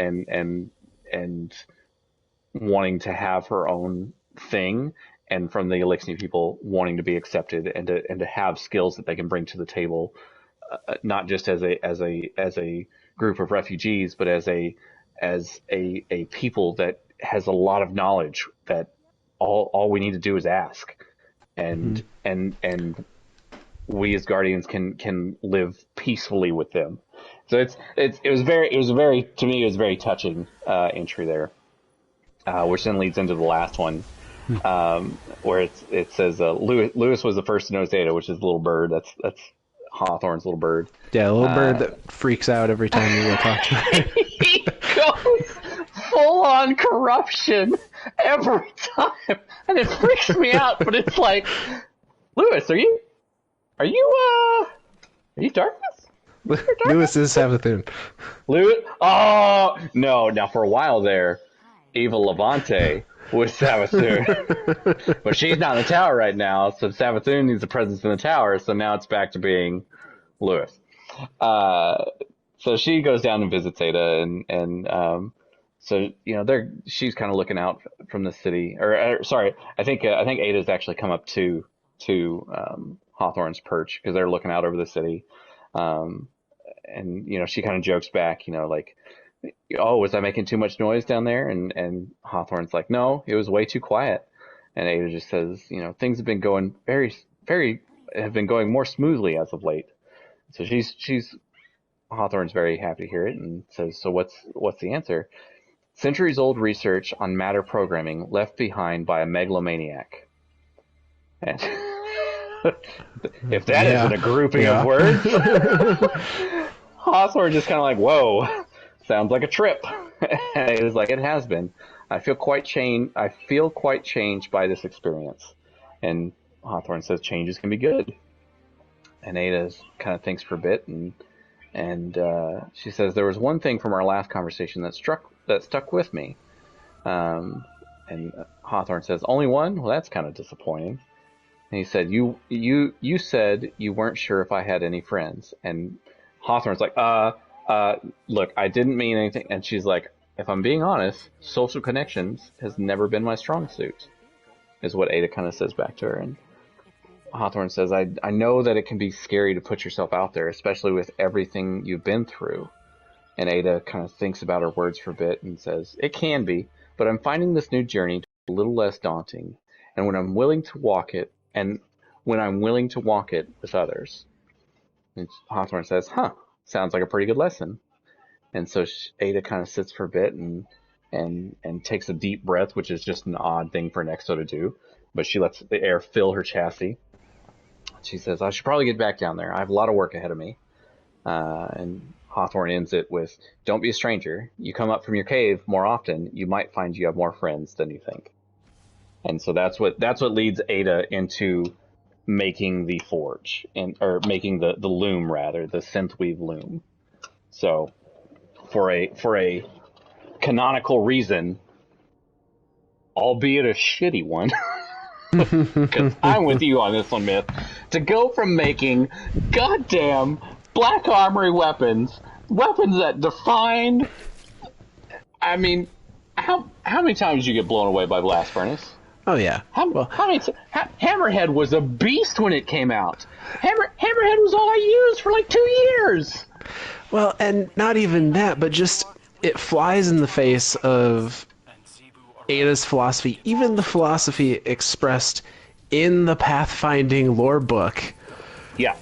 wanting to have her own thing, and from the Elixni people wanting to be accepted and to have skills that they can bring to the table, not just as a group of refugees, but as a people that has a lot of knowledge that all we need to do is ask, and we as Guardians can live peacefully with them. So it was a very touching entry there, which then leads into the last one, where it says Lewis was the first to notice Ada, which is the little bird. That's Hawthorne's little bird. Yeah, a little bird that freaks out every time you go talk to her. He goes full on corruption every time, and it freaks me out. But it's like, Lewis, are you darkness? Lewis is Savathun. Lewis? Oh no! Now for a while there, Evil Levante was Savathun, but she's not in the tower right now. So Savathun needs a presence in the tower. So now it's back to being Lewis. So she goes down and visits Ada, and so she's kind of looking out from the city. Or sorry, I think Ada's actually come up to Hawthorne's perch because they're looking out over the city. And she kind of jokes back, like, oh, was I making too much noise down there? And Hawthorne's like, no, it was way too quiet. And Ada just says, things have been going have been going more smoothly as of late. So Hawthorne's very happy to hear it and says, so what's the answer? Centuries old research on matter programming left behind by a megalomaniac. And if that isn't a grouping of words, Hawthorne just kind of like, whoa, sounds like a trip. And it was like, it has been. I feel quite changed by this experience. And Hawthorne says changes can be good. And Ada kind of thinks for a bit, and she says, there was one thing from our last conversation that stuck with me. And Hawthorne says, only one? Well, that's kind of disappointing. And he said, you said you weren't sure if I had any friends. And Hawthorne's like, look, I didn't mean anything. And she's like, if I'm being honest, social connections has never been my strong suit, is what Ada kind of says back to her. And Hawthorne says, I know that it can be scary to put yourself out there, especially with everything you've been through. And Ada kind of thinks about her words for a bit and says, it can be, but I'm finding this new journey a little less daunting. And when I'm willing to walk it with others. And Hawthorne says, sounds like a pretty good lesson. And so Ada kind of sits for a bit and takes a deep breath, which is just an odd thing for an Exo to do. But she lets the air fill her chassis. She says, I should probably get back down there. I have a lot of work ahead of me. And Hawthorne ends it with, don't be a stranger. You come up from your cave more often, you might find you have more friends than you think. And so that's what leads Ada into making the forge, or making the loom, rather, the synthweave loom. So for a canonical reason, albeit a shitty one, because I'm with you on this one, Myth, to go from making goddamn Black Armory weapons that define. I mean, how many times did you get blown away by Blast Furnace? Oh yeah. Hammerhead was a beast when it came out. Hammerhead was all I used for like 2 years. Well, and not even that, but just it flies in the face of Ada's philosophy, even the philosophy expressed in the Pathfinding lore book. Yeah.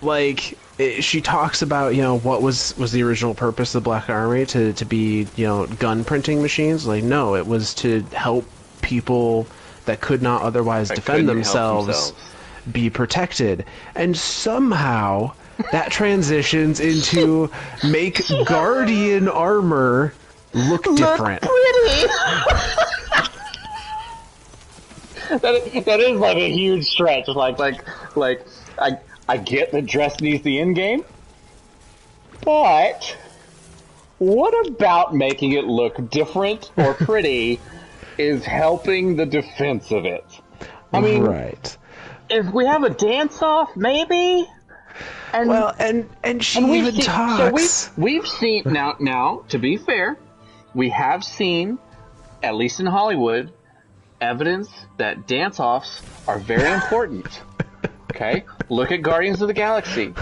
Like, she talks about, what was the original purpose of the Black Armory, to be, gun printing machines? Like, no, it was to help people that could not otherwise defend themselves be protected. And somehow that transitions into make Guardian armor look different. Pretty. that is like a huge stretch. Like I get that dress needs the end game, but what about making it look different or pretty is helping the defense of it? I mean, right. If we have a dance-off, maybe. And she even talks. So we've seen now. To be fair, we have seen, at least in Hollywood, evidence that dance-offs are very important. Okay, look at Guardians of the Galaxy.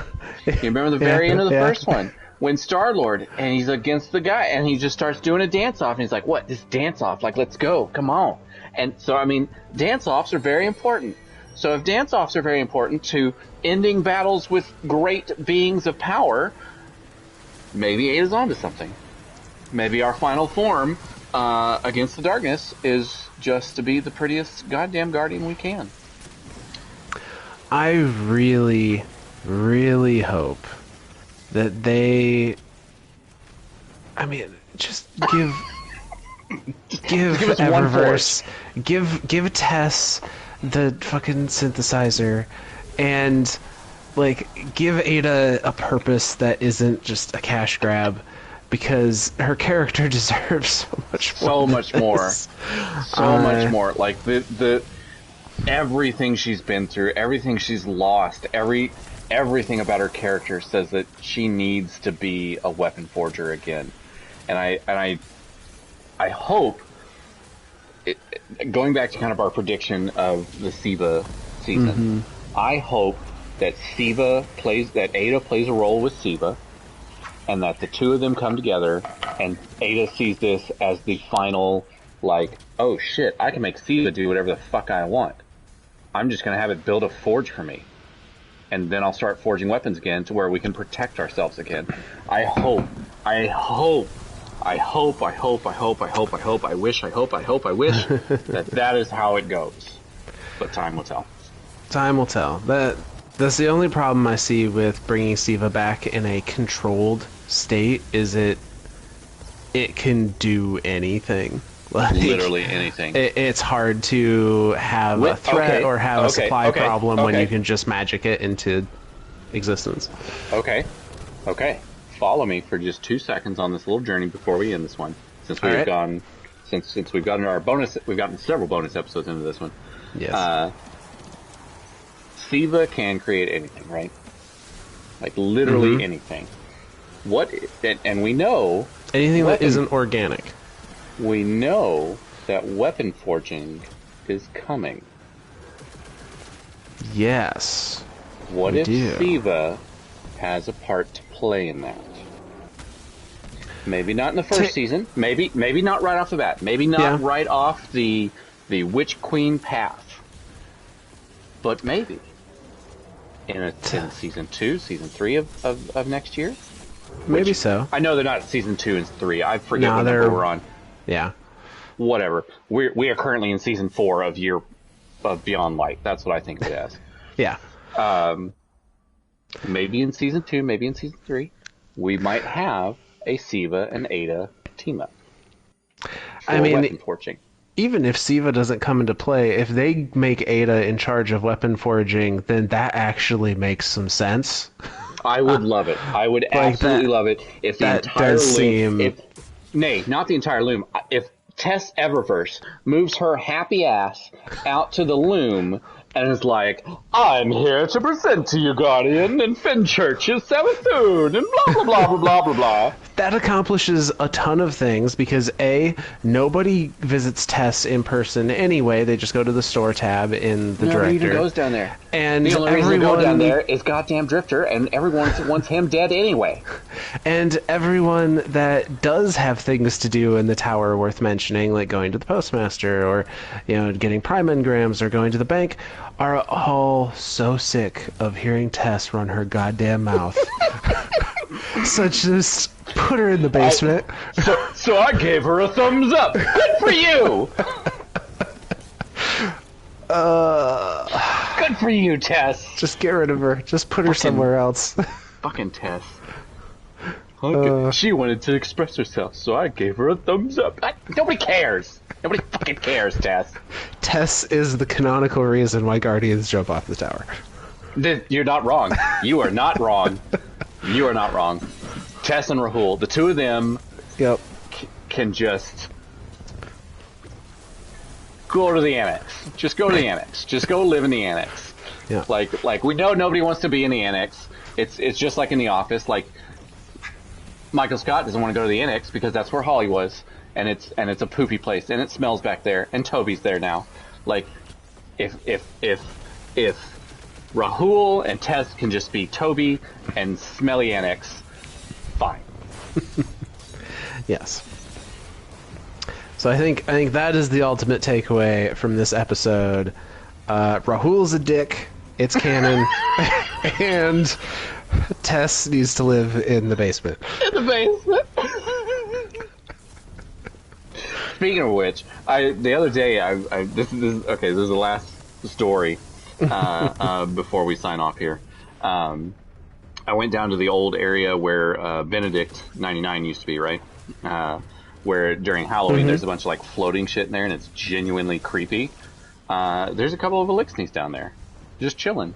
You remember the very end of the first one, when Star-Lord and he's against the guy and he just starts doing a dance-off and he's like, "What? This dance-off? Like, let's go, come on!" And so, I mean, dance-offs are very important. So if dance-offs are very important to ending battles with great beings of power, maybe Ada's onto something. Maybe our final form against the darkness is just to be the prettiest goddamn guardian we can. I really really hope that they, I mean, just give us one Eververse, give Tess the fucking synthesizer, and like give Ada a purpose that isn't just a cash grab, because her character deserves so much more. So much more. So much more. Like the everything she's been through, everything she's lost, everything about her character says that she needs to be a weapon forger again. And I hope, going back to kind of our prediction of the Siva season, I hope that Ada plays a role with Siva, and that the two of them come together, and Ada sees this as the final, like, oh shit, I can make Siva do whatever the fuck I want. I'm just going to have it build a forge for me. And then I'll start forging weapons again to where we can protect ourselves again. I hope, I wish that is how it goes. But time will tell. Time will tell. That's the only problem I see with bringing Siva back in a controlled state, is it can do anything. Like, literally anything. It's hard to have a threat or have a supply problem when you can just magic it into existence. Okay. Follow me for just 2 seconds on this little journey before we end this one. Since we've gotten our bonus, we've gotten several bonus episodes into this one. Yes. Siva can create anything, right? Like literally anything. And we know anything that isn't organic. We know that weapon forging is coming. Yes. What if Siva has a part to play in that? Maybe not in the first season. Maybe not right off the bat. Maybe not right off the Witch Queen path. But maybe in season 2, season 3 of next year. Maybe so. I know they're not season 2 and 3. I forget what number we're on. Yeah. Whatever. We are currently in season 4 of Beyond Light. That's what I think of it as. Yeah. Maybe in season 2, maybe in season 3, we might have a Siva and Ada team up. I mean, weapon forging. Even if Siva doesn't come into play, if they make Ada in charge of weapon forging, then that actually makes some sense. I would love it. I would absolutely love it if the entire loom... not the entire loom. If Tess Eververse moves her happy ass out to the loom and is like, I'm here to present to you, Guardian, and Fenchurch is Savathun, and blah, blah, blah, blah, blah, blah, blah. That accomplishes a ton of things, because A, nobody visits Tess in person anyway. They just go to the store tab in the director. Nobody even goes down there. And the only reason to go down there is goddamn Drifter, and everyone wants him dead anyway. And everyone that does have things to do in the tower worth mentioning, like going to the postmaster, or getting prime engrams, or going to the bank, are all so sick of hearing Tess run her goddamn mouth. So just put her in the basement. So I gave her a thumbs up. Good for you. Good for you, Tess. Just get rid of her. Just put her somewhere else. Fucking Tess. She wanted to express herself, so I gave her a thumbs up. Nobody cares. Nobody fucking cares, Tess. Tess is the canonical reason why Guardians jump off the tower. You're not wrong. You are not wrong. You are not wrong. Tess and Rahul, the two of them can just go to the annex. Just go to the annex. Just go live in the annex. Yeah. Like we know nobody wants to be in the annex. It's just like in The Office. Like Michael Scott doesn't want to go to the annex because that's where Holly was, and it's a poopy place, and it smells back there, and Toby's there now. Like if Rahul and Tess can just be Toby and smelly annex, fine. Yes. So I think that is the ultimate takeaway from this episode. Rahul's a dick. It's canon. And Tess needs to live in the basement. In the basement. Speaking of which, the other day this is the last story before we sign off here. I went down to the old area where Benedict 99 used to be, right? Where during Halloween there's a bunch of like floating shit in there, and it's genuinely creepy. There's a couple of Elixinis down there, just chilling.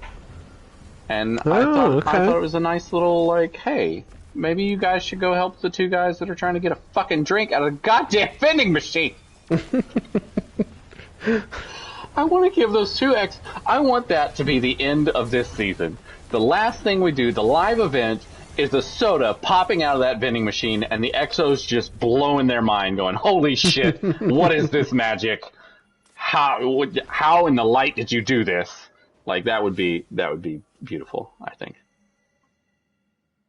And I thought it was a nice little like, hey, maybe you guys should go help the two guys that are trying to get a fucking drink out of the goddamn vending machine. I want to give those 2X. I want that to be the end of this season. The last thing we do, the live event, is a soda popping out of that vending machine, and the Exos just blowing their mind, going, "Holy shit! What is this magic? How in the light did you do this?" Like that would be beautiful, I think.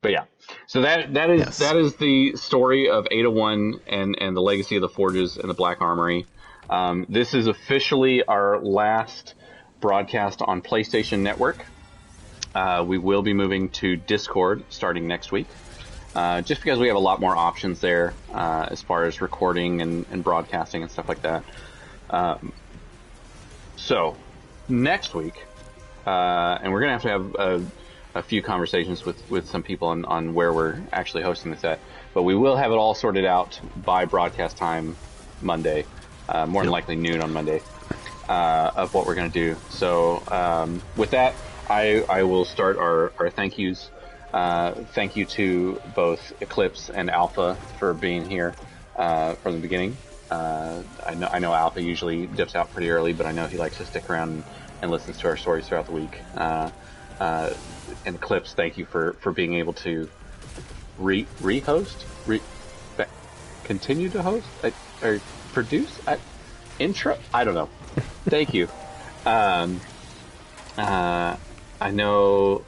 But yeah, so that is the story of Ada 1 and the legacy of the Forges and the Black Armory. This is officially our last broadcast on PlayStation Network. We will be moving to Discord starting next week, just because we have a lot more options there as far as recording and broadcasting and stuff like that. So next week, and we're going to have a few conversations with some people on where we're actually hosting this at, but we will have it all sorted out by broadcast time Monday, more than likely noon on Monday, of what we're going to do. So with that, I will start our thank yous. Thank you to both Eclipse and Alpha for being here from the beginning. I know Alpha usually dips out pretty early, but I know he likes to stick around and listens to our stories throughout the week. And Eclipse, thank you for being able to re-host, continue to host, or produce, intro. I don't know. Thank you. I know.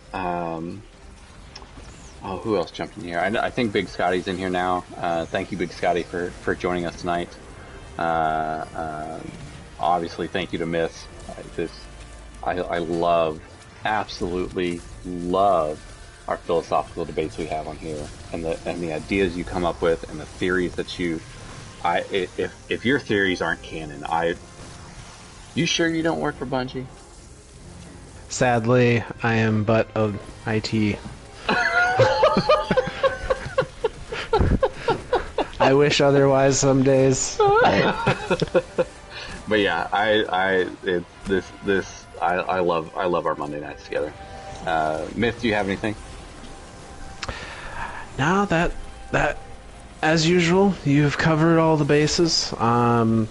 Who else jumped in here? I think Big Scotty's in here now. Thank you, Big Scotty, for joining us tonight. Obviously, thank you to Myth. I absolutely love our philosophical debates we have on here, and the ideas you come up with, and the theories that if your theories aren't canon, you sure you don't work for Bungie? Sadly, I am but of IT. I wish otherwise some days. But yeah, I love our Monday nights together. Myth, do you have anything? No, that as usual, you've covered all the bases. I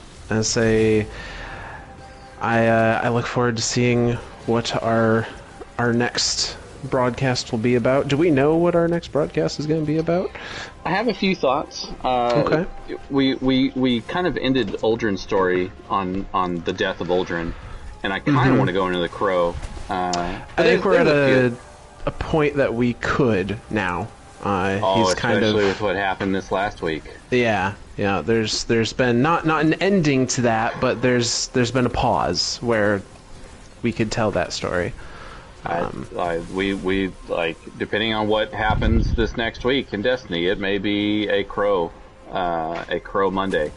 look forward to seeing what our next broadcast will be about. Do we know what our next broadcast is going to be about? I have a few thoughts. Okay. We kind of ended Uldren's story on the death of Uldren, and I kind of want to go into the Crow. I think we're at a point that we could now. He's kind of, especially with what happened this last week. Yeah. There's been not an ending to that, but there's been a pause where we could tell that story. We depending on what happens this next week in Destiny, it may be a Crow Monday.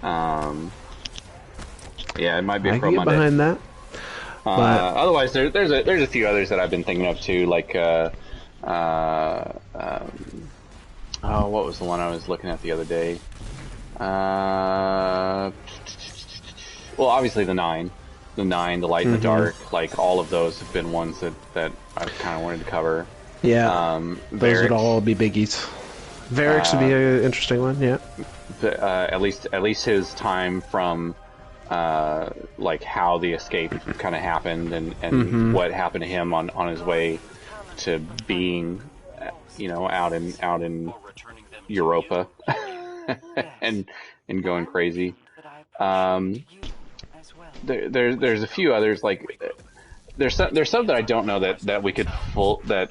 Yeah, it might be a Crow Monday. Behind that. Otherwise, there's a few others that I've been thinking of too, like what was the one I was looking at the other day? Well, obviously the 9, the Light and the Dark, like all of those have been ones that I've kind of wanted to cover. Yeah, those would all be biggies. Varric's would be an interesting one. Yeah, at least his time from like how the escape kind of happened and what happened to him on his way to being, out in Europa and going crazy. There's a few others, like there's some that I don't know that we could that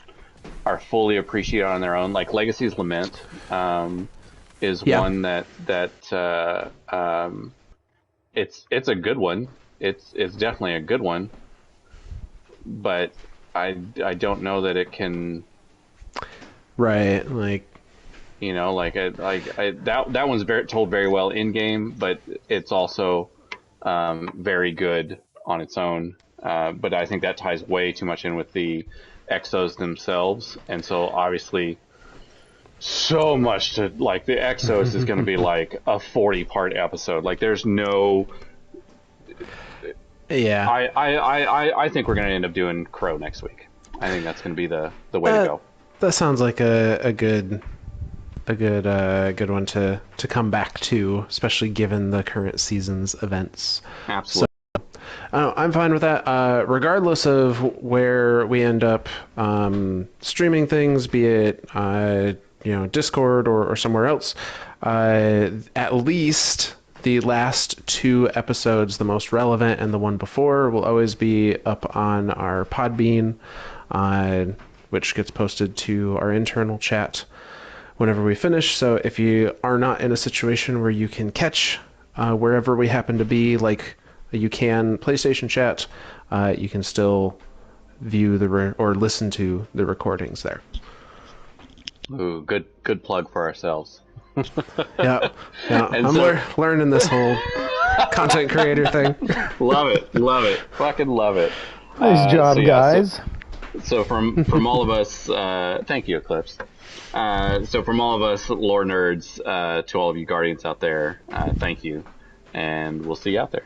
are fully appreciated on their own. Like Legacy's Lament is one that it's a good one. It's definitely a good one, but I don't know that it can. Right, like. That one's told very well in game, but it's also very good on its own. But I think that ties way too much in with the exos themselves, and so obviously so much to like. The exos is going to be like a 40-part episode. Like there's no. Yeah. I think we're going to end up doing Crow next week. I think that's going to be the way to go. That sounds like a good one to come back to, especially given the current season's events. Absolutely. So, I'm fine with that. Regardless of where we end up streaming things, be it Discord or somewhere else, at least the last 2 episodes, the most relevant and the one before, will always be up on our Podbean, which gets posted to our internal chat whenever we finish. So if you are not in a situation where you can catch wherever we happen to be, like you can PlayStation chat, you can still view or listen to the recordings there. Ooh, good plug for ourselves. Yeah. I'm learning this whole content creator thing. Love it, fucking love it. Nice job, guys. So from all of us, thank you, Eclipse. So from all of us lore nerds to all of you guardians out there, thank you, and we'll see you out there.